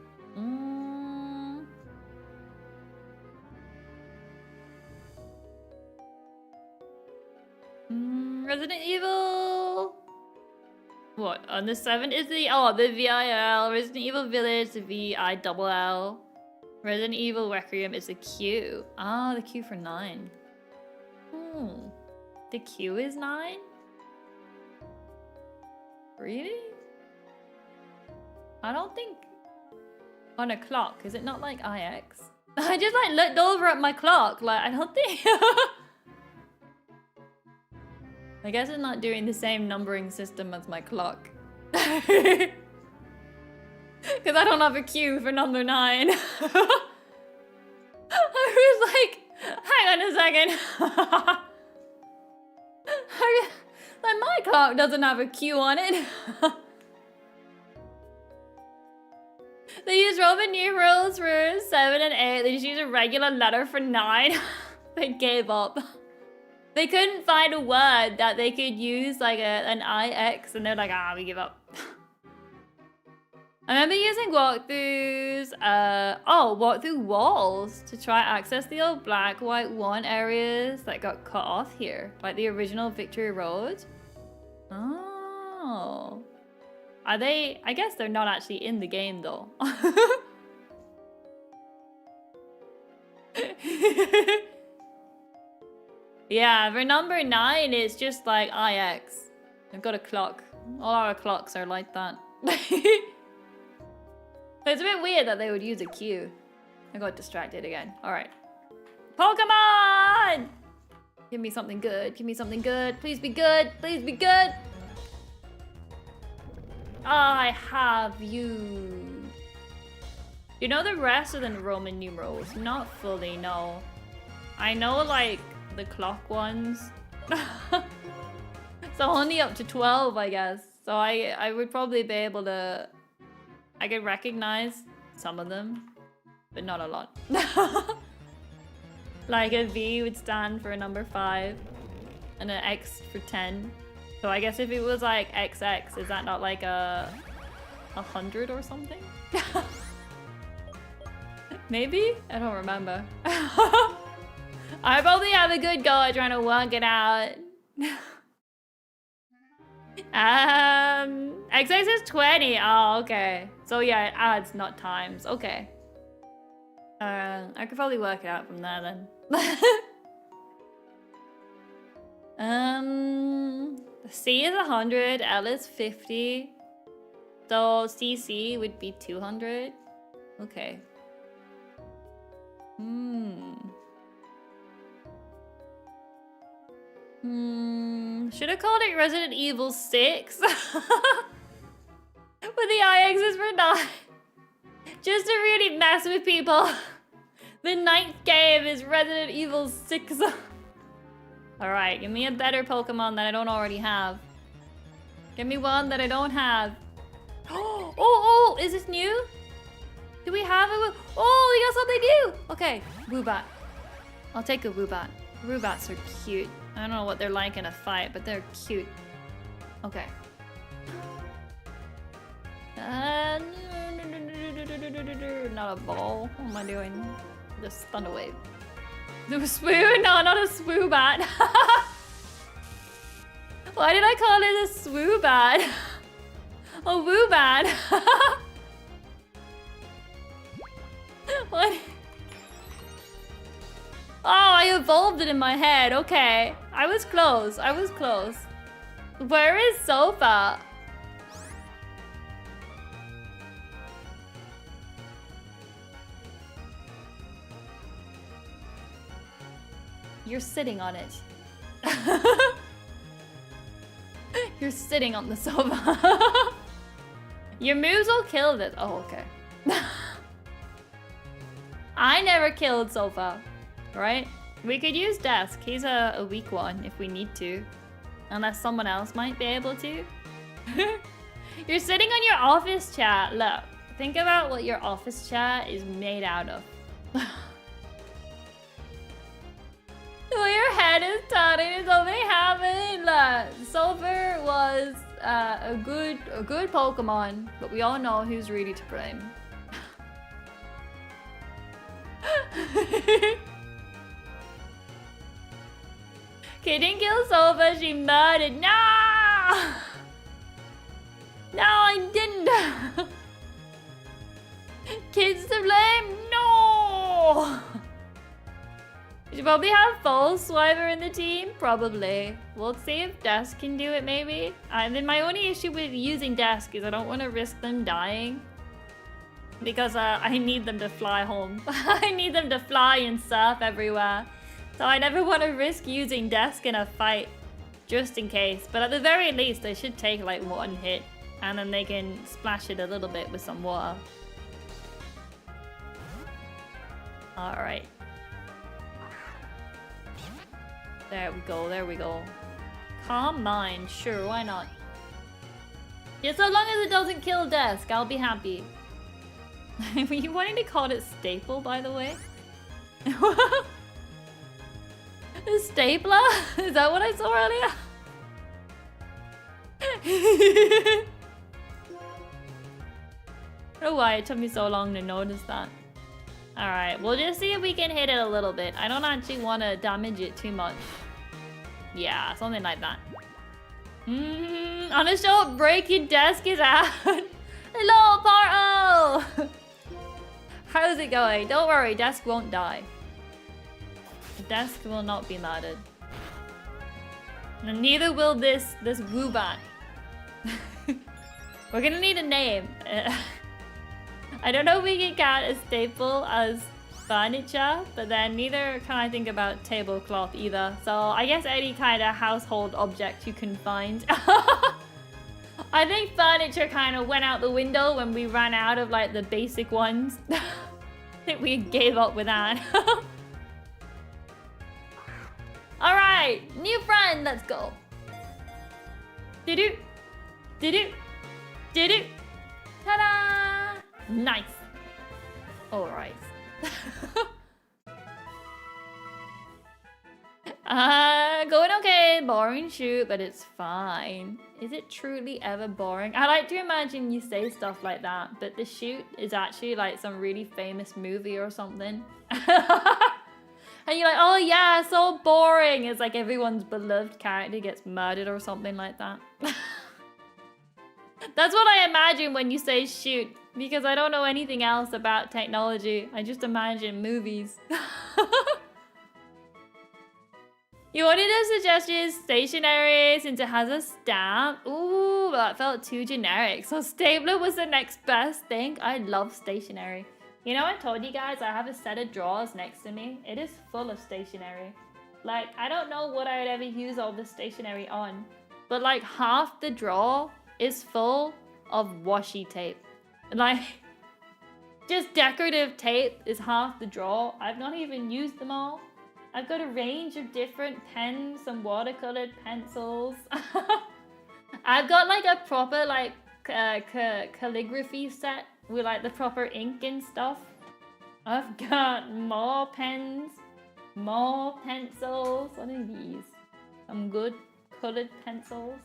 Resident Evil. What? On the 7th is the VIL. Resident Evil Village, the VILL. Resident Evil Requiem is the Q. Ah, the Q for 9. The Q is 9? Really? I don't think on a clock. Is it not like IX? I just like looked over at my clock. Like I don't think. I guess it's not doing the same numbering system as my clock. Because I don't have a Q for number 9. I was like, hang on a second. Like my clock doesn't have a Q on it. They use Roman numerals for 7 and 8. They just use a regular letter for 9. They gave up. They couldn't find a word that they could use like an IX and they're like, we give up. I remember using walkthroughs, walkthrough walls to try access the old black, white 1 areas that got cut off here. Like the original Victory Road. Oh. Are they? I guess they're not actually in the game though. Yeah, for number 9, it's just like IX. I've got a clock. All our clocks are like that. It's a bit weird that they would use a Q. I got distracted again. Alright. Pokemon! Give me something good. Give me something good. Please be good. Please be good. I have you. You know the rest of the Roman numerals? Not fully, no. I know like the clock ones. So only up to 12, I guess. So I would probably be able to... I could recognize some of them, but not a lot. Like a V would stand for a number 5 and an X for 10. So I guess if it was like XX, is that not like a 100 or something? Maybe? I don't remember. I probably have a good go at trying to work it out. XX is 20. Oh, okay. So yeah, it adds, not times. Okay. I could probably work it out from there then. C is 100, L is 50. So CC would be 200. Okay. Should have called it Resident Evil 6. But the IX is for 9. Just to really mess with people. The 9th game is Resident Evil 6. Alright, give me a better Pokemon that I don't already have. Give me one that I don't have. Oh, is this new? Do we have a... Oh, we got something new! Okay, Woobat. I'll take a Woobat. Woobats are cute. I don't know what they're like in a fight, but they're cute. Okay. Not a ball. What am I doing? Just Thunder Wave. The Swoo? No, not a Swoobat. Why did I call it a Swoobat? A Woobat. What? Oh, I evolved it in my head. Okay. I was close. I was close. Where is Sofa? You're sitting on it. You're sitting on the sofa. Your moves will kill this. Oh, okay. I never killed Sofa, right? We could use Desk. He's a weak one if we need to. Unless someone else might be able to. You're sitting on your office chat. Look, think about what your office chat is made out of. Well, your head is turning, so they haven't. Look, Sulfur was a good Pokemon, but we all know who's really to blame. Okay, didn't kill Sova, she murdered. No! No, I didn't. Kids to blame? No! You should probably have False Swiper in the team. Probably. We'll see if Desk can do it, maybe. And then my only issue with using Desk is I don't want to risk them dying. Because I need them to fly home. I need them to fly and surf everywhere. So I never want to risk using Desk in a fight. Just in case. But at the very least, they should take like one hit. And then they can splash it a little bit with some water. Alright. There we go, there we go. Calm mind, sure, why not? Yeah, so long as it doesn't kill Desk, I'll be happy. Were you wanting to call it Staple, by the way? A stapler? Is that what I saw earlier? I don't know why it took me so long to notice that. Alright, we'll just see if we can hit it a little bit. I don't actually want to damage it too much. Yeah, something like that. On a show, break your desk is out. Hello, Parto! How's it going? Don't worry, Desk won't die. Desk will not be murdered. And neither will this Woobat. We're gonna need a name. I don't know if we can count a staple as furniture, but then neither can I think about tablecloth either. So I guess any kind of household object you can find. I think furniture kind of went out the window when we ran out of like the basic ones. I think we gave up with that. All right, new friend, let's go. Do-do, do-do, do-do. Ta-da! Nice. All right. Going okay. Boring shoot, but it's fine. Is it truly ever boring? I like to imagine you say stuff like that, but the shoot is actually like some really famous movie or something. And you're like, oh yeah, so boring. It's like everyone's beloved character gets murdered or something like that. That's what I imagine when you say shoot, because I don't know anything else about technology. I just imagine movies. You wanted to suggest use stationery since it has a stamp. Ooh, that felt too generic. So stapler was the next best thing. I love stationery. You know, I told you guys I have a set of drawers next to me. It is full of stationery. Like, I don't know what I would ever use all the stationery on, but like half the drawer is full of washi tape. Like, just decorative tape is half the drawer. I've not even used them all. I've got a range of different pens, some watercolored pencils. I've got like a proper like calligraphy set with like the proper ink and stuff. I've got more pens, more pencils. What are these? Some good colored pencils.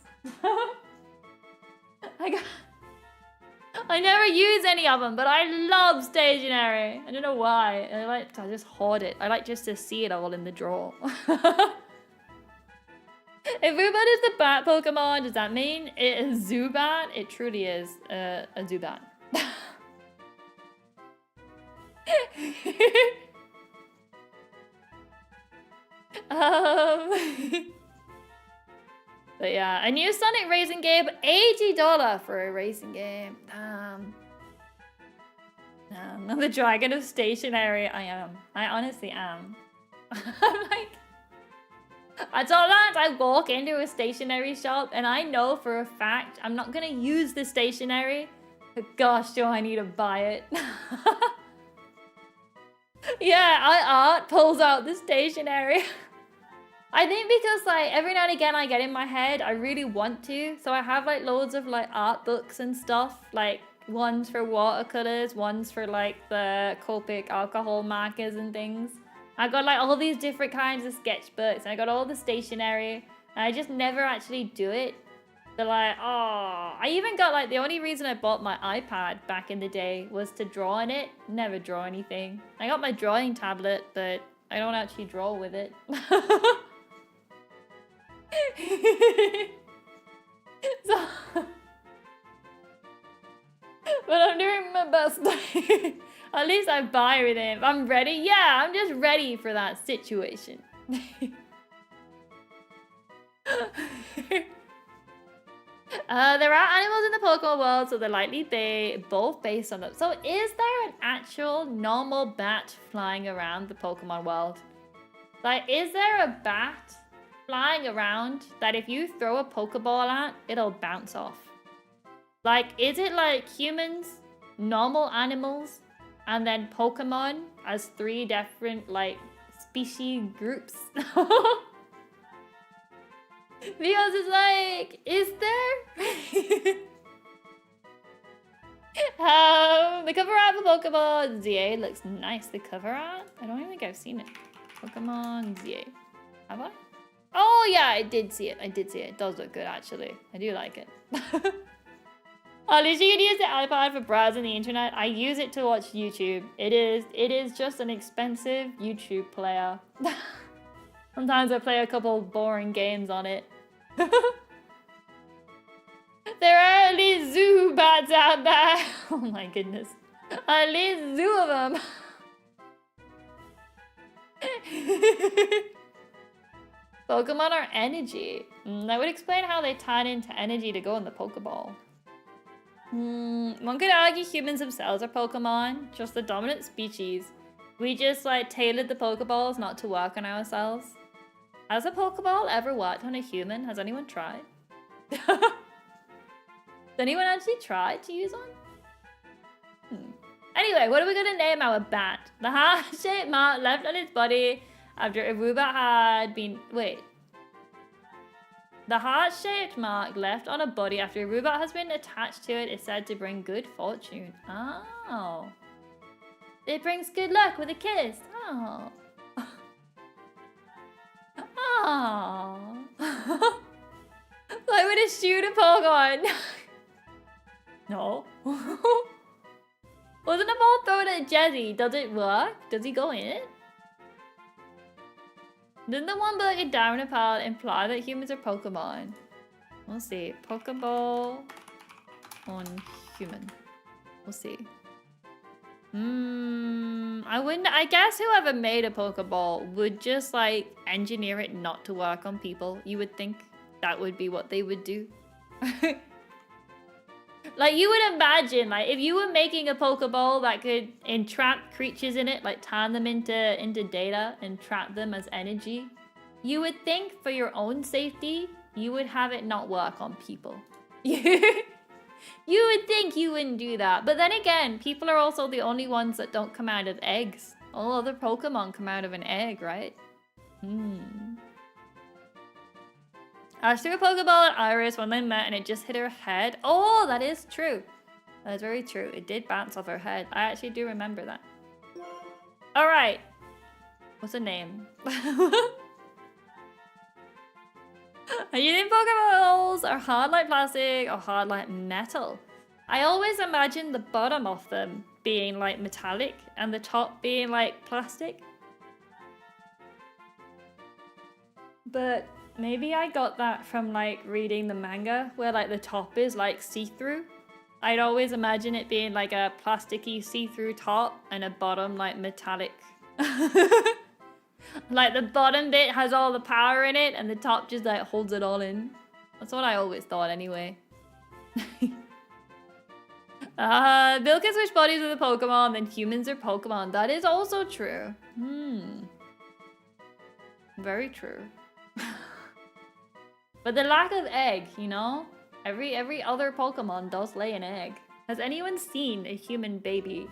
I never use any of them, but I love stationery. I don't know why. I just hoard it. I like just to see it all in the drawer. If Rubat is the bat Pokemon, does that mean it is Zubat? It truly is a Zubat. But yeah, a new Sonic racing game, $80 for a racing game. Damn. I'm the dragon of stationery. I am. I honestly am. I'm like, I told that I walk into a stationery shop and I know for a fact I'm not gonna use the stationery, but gosh, do I need to buy it. Yeah, Art pulls out the stationery. I think because like every now and again I get in my head I really want to, so I have like loads of like art books and stuff, like ones for watercolors, ones for like the Copic alcohol markers and things. I got like all these different kinds of sketchbooks and I got all the stationery and I just never actually do it. But like, oh, I even got like, the only reason I bought my iPad back in the day was to draw on it. Never draw anything. I got my drawing tablet, but I don't actually draw with it. So, but I'm doing my best. At least I buy everything. If I'm ready, yeah, I'm just ready for that situation. There are animals in the Pokemon world, so they're likely both based on them. So is there an actual normal bat flying around the Pokemon world? Like, is there a bat flying around that if you throw a Pokeball at, it'll bounce off? Like, is it like humans, normal animals, and then Pokemon as 3 different, like, species groups? Because it's like, is there? The cover art for Pokemon ZA looks nice. The cover art? I don't even think I've seen it. Pokemon ZA. Have I? Oh yeah, I did see it. I did see it. It does look good actually. I do like it. At least you can use the iPad for browsing the internet. I use it to watch YouTube. It is just an expensive YouTube player. Sometimes I play a couple boring games on it. There are at least Zubats out there. Oh my goodness. At least zoo of them. Pokemon are energy. That would explain how they turn into energy to go in the Pokeball. One could argue humans themselves are Pokemon, just the dominant species. We just like tailored the Pokeballs not to work on ourselves. Has a Pokeball ever worked on a human? Has anyone tried? anyone actually try to use one? Anyway, what are we gonna name our bat? The heart-shaped mark left on its body after Aruba had been... Wait. The heart-shaped mark left on a body after Aruba has been attached to it is said to bring good fortune. Oh. It brings good luck with a kiss. Oh. Oh. Like with a shoot a Pokemon. No. Wasn't a ball thrown at Jesse? Does it work? Does he go in it? Didn't the one like a down pal imply that humans are Pokemon? We'll see. Pokeball on human. We'll see. I guess whoever made a Pokeball would just like engineer it not to work on people. You would think that would be what they would do. Like you would imagine, like if you were making a Pokeball that could entrap creatures in it, like turn them into data and trap them as energy, you would think for your own safety, you would have it not work on people. You would think you wouldn't do that. But then again, people are also the only ones that don't come out of eggs. All other Pokemon come out of an egg, right? I threw a Pokeball at Iris when they met and it just hit her head. Oh, that is true. That is very true. It did bounce off her head. I actually do remember that. All right. What's the name? You think Pokeballs are hard like plastic or hard like metal? I always imagine the bottom of them being like metallic and the top being like plastic. But maybe I got that from like reading the manga where like the top is like see-through. I'd always imagine it being like a plasticky see-through top and a bottom like metallic. Like the bottom bit has all the power in it and the top just like holds it all in. That's what I always thought anyway. Bill can switch bodies with a Pokemon, then humans are Pokemon. That is also true. Very true. But the lack of egg, you know? Every other Pokemon does lay an egg. Has anyone seen a human baby?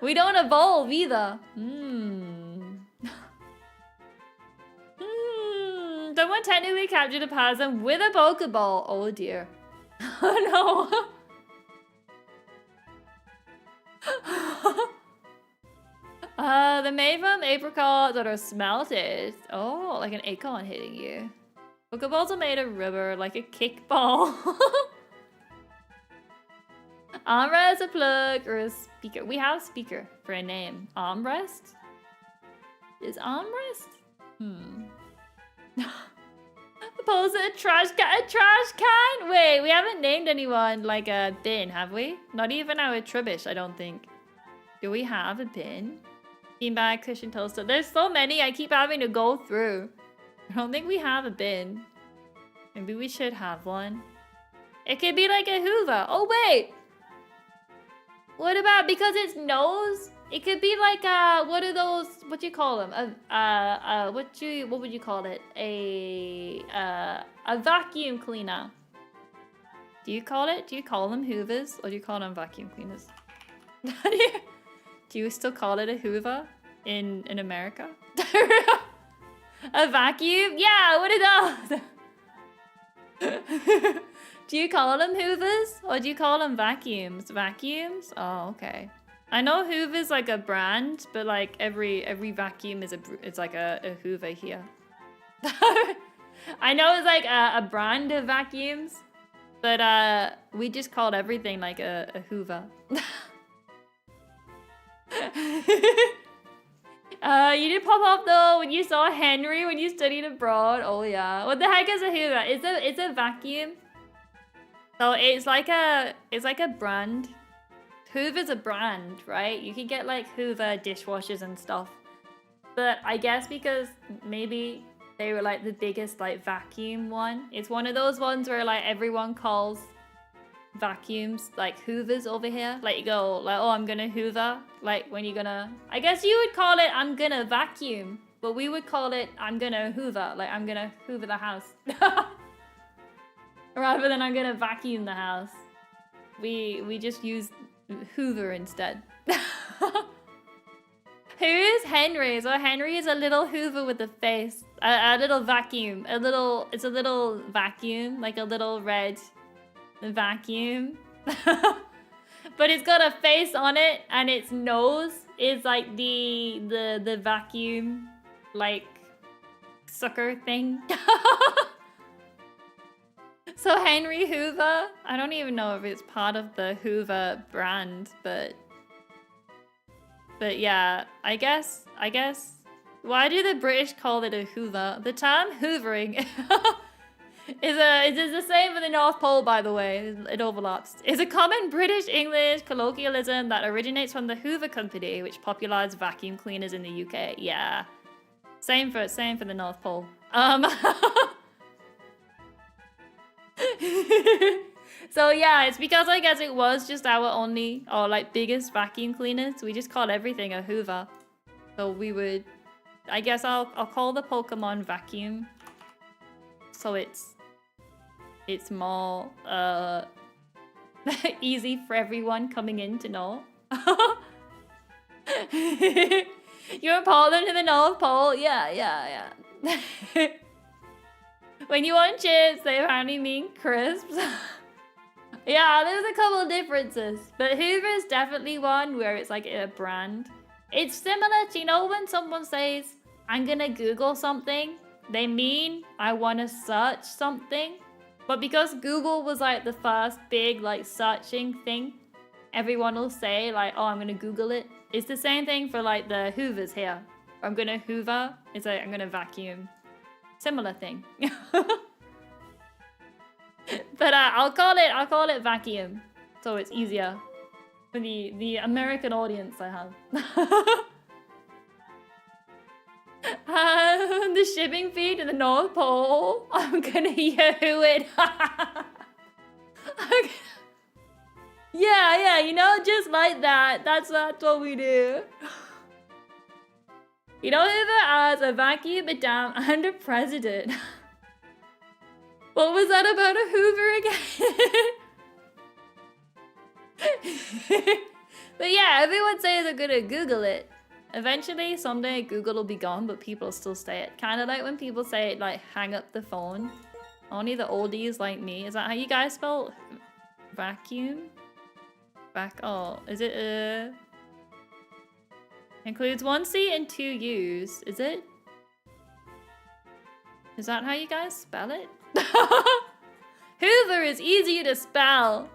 We don't evolve either. Someone technically captured a Pazam with a Pokeball. Oh dear. Oh no. They're made from apricots that are smelted. Oh, like an acorn hitting you. Pokeballs are made of rubber, like a kickball. Armrest, a plug, or a speaker. We have speaker for a name. Armrest? Is armrest? Suppose a trash can? A trash can? Wait, we haven't named anyone like a bin, have we? Not even our Trubbish, I don't think. Do we have a bin? Beanbag, cushion, toaster. There's so many I keep having to go through. I don't think we have a bin. Maybe we should have one. It could be like a Hoover. Oh, wait! What about, because it's nose? It could be like what are those, what do you call them? What would you call it? A vacuum cleaner. Do you call them Hoovers or do you call them vacuum cleaners? Do you still call it a Hoover in America? A vacuum? Yeah, what are those? Do you call them Hoovers or do you call them vacuums? Vacuums? Oh, okay. I know Hoover's like a brand, but like every vacuum is it's like a Hoover here. I know it's like a brand of vacuums, but we just called everything like a Hoover. You did pop up though when you saw Henry when you studied abroad. Oh yeah. What the heck is a Hoover? It's a vacuum. So it's like a brand. Hoover's a brand, right? You can get like Hoover dishwashers and stuff. But I guess because maybe they were like the biggest like vacuum one. It's one of those ones where like everyone calls vacuums like Hoovers over here. Like you go like, oh, I'm gonna Hoover. Like when you're gonna, I guess you would call it I'm gonna vacuum. But we would call it I'm gonna Hoover. Like I'm gonna Hoover the house. Rather than I'm gonna vacuum the house. We just use Hoover instead. Who is Henry? So Henry is a little Hoover with a face. A little vacuum. It's a little vacuum. Like a little red vacuum. But it's got a face on it and its nose is like the vacuum like sucker thing. So Henry Hoover, I don't even know if it's part of the Hoover brand, but yeah, I guess, why do the British call it a Hoover? The term hoovering is the same for the North Pole, by the way. It overlaps. It's a common British English colloquialism that originates from the Hoover Company, which popularized vacuum cleaners in the UK. Yeah, same for the North Pole. So yeah, it's because I guess it was just our only or like biggest vacuum cleaners. We just call everything a Hoover. So we would, I guess I'll call the Pokemon vacuum. So it's more easy for everyone coming in to know. You report them to the North Pole? Yeah. When you want chips, they apparently mean crisps. Yeah, there's a couple of differences. But Hoover is definitely one where it's like a brand. It's similar to, you know, when someone says, I'm gonna Google something, they mean I wanna search something. But because Google was like the first big like searching thing, everyone will say like, oh, I'm gonna Google it. It's the same thing for like the Hoovers here. I'm gonna Hoover, it's like I'm gonna vacuum. Similar thing. But I'll call it vacuum, so it's easier for the American audience I have. The shipping fee to the North Pole. I'm gonna Yahoo it. Yeah, you know, just like that. That's what we do. You know, Hoover as a vacuum madam and a president. What was that about a Hoover again? But yeah, everyone says I'm gonna Google it. Eventually, someday Google will be gone, but people still say it. Kind of like when people say, like, hang up the phone. Only the oldies like me. Is that how you guys spell vacuum? Oh, is it includes 1 C and 2 U's, is it? Is that how you guys spell it? Hoover is easier to spell.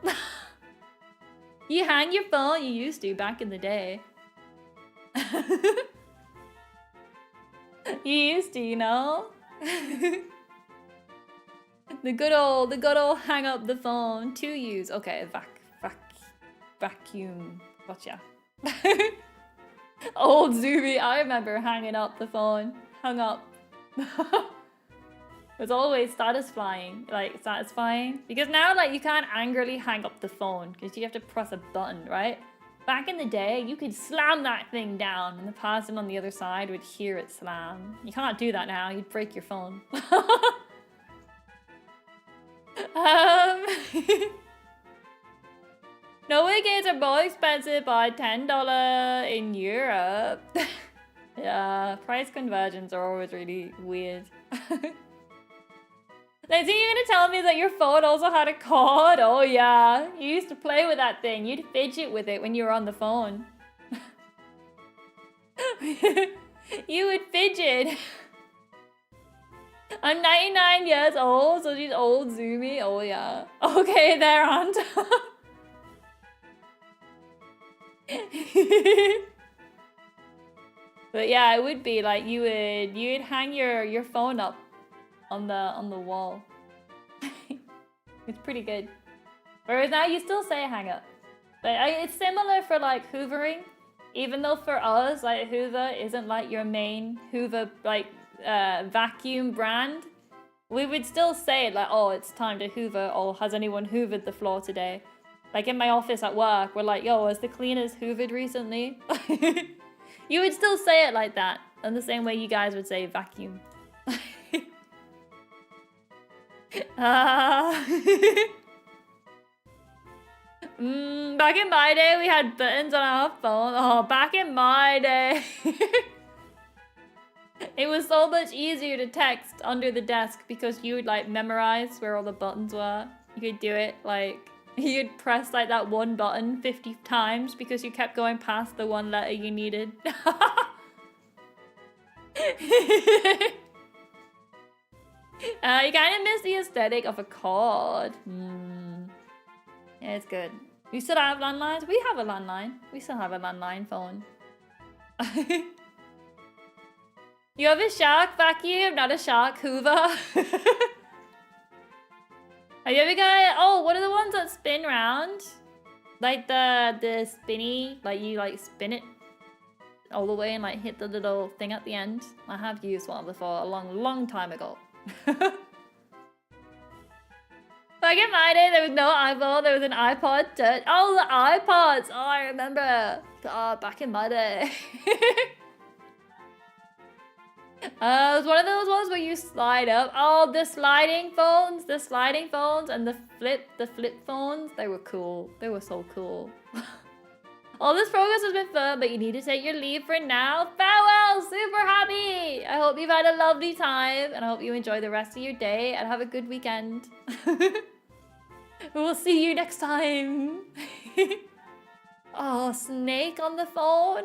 You hang your phone, you used to back in the day. You used to, you know? The good old hang up the phone. 2 U's. Okay, vacuum. Gotcha. Old Zuby, I remember hanging up the phone. Hung up. It was always satisfying. Because now, like, you can't angrily hang up the phone because you have to press a button, right? Back in the day, you could slam that thing down and the person on the other side would hear it slam. You can't do that now. You'd break your phone. Norway games are more expensive by $10 in Europe. Yeah, price conversions are always really weird. Lindsay, you're gonna tell me that your phone also had a cord? Oh yeah, you used to play with that thing. You'd fidget with it when you were on the phone. You would fidget. I'm 99 years old, so she's old Zoomy. Oh yeah. Okay there, aunt. But yeah, it would be like you'd hang your phone up on the wall. It's pretty good. Whereas now you still say hang up. But it's similar for like hoovering. Even though for us, like Hoover isn't like your main Hoover like vacuum brand, we would still say like, oh, it's time to Hoover, or has anyone hoovered the floor today? Like in my office at work, we're like, yo, has the cleaners hoovered recently? You would still say it like that, in the same way you guys would say vacuum. Back in my day, we had buttons on our phone. Oh, back in my day. It was so much easier to text under the desk because you would like memorize where all the buttons were. You could do it like, you'd press like that one button 50 times because you kept going past the one letter you needed. You kind of miss the aesthetic of a cord. Yeah, it's good. You still have landlines? We have a landline. We still have a landline phone. You have a shark vacuum, not a shark hoover. Have you ever got, oh, what are the ones that spin round? Like the spinny, like you like spin it all the way and like hit the little thing at the end. I have used one before a long time ago. Back in my day, there was no iPhone, there was an iPod Touch. Oh, the iPods! Oh, I remember. Oh, back in my day. It was one of those ones where you slide up. Oh, the sliding phones and the flip phones. They were cool. They were so cool. All this progress has been fun, but you need to take your leave for now. Farewell, super happy. I hope you've had a lovely time, and I hope you enjoy the rest of your day, and have a good weekend. We'll see you next time. Oh, Snake on the phone?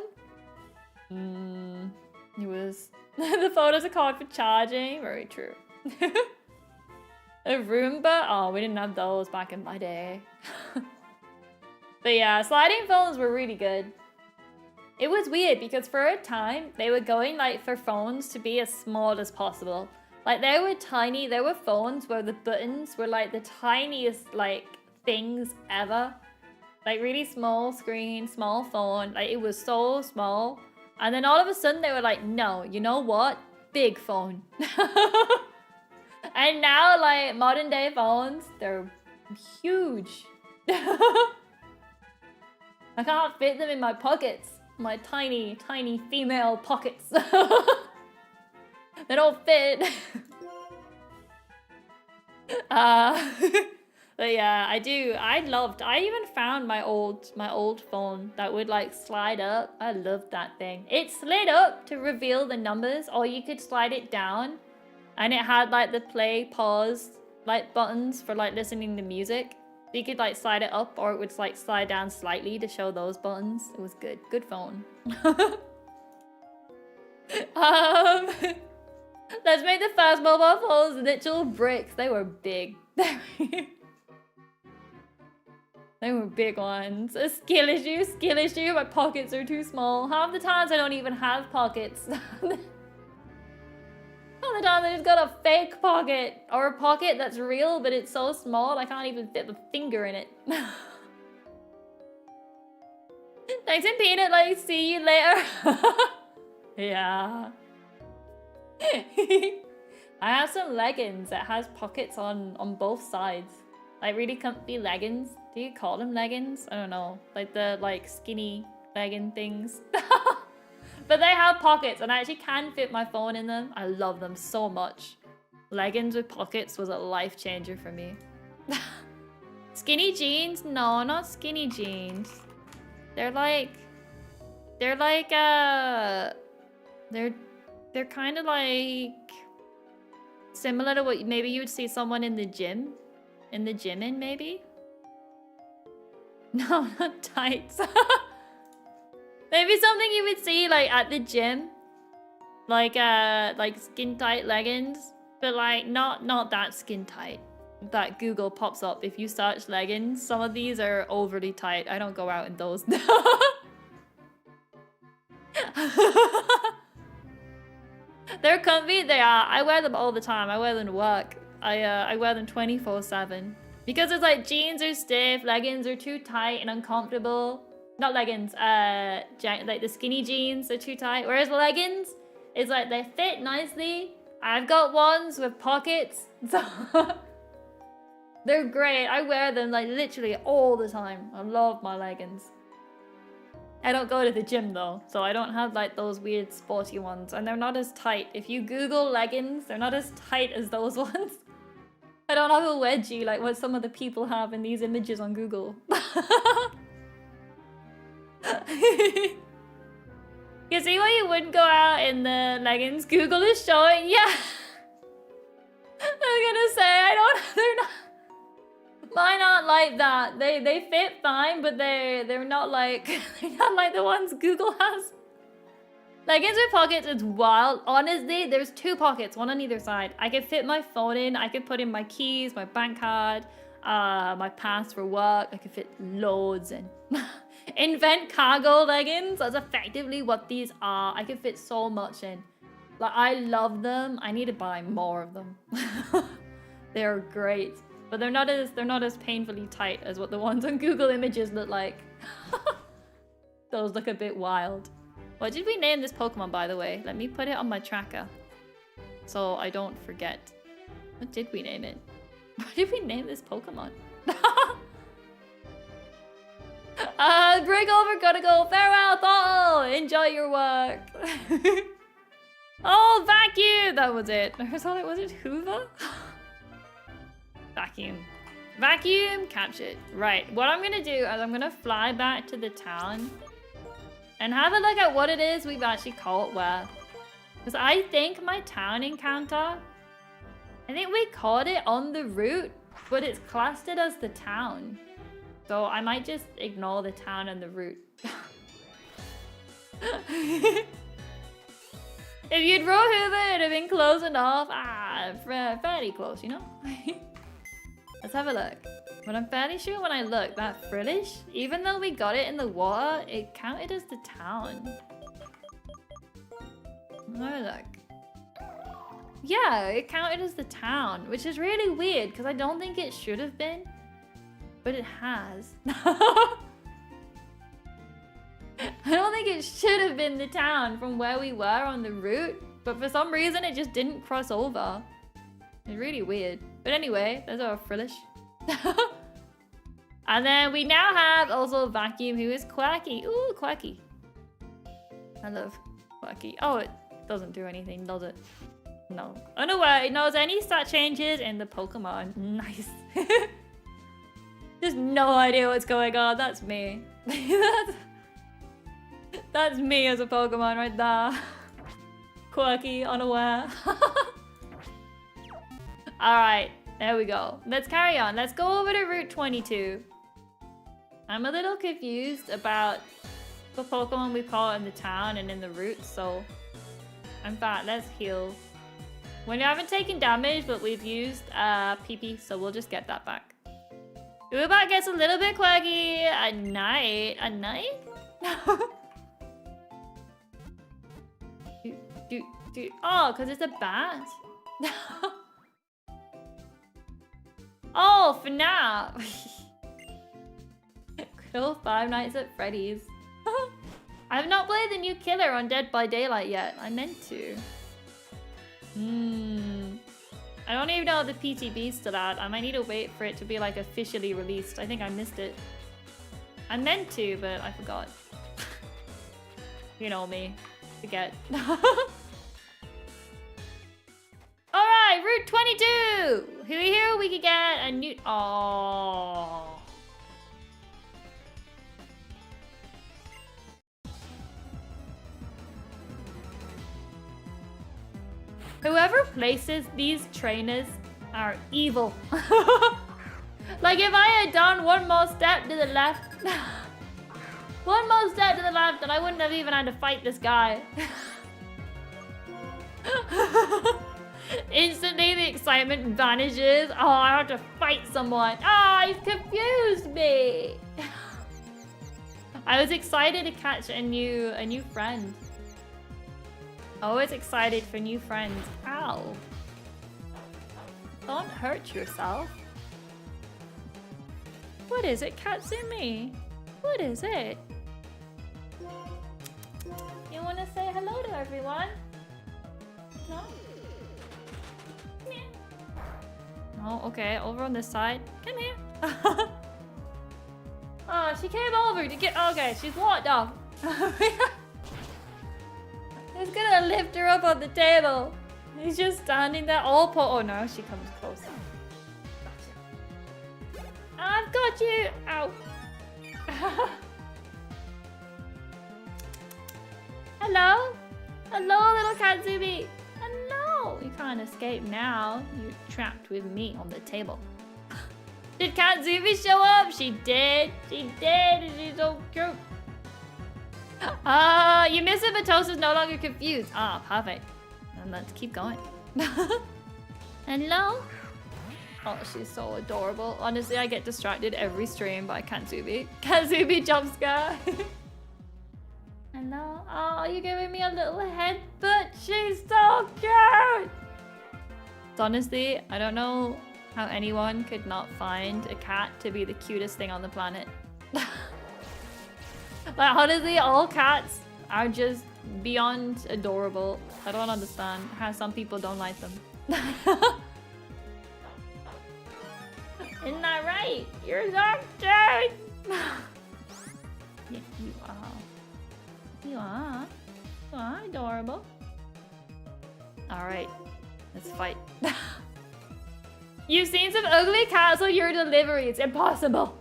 It was... The phone is a card for charging. Very true. A Roomba? Oh, we didn't have those back in my day. But yeah, sliding phones were really good. It was weird because for a time, they were going like for phones to be as small as possible. Like they were tiny, there were phones where the buttons were like the tiniest like things ever. Like really small screen, small phone, like it was so small. And then all of a sudden they were like, no, you know what? Big phone. And now like modern day phones, they're huge. I can't fit them in my pockets. My tiny, tiny female pockets. They don't fit. But yeah, I even found my old phone that would like slide up. I loved that thing. It slid up to reveal the numbers, or you could slide it down. And it had like the play, pause, like buttons for like listening to music. So you could like slide it up, or it would like slide down slightly to show those buttons. It was good. Good phone. Let's make the first mobile phones literal bricks. They were big. They were big ones. A skill issue. My pockets are too small. Half the times I don't even have pockets. Half the time I just got a fake pocket. Or a pocket that's real, but it's so small I can't even fit a finger in it. Thanks and Peanut, like, see you later. Yeah. I have some leggings that has pockets on both sides. Like really comfy leggings. Do you call them leggings? I don't know. Like the like skinny legging things. But they have pockets and I actually can fit my phone in them. I love them so much. Leggings with pockets was a life changer for me. Skinny jeans? No, not skinny jeans. They're kind of like similar to what maybe you would see someone in the gym in maybe. No, not tights. Maybe something you would see like at the gym, like skin tight leggings, but like not that skin tight that Google pops up if you search leggings. Some of these are overly tight. I don't go out in those. They're comfy. They are. I wear them all the time. I wear them to work. I wear them 24/7 because it's like jeans are stiff, leggings are too tight and uncomfortable. Not leggings. Like the skinny jeans are too tight. Whereas leggings, it's like they fit nicely. I've got ones with pockets, so they're great. I wear them like literally all the time. I love my leggings. I don't go to the gym though, so I don't have like those weird sporty ones, and they're not as tight. If you Google leggings, they're not as tight as those ones. I don't have a wedgie like what some of the people have in these images on Google. You see why you wouldn't go out in the leggings Google is showing? Yeah. I was gonna say, they're not, mine aren't like that. They fit fine, but they're not like, they're not like the ones Google has. Leggings with pockets, it's wild. Honestly, there's 2 pockets, one on either side. I could fit my phone in, I could put in my keys, my bank card, my pass for work. I could fit loads in. Invent cargo leggings, that's effectively what these are. I could fit so much in. Like, I love them. I need to buy more of them. They're great. But they're not as painfully tight as what the ones on Google Images look like. Those look a bit wild. What did we name this Pokemon, by the way? Let me put it on my tracker so I don't forget. What did we name it? What did we name this Pokemon? Break over, gotta go. Farewell, Thottle. Enjoy your work. Oh, vacuum. That was it. I thought it was it Hoover? Vacuum. Vacuum captured. Right. What I'm gonna do is I'm gonna fly back to the town and have a look at what it is we've actually caught where. Because I think my town encounter, I think we caught it on the route, but it's classed it as the town. So I might just ignore the town and the route. If you'd row Hoover, it'd have been close enough. Fairly close, you know? Let's have a look. But I'm fairly sure when I look, that Frillish, even though we got it in the water, it counted as the town. Have a look. Yeah, it counted as the town, which is really weird because I don't think it should have been. But it has. I don't think it should have been the town from where we were on the route. But for some reason, it just didn't cross over. It's really weird. But anyway, there's our Frillish. And then we now have also Vacuum, who is quirky. Ooh, quirky. I love quirky. Oh, it doesn't do anything, does it? No. Oh, no way. It knows any stat changes in the Pokemon. Nice. Just no idea what's going on. That's me. That's me as a Pokemon right there. Quirky, unaware. Alright, there we go. Let's carry on. Let's go over to Route 22. I'm a little confused about the Pokemon we caught in the town and in the route, so in fact, let's heal. We haven't taken damage, but we've used PP, so we'll just get that back. Ubat gets a little bit quirky at night. At night? Oh, because it's a bat. Oh, FNAF. Kill Five Nights at Freddy's. I have not played the new killer on Dead by Daylight yet. I meant to. I don't even know if the PTB's still out. I might need to wait for it to be like officially released. I think I missed it. I meant to, but I forgot. You know me. Forget. Alright, Route 22! Here we could get a new... Oh. Whoever places these trainers are evil. Like if I had done one more step to the left... one more step to the left and I wouldn't have even had to fight this guy. Instantly the excitement vanishes. Oh, I have to fight someone. Ah, he's confused me. I was excited to catch a new friend. Always excited for new friends. Ow. Don't hurt yourself. What is it, Kitzumii? What is it? You want to say hello to everyone? No? Come here. Oh, okay. Over on this side. Come here. Oh, she came over to get... Okay, she's walked off. He's gonna lift her up on the table. He's just standing there all oh no, she comes closer. touch you. Ow. Hello? Hello, little Kitzumii. Hello. You can't escape now. You're trapped with me on the table. Did Kitzumii show up? She did. She did. She's so cute. You miss it, but Toast is no longer confused. Ah, perfect. And let's keep going. Hello? Oh, she's so adorable. Honestly, I get distracted every stream by Kitzumii. Kitzumii jump scare. Hello? Oh, you're giving me a little headbutt. She's so cute. Honestly, I don't know how anyone could not find a cat to be the cutest thing on the planet. Like, honestly, all cats are just beyond adorable. I don't understand how some people don't like them. Isn't that right? You're so cute! Yeah, you are. You are. You are adorable. Alright, let's fight. You've seen some ugly cats on your delivery. It's impossible.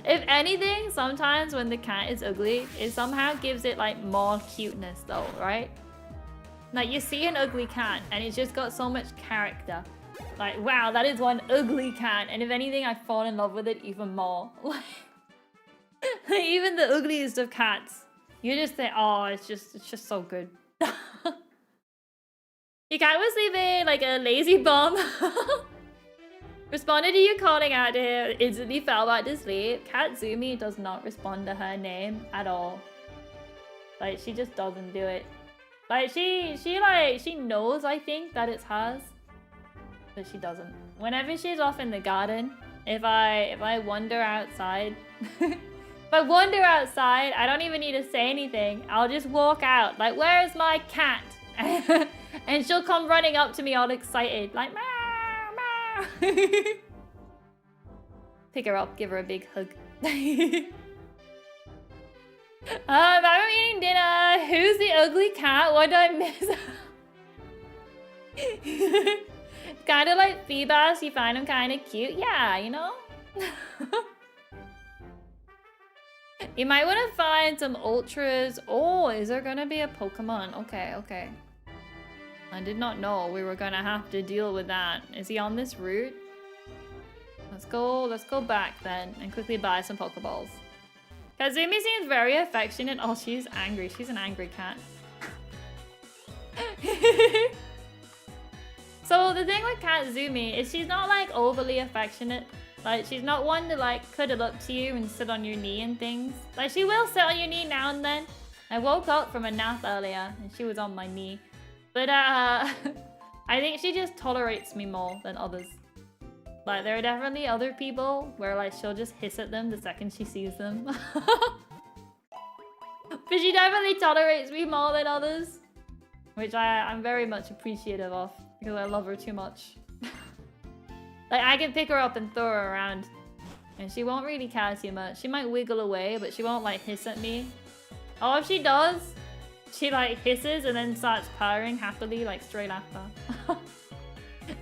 If anything, sometimes when the cat is ugly, it somehow gives it like more cuteness though, right? Like you see an ugly cat and it's just got so much character. Like, wow, that is one ugly cat. And if anything, I fall in love with it even more. Like, even the ugliest of cats, you just think, oh, it's just so good. Your cat was sleeping like a lazy bum. Responded to you calling out to her, instantly fell back to sleep. Kitzumii does not respond to her name at all. Like, she just doesn't do it. Like, she knows, I think, that it's hers. But she doesn't. Whenever she's off in the garden, if I wander outside, if I wander outside, I don't even need to say anything. I'll just walk out. Like, where is my cat? And she'll come running up to me all excited. Like, meow. Pick her up, give her a big hug. I'm eating dinner. Who's the ugly cat? What did I miss? Kind of like Phoebus, you find him kind of cute. Yeah, you know? You might want to find some ultras. Oh, is there gonna be a Pokemon? Okay, okay. I did not know we were gonna have to deal with that. Is he on this route? Let's go back then and quickly buy some Pokeballs. Kitzumii seems very affectionate. Oh, she's angry. She's an angry cat. So the thing with Kitzumii is she's not like overly affectionate. Like she's not one to like cuddle up to you and sit on your knee and things. Like she will sit on your knee now and then. I woke up from a nap earlier and she was on my knee. But I think she just tolerates me more than others. Like there are definitely other people where like she'll just hiss at them the second she sees them. But she definitely tolerates me more than others. Which I'm very much appreciative of because I love her too much. Like I can pick her up and throw her around and she won't really care too much. She might wiggle away but she won't like hiss at me. Oh, if she does, she like hisses and then starts purring happily like straight after.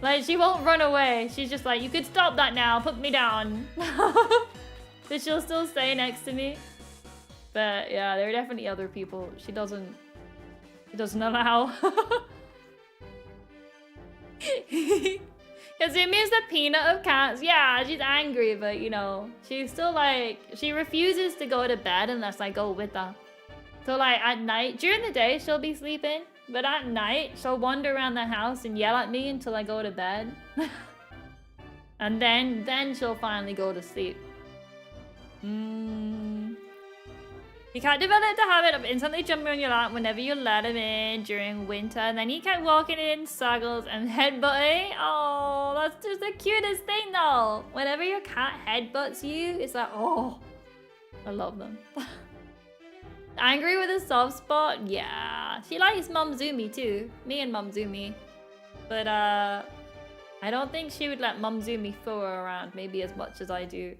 Like she won't run away. She's just like, you could stop that now, put me down. But she'll still stay next to me. But yeah, there are definitely other people she doesn't allow. Kitzumii is the peanut of cats. Yeah, she's angry, but you know, she's still like, she refuses to go to bed unless I go with her. So like at night, during the day she'll be sleeping, but at night she'll wander around the house and yell at me until I go to bed. And then she'll finally go to sleep. He can't develop the habit of instantly jumping on your lap whenever you let him in during winter, and then he kept walking in circles and headbutting. Oh, that's just the cutest thing though. Whenever your cat headbutts you, it's like, oh, I love them. Angry with a soft spot? Yeah. She likes Mumzumi too. Me and Mumzumi. But I don't think she would let Mumzumi throw her around maybe as much as I do.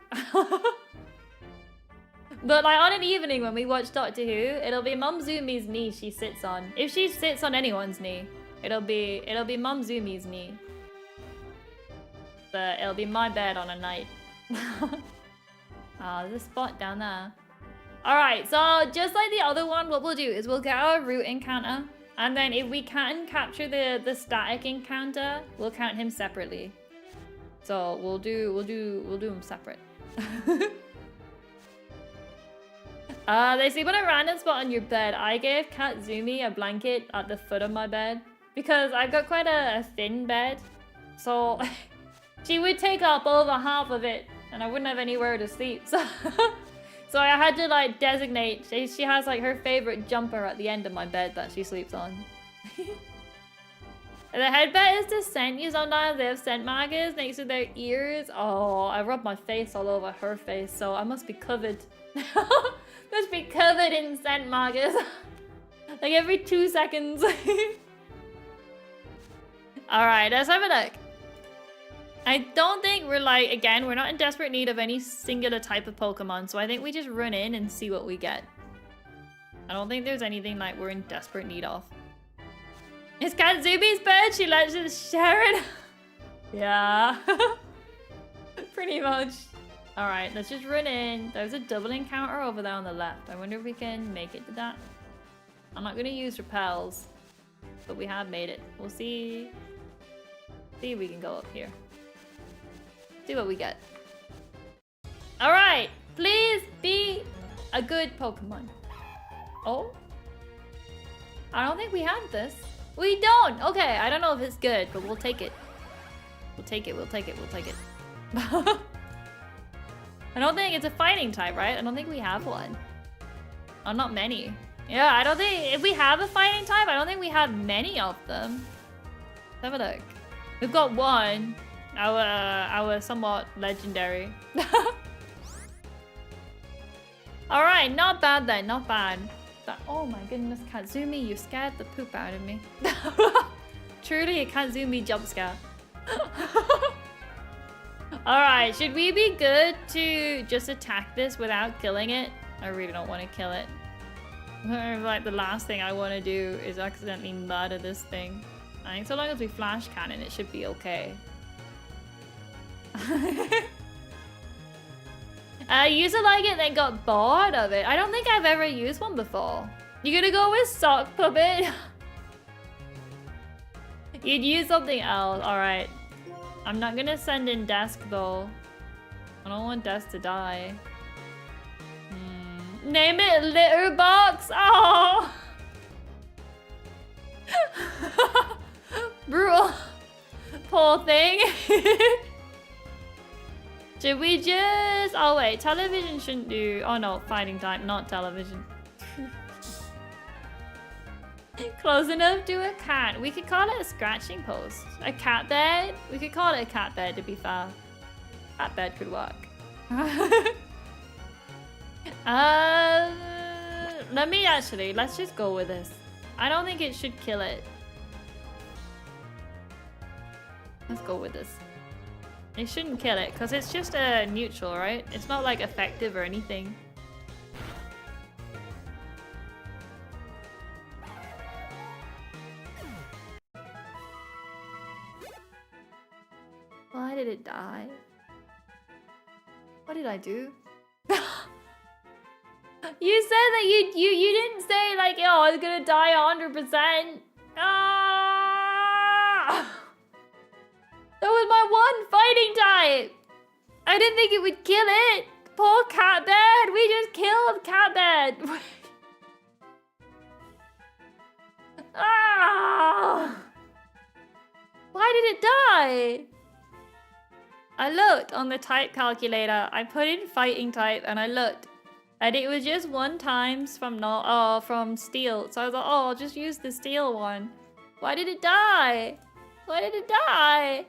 But like on an evening when we watch Doctor Who, it'll be Mumzumi's knee she sits on. If she sits on anyone's knee, it'll be Mumzumi's knee. But it'll be my bed on a night. There's a spot down there. Alright, so just like the other one, what we'll do is we'll get our root encounter. And then if we can capture the static encounter, we'll count him separately. So we'll do them separate. They sleep on a random spot on your bed. I gave Kitzumii a blanket at the foot of my bed because I've got quite a thin bed. So she would take up over half of it and I wouldn't have anywhere to sleep. So I had to like designate. She has like her favorite jumper at the end of my bed that she sleeps on. The headbed is to scent you sometimes. They have scent markers next to their ears. Oh, I rub my face all over her face, so I must be covered. Must be covered in scent markers. Like every 2 seconds. Alright, let's have a look. I don't think we're like, again, we're not in desperate need of any singular type of Pokemon, so I think we just run in and see what we get. I don't think there's anything like we're in desperate need of. It's Kitsumii's bed, she lets us share it. Yeah. Pretty much. Alright, let's just run in. There's a double encounter over there on the left. I wonder if we can make it to that. I'm not gonna use repels, but we have made it. We'll see. See if we can go up here. See what we get. Alright, please be a good Pokemon. Oh? I don't think we have this. We don't! Okay, I don't know if it's good, but we'll take it. We'll take it, we'll take it, we'll take it. I don't think it's a fighting type, right? I don't think we have one. Oh, not many. Yeah, I don't think... If we have a fighting type, I don't think we have many of them. Let's have a look. We've got one. Our somewhat legendary. Alright, not bad then, not bad. Oh my goodness, Kitzumii, you scared the poop out of me. Truly a Kitzumii jump scare. Alright, should we be good to just attack this without killing it? I really don't want to kill it. Like the last thing I want to do is accidentally murder this thing. I think so long as we flash cannon, it should be okay. I used to like it, then got bored of it. I don't think I've ever used one before. You gonna go with Sock Puppet? You'd use something else. Alright. I'm not gonna send in Desk though. I don't want Desk to die. Name it Litter Box. Oh. Brutal. Poor thing. Should we just... Oh wait, television shouldn't do... Oh no, fighting type, not television. Close enough to a cat. We could call it a scratching post. A cat bed? We could call it a cat bed to be fair. Cat bed could work. Let me actually... Let's just go with this. I don't think it should kill it. Let's go with this. It shouldn't kill it, because it's just a neutral, right? It's not like effective or anything. Why did it die? What did I do? You said that you didn't say like, oh, it's gonna die 100%. Ah! That was my one fighting type. I didn't think it would kill it. Poor cat bed. We just killed cat bed. Ah! Why did it die? I looked on the type calculator. I put in fighting type and I looked. And it was just 1 times from from steel. So I was like, oh, I'll just use the steel one. Why did it die? Why did it die?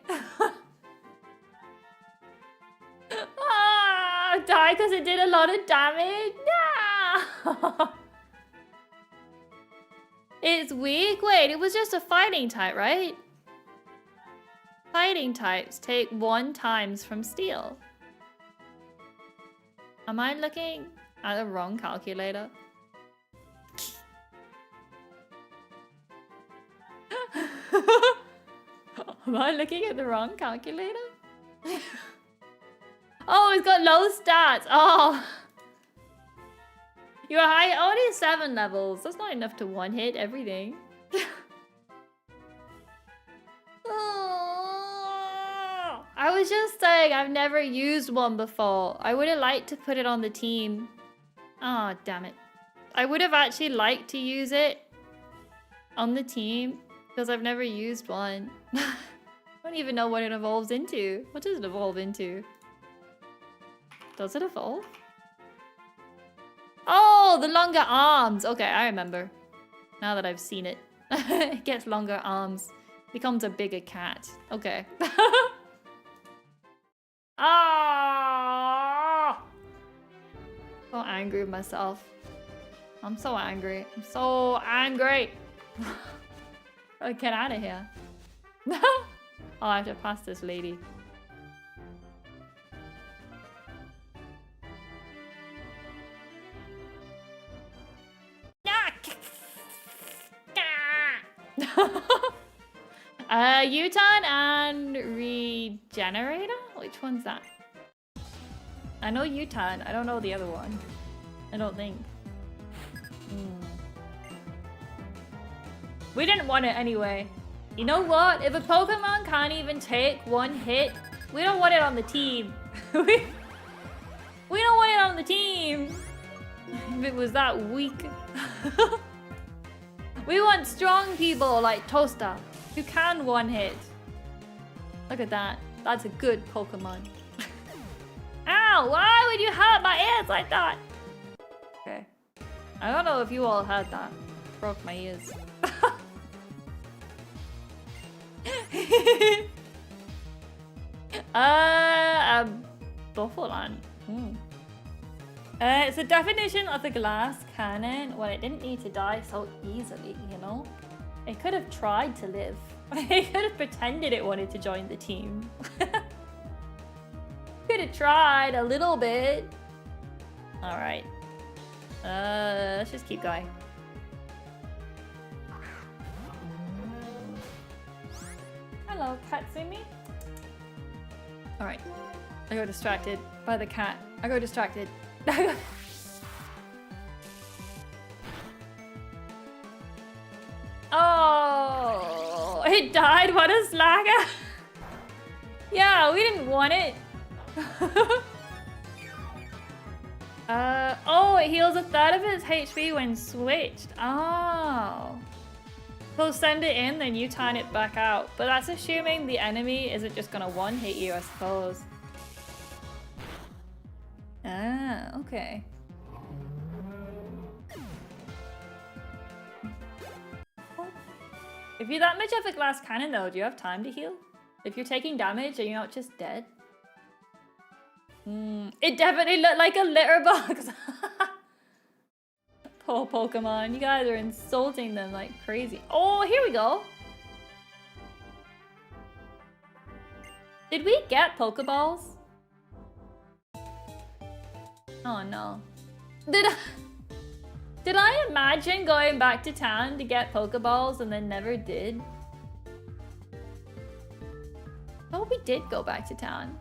Ah, die because it did a lot of damage? No! It's weak? Wait, it was just a fighting type, right? Fighting types take 1 times from steel. Am I looking at the wrong calculator? Am I looking at the wrong calculator? Oh, it's got low stats. Oh. You're high, only 7 levels. That's not enough to one-hit everything. Oh, I was just saying I've never used one before. I would have liked to put it on the team. Oh, damn it. I would have actually liked to use it on the team because I've never used one. I don't even know what it evolves into. What does it evolve into? Does it evolve? Oh, the longer arms. Okay, I remember. Now that I've seen it. It gets longer arms. Becomes a bigger cat. Okay. Ah! So angry with myself. I'm so angry. I'm so angry. Oh, get out of here. Oh, I have to pass this lady. U-turn and regenerator? Which one's that? I know U-turn. I don't know the other one. I don't think. We didn't want it anyway. You know what? If a Pokemon can't even take one hit, we don't want it on the team. We don't want it on the team. If it was that weak. We want strong people like Toaster who can one hit. Look at that. That's a good Pokemon. Ow! Why would you hurt my ears like that? Okay. I don't know if you all heard that. Broke my ears. Buffalo. It's the definition of the glass cannon. Well, it didn't need to die so easily, you know? It could have tried to live. It could have pretended it wanted to join the team. Could have tried a little bit. Alright. Let's just keep going. Hello, Kitzumii. Alright. I got distracted by the cat. I got distracted. Oh, it died. What a slacker. Yeah, we didn't want it. Oh, it heals a third of its HP when switched. Oh. So send it in, then you turn it back out. But that's assuming the enemy isn't just gonna one-hit you, I suppose. Ah, okay. If you're that much of a glass cannon though, do you have time to heal? If you're taking damage, are you not just dead? It definitely looked like a litter box. Poor Pokemon, you guys are insulting them like crazy. Oh, here we go. Did we get Pokeballs? Oh no. Did I imagine going back to town to get Pokeballs and then never did? Oh, we did go back to town.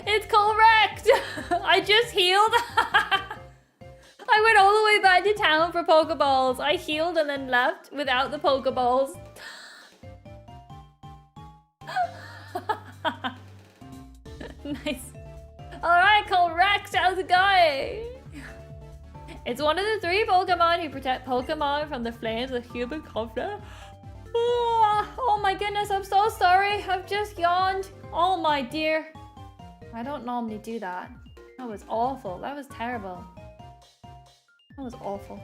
It's correct! I just healed. I went all the way back to town for Pokeballs. I healed and then left without the Pokeballs. Nice. Alright, correct. How's it going? It's one of the 3 Pokemon who protect Pokemon from the flames of human conflict. Oh my goodness, I'm so sorry. I've just yawned. Oh my dear. I don't normally do that. That was awful. That was terrible. That was awful.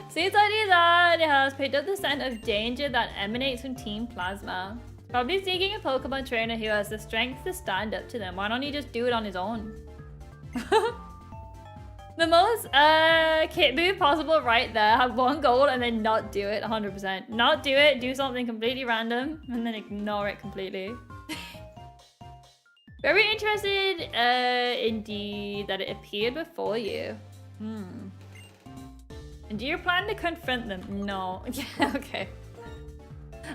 Seems like it has picked up the scent of danger that emanates from Team Plasma. Probably seeking a Pokemon trainer who has the strength to stand up to them. Why don't he just do it on his own? The most kit move possible right there. Have 1 gold and then not do it 100%. Not do it, do something completely random, and then ignore it completely. Very interested indeed that it appeared before you. And do you plan to confront them? No. Yeah, okay.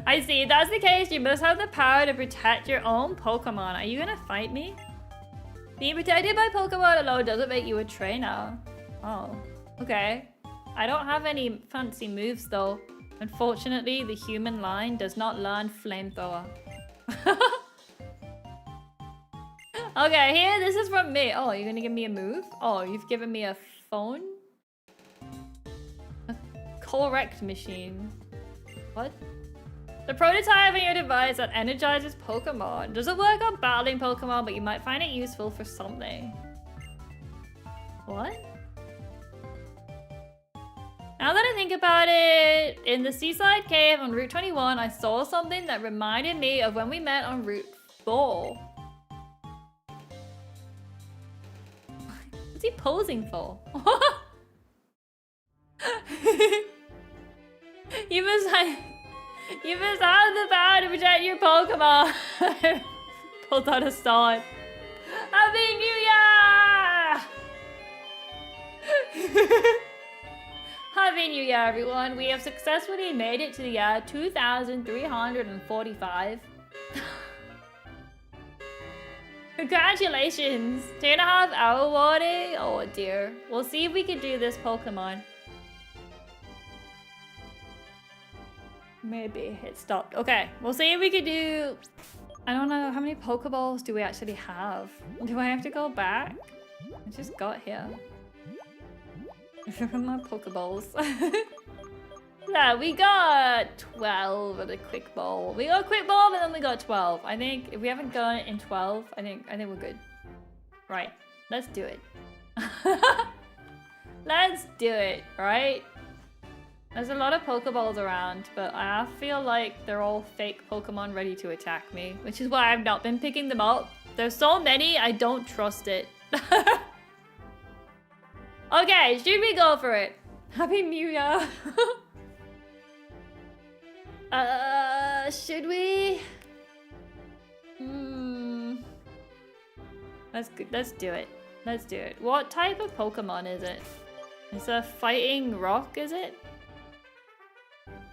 I see. If that's the case, you must have the power to protect your own Pokemon. Are you gonna fight me? Being protected by Pokemon alone doesn't make you a trainer. Oh, okay. I don't have any fancy moves though. Unfortunately, the human line does not learn Flamethrower. Okay, here, this is from me. Oh, you're gonna give me a move? Oh, you've given me a phone? A correct machine. What? The prototype on your device that energizes Pokemon. Doesn't work on battling Pokemon, but you might find it useful for something. What? Now that I think about it, in the seaside cave on Route 21, I saw something that reminded me of when we met on Route 4. What's he posing for? You must have the power to protect your Pokemon. Pulled out a sword. Happy New Year! Happy New Year, everyone. We have successfully made it to the year 2345. Congratulations! 2.5 hour warding? Oh dear. We'll see if we can do this Pokemon. Maybe it stopped. Okay, we'll see if we could do... I don't know, how many Pokeballs do we actually have? Do I have to go back? I just got here. My Pokeballs. Yeah, we got 12 at a quick ball. We got a quick ball, and then we got 12. I think if we haven't gone in 12, I think we're good. Right, let's do it. Let's do it, right? There's a lot of Pokeballs around, but I feel like they're all fake Pokemon ready to attack me, which is why I've not been picking them up. There's so many, I don't trust it. Okay, should we go for it? Happy New Year. Should we? Let's do it. Let's do it. What type of Pokemon is it? It's a fighting rock, is it?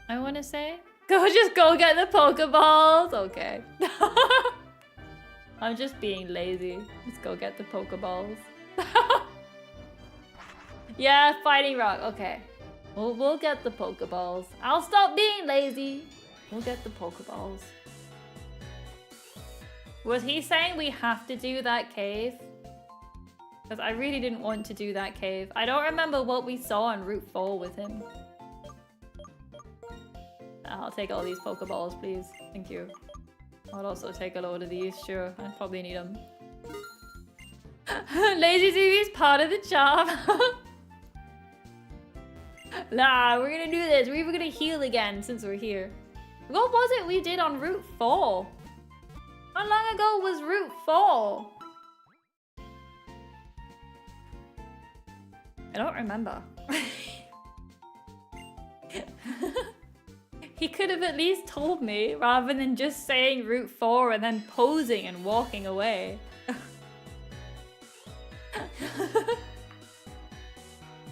I want to say. Just go get the Pokeballs. Okay. I'm just being lazy. Let's go get the Pokeballs. Yeah, fighting rock. Okay. We'll get the Pokeballs. I'll stop being lazy. We'll get the Pokeballs. Was he saying we have to do that cave? Because I really didn't want to do that cave. I don't remember what we saw on Route 4 with him. I'll take all these Pokeballs, please. Thank you. I'll also take a load of these, sure. I probably need them. Lazy TV is part of the charm. Nah, we're gonna do this. We're gonna heal again since we're here. What was it we did on Route 4? How long ago was Route 4? I don't remember. He could have at least told me rather than just saying Route 4 and then posing and walking away.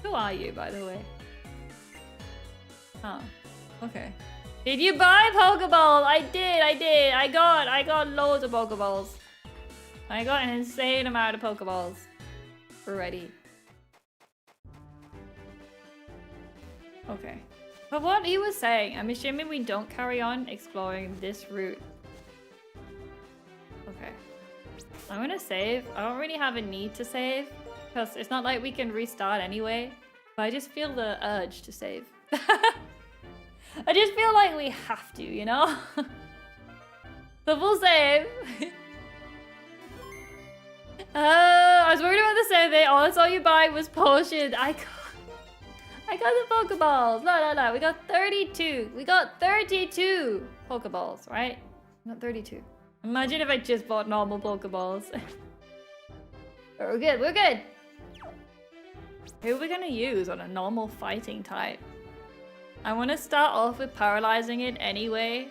Who are you, by the way? Oh, okay. Did you buy Pokeballs? I did. I got loads of Pokeballs. I got an insane amount of Pokeballs. We're ready. Okay. But what he was saying, I'm assuming we don't carry on exploring this route. Okay. I'm gonna save. I don't really have a need to save, because it's not like we can restart anyway. But I just feel the urge to save. I just feel like we have to, you know? So we'll save. I was worried about the survey. All I saw you buy was potions. I got the Pokeballs. No. We got 32. We got 32 Pokeballs, right? Not 32. Imagine if I just bought normal Pokeballs. We're good. We're good. Who are we gonna use on a normal fighting type? I want to start off with paralyzing it anyway.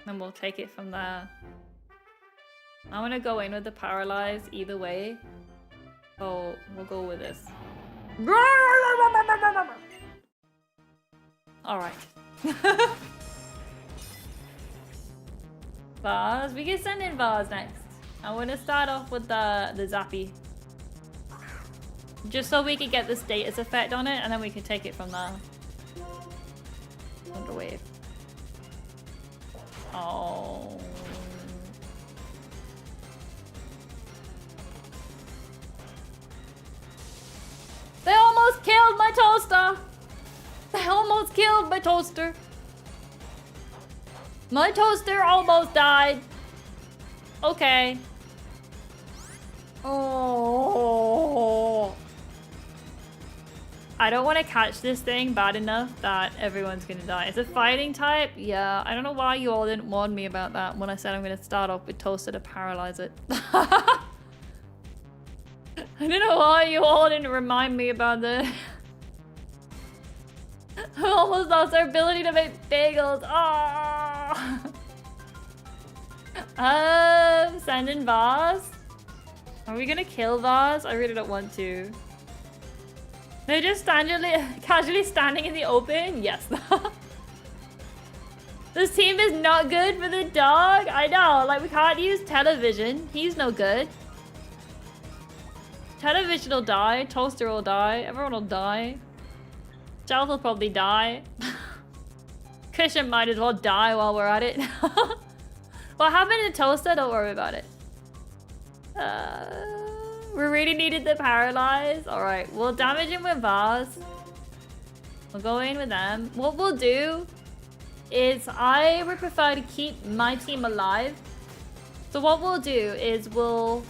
Then we'll take it from there. I want to go in with the paralyze either way. So we'll go with this. Alright. Vase. We can send in Vase next. I want to start off with the Zappy. Just so we can get the status effect on it, and then we can take it from there. Wonder Wave. Oh. They almost killed my toaster! They almost killed my toaster! My toaster almost died! Okay. Oh. I don't want to catch this thing bad enough that everyone's gonna die. It's a fighting type? Yeah, I don't know why you all didn't warn me about that when I said I'm gonna start off with Toaster to paralyze it. I don't know why you all didn't remind me about this. I almost lost our ability to make bagels. Oh. Send in Vase. Are we gonna kill Vase? I really don't want to. They're just casually standing in the open? Yes. This team is not good for the dog. I know, like we can't use television. He's no good. Television will die. Toaster will die. Everyone will die. Shelf will probably die. Cushion might as well die while we're at it. What happened to Toaster? Don't worry about it. We really needed the paralyze. Alright, we'll damage him with Vase. We'll go in with them. What we'll do is I would prefer to keep my team alive. So what we'll do is we'll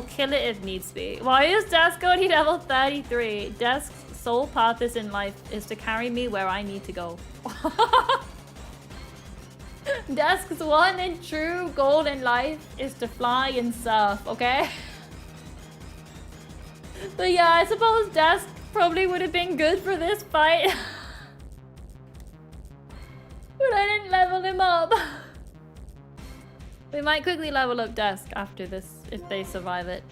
kill it if needs be. Why is Desk only level 33? Desk's sole purpose in life is to carry me where I need to go. Desk's one and true goal in life is to fly and surf, okay? But yeah, I suppose Desk probably would have been good for this fight. But I didn't level him up. We might quickly level up Desk after this if they survive it.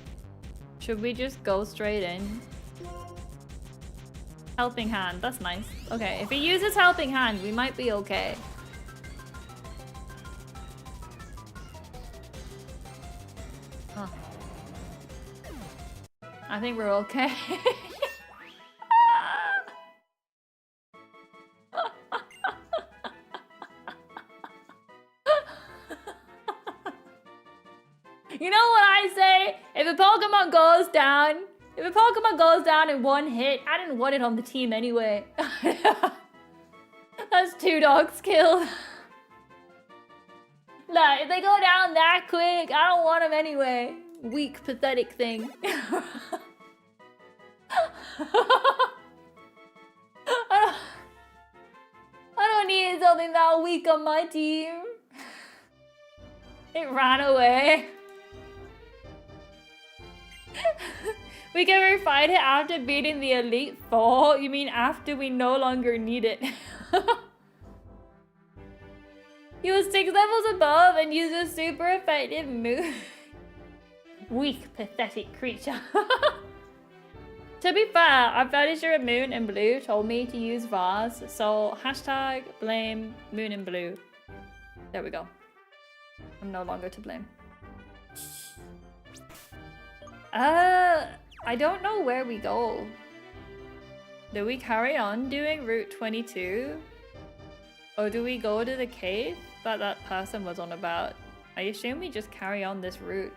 Should we just go straight in? Helping hand, that's nice. Okay, if he uses helping hand, we might be okay. Huh. I think we're okay. You know what I say? If a Pokemon goes down, in one hit, I didn't want it on the team anyway. That's 2 dogs killed. Look, if they go down that quick, I don't want them anyway. Weak, pathetic thing. I don't need something that weak on my team. It ran away. We can refine it after beating the Elite Four? You mean after we no longer need it? He was 6 levels above and used a super effective move. Weak, pathetic creature. To be fair, I'm fairly sure Moon and Blue told me to use Vase, so hashtag blame Moon and Blue. There we go. I'm no longer to blame. I don't know where we go. Do we carry on doing Route 22? Or do we go to the cave that person was on about? I assume we just carry on this route.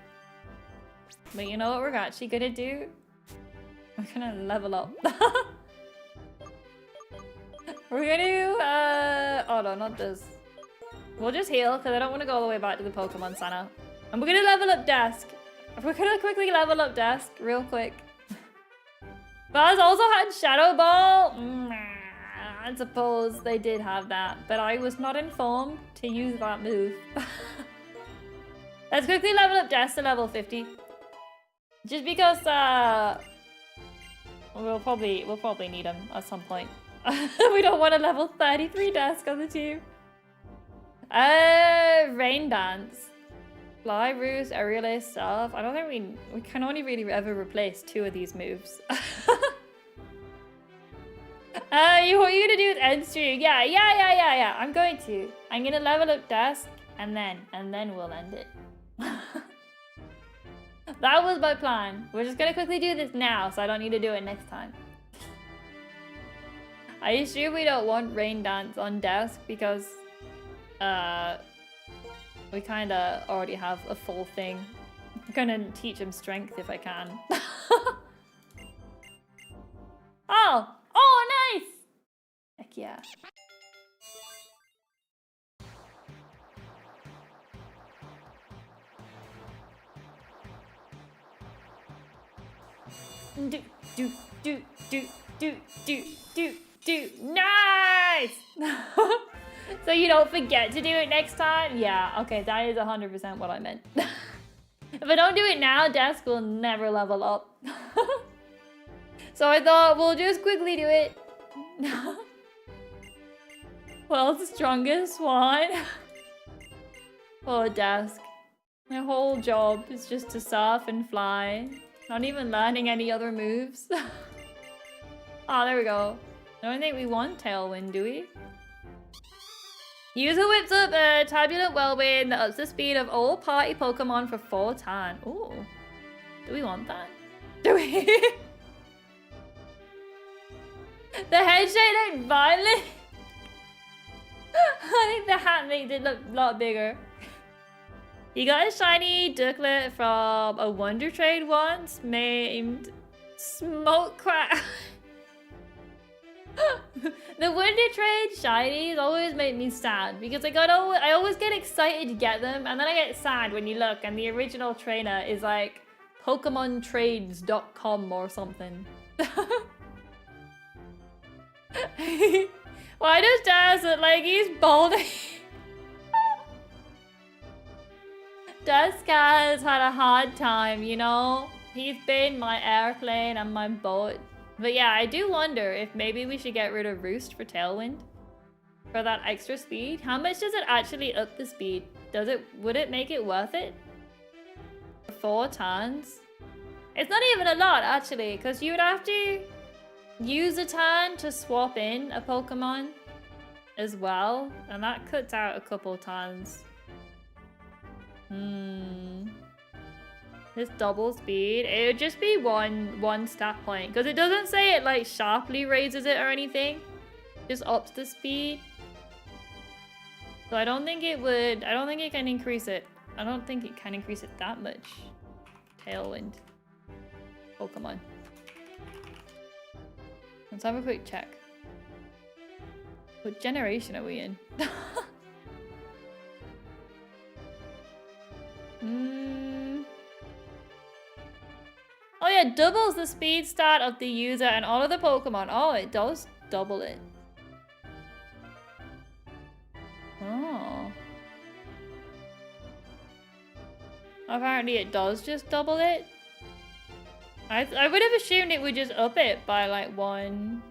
But you know what we're actually gonna do? We're gonna level up. We're gonna do, oh no, not this. We'll just heal, because I don't want to go all the way back to the Pokemon Center. And we're gonna level up Desk. We're gonna quickly level up Desk, real quick. Buzz also had Shadow Ball. I suppose they did have that, but I was not informed to use that move. Let's quickly level up Desk to level 50. Just because, we'll probably need him at some point. We don't want a level 33 Desk on the team. Rain Dance. Fly, Roost, Aerial Ace, Surf. I don't think we can only really ever replace 2 of these moves. What are you gonna do with end stream? Yeah. I'm gonna level up Dusk and then we'll end it. That was my plan. We're just gonna quickly do this now, so I don't need to do it next time. I assume we don't want Rain Dance on Dusk because we kinda already have a full thing. I'm gonna teach him strength if I can. Oh, nice! Heck yeah. Do. Nice! So you don't forget to do it next time? Yeah, okay, that is 100% what I meant. If I don't do it now, Desk will never level up. So I thought we'll just quickly do it. World's strongest swan. Oh, Desk. My whole job is just to surf and fly. Not even learning any other moves. Oh, there we go. I don't think we want Tailwind, do we? User whips up a Turbulent Whirlwind that ups the speed of all party Pokemon for 4 turns. Ooh. Do we want that? Do we? The head shape looked violent. I think the hat makes it look a lot bigger. You got a shiny Ducklet from a Wonder Trade once named Smoke Crack. The Wonder Trade shinies always make me sad because I always get excited to get them and then I get sad when you look and the original trainer is like PokemonTrades.com or something. Why does Daz look like he's balding? Dusk has had a hard time, you know? He's been my airplane and my boat. But yeah, I do wonder if maybe we should get rid of Roost for Tailwind. For that extra speed. How much does it actually up the speed? Would it make it worth it? 4 turns? It's not even a lot actually, because you would have to use a turn to swap in a Pokemon as well. And that cuts out a couple turns. This double speed, it would just be one stat point because it doesn't say it like sharply raises it or anything, just ups the speed. So I don't think it can increase it. I don't think it can increase it that much. Tailwind Pokemon. Let's have a quick check. What generation are we in? Oh yeah, doubles the speed stat of the user and all of the Pokemon. Oh, it does double it. Oh. Apparently it does just double it. I would have assumed it would just up it by like 1.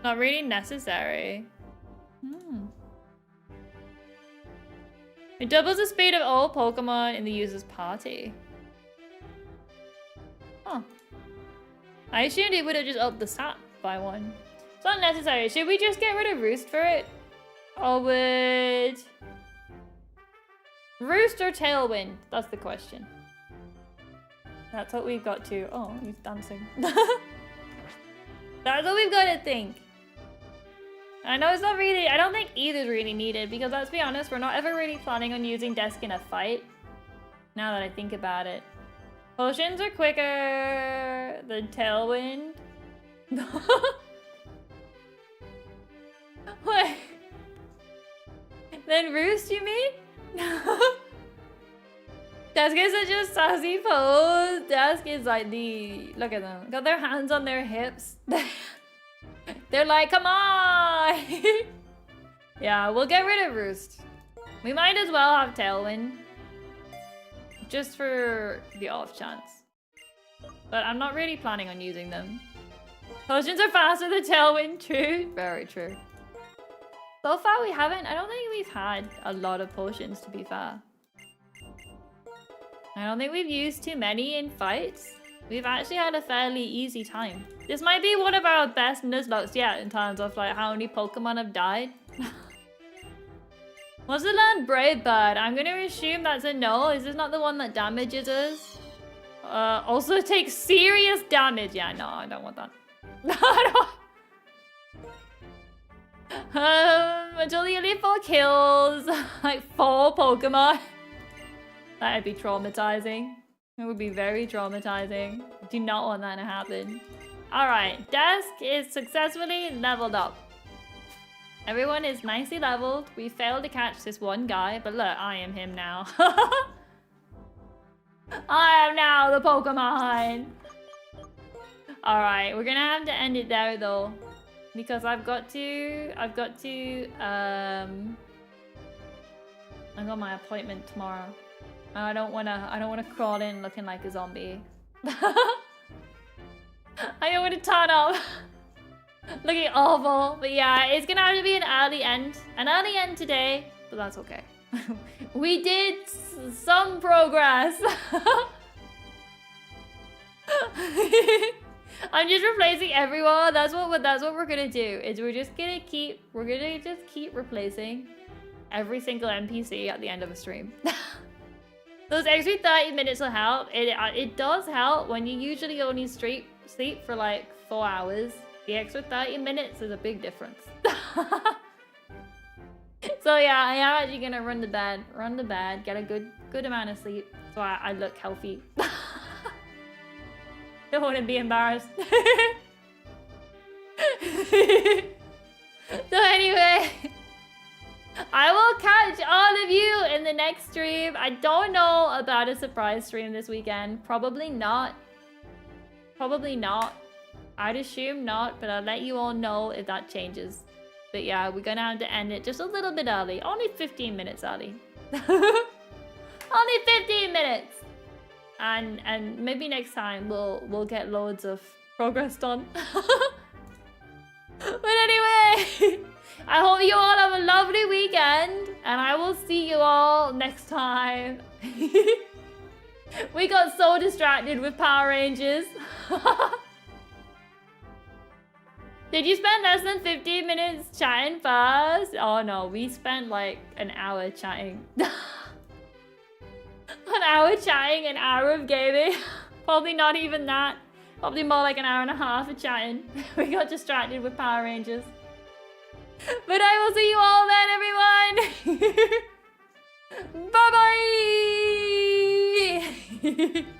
Not really necessary. It doubles the speed of all Pokemon in the user's party. Huh. I assumed it would have just upped the stat by 1. It's not necessary. Should we just get rid of Roost for it? Or would... Roost or Tailwind? That's the question. That's what we've got to... Oh, he's dancing. That's what we've got to think. I know it's not really... I don't think either's really needed because let's be honest, we're not ever really planning on using Desk in a fight. Now that I think about it. Potions are quicker than Tailwind. What? Then Roost, you mean? Desk is such a sassy pose. Desk is like the... Look at them. Got their hands on their hips. They're like, come on! Yeah, we'll get rid of Roost. We might as well have Tailwind. Just for the off chance. But I'm not really planning on using them. Potions are faster than Tailwind, true. Very true. So far we haven't, I don't think we've had a lot of potions to be fair. I don't think we've used too many in fights. We've actually had a fairly easy time. This might be one of our best Nuzlockes yet in terms of like how many Pokemon have died. What's the learn Brave Bird? I'm gonna assume that's a no. Is this not the one that damages us? Also takes serious damage. Yeah, no, I don't want that. No, I don't. Until you only 4 kills, like 4 Pokemon. That'd be traumatizing. It would be very traumatizing. Do not want that to happen. Alright, Desk is successfully leveled up. Everyone is nicely leveled. We failed to catch this one guy, but look, I am him now. I am now the Pokemon. Alright, we're gonna have to end it there though. Because I've got my appointment tomorrow. I don't wanna crawl in looking like a zombie. I don't wanna turn up looking awful. But yeah, it's gonna have to be an early end. An early end today, but that's okay. We did some progress. I'm just replacing everyone. That's what we're gonna do. Is we're gonna just keep replacing every single NPC at the end of a stream. Those extra 30 minutes will help. It does help when you usually only sleep for like 4 hours. The extra 30 minutes is a big difference. So yeah, I am actually gonna run to bed, get a good amount of sleep, so I look healthy. Don't want to be embarrassed. So anyway, I will catch all of you in the next stream. I don't know about a surprise stream this weekend. Probably not. Probably not. I'd assume not, but I'll let you all know if that changes. But yeah, we're gonna have to end it just a little bit early. Only 15 minutes early. Only 15 minutes. And maybe next time we'll get loads of progress done. But anyway, I hope you all have a lovely weekend, and I will see you all next time. We got so distracted with Power Rangers. Did you spend less than 15 minutes chatting first? Oh no, we spent like an hour chatting. An hour chatting, an hour of gaming. Probably not even that. Probably more like an hour and a half of chatting. We got distracted with Power Rangers. But I will see you all then, everyone. Bye-bye.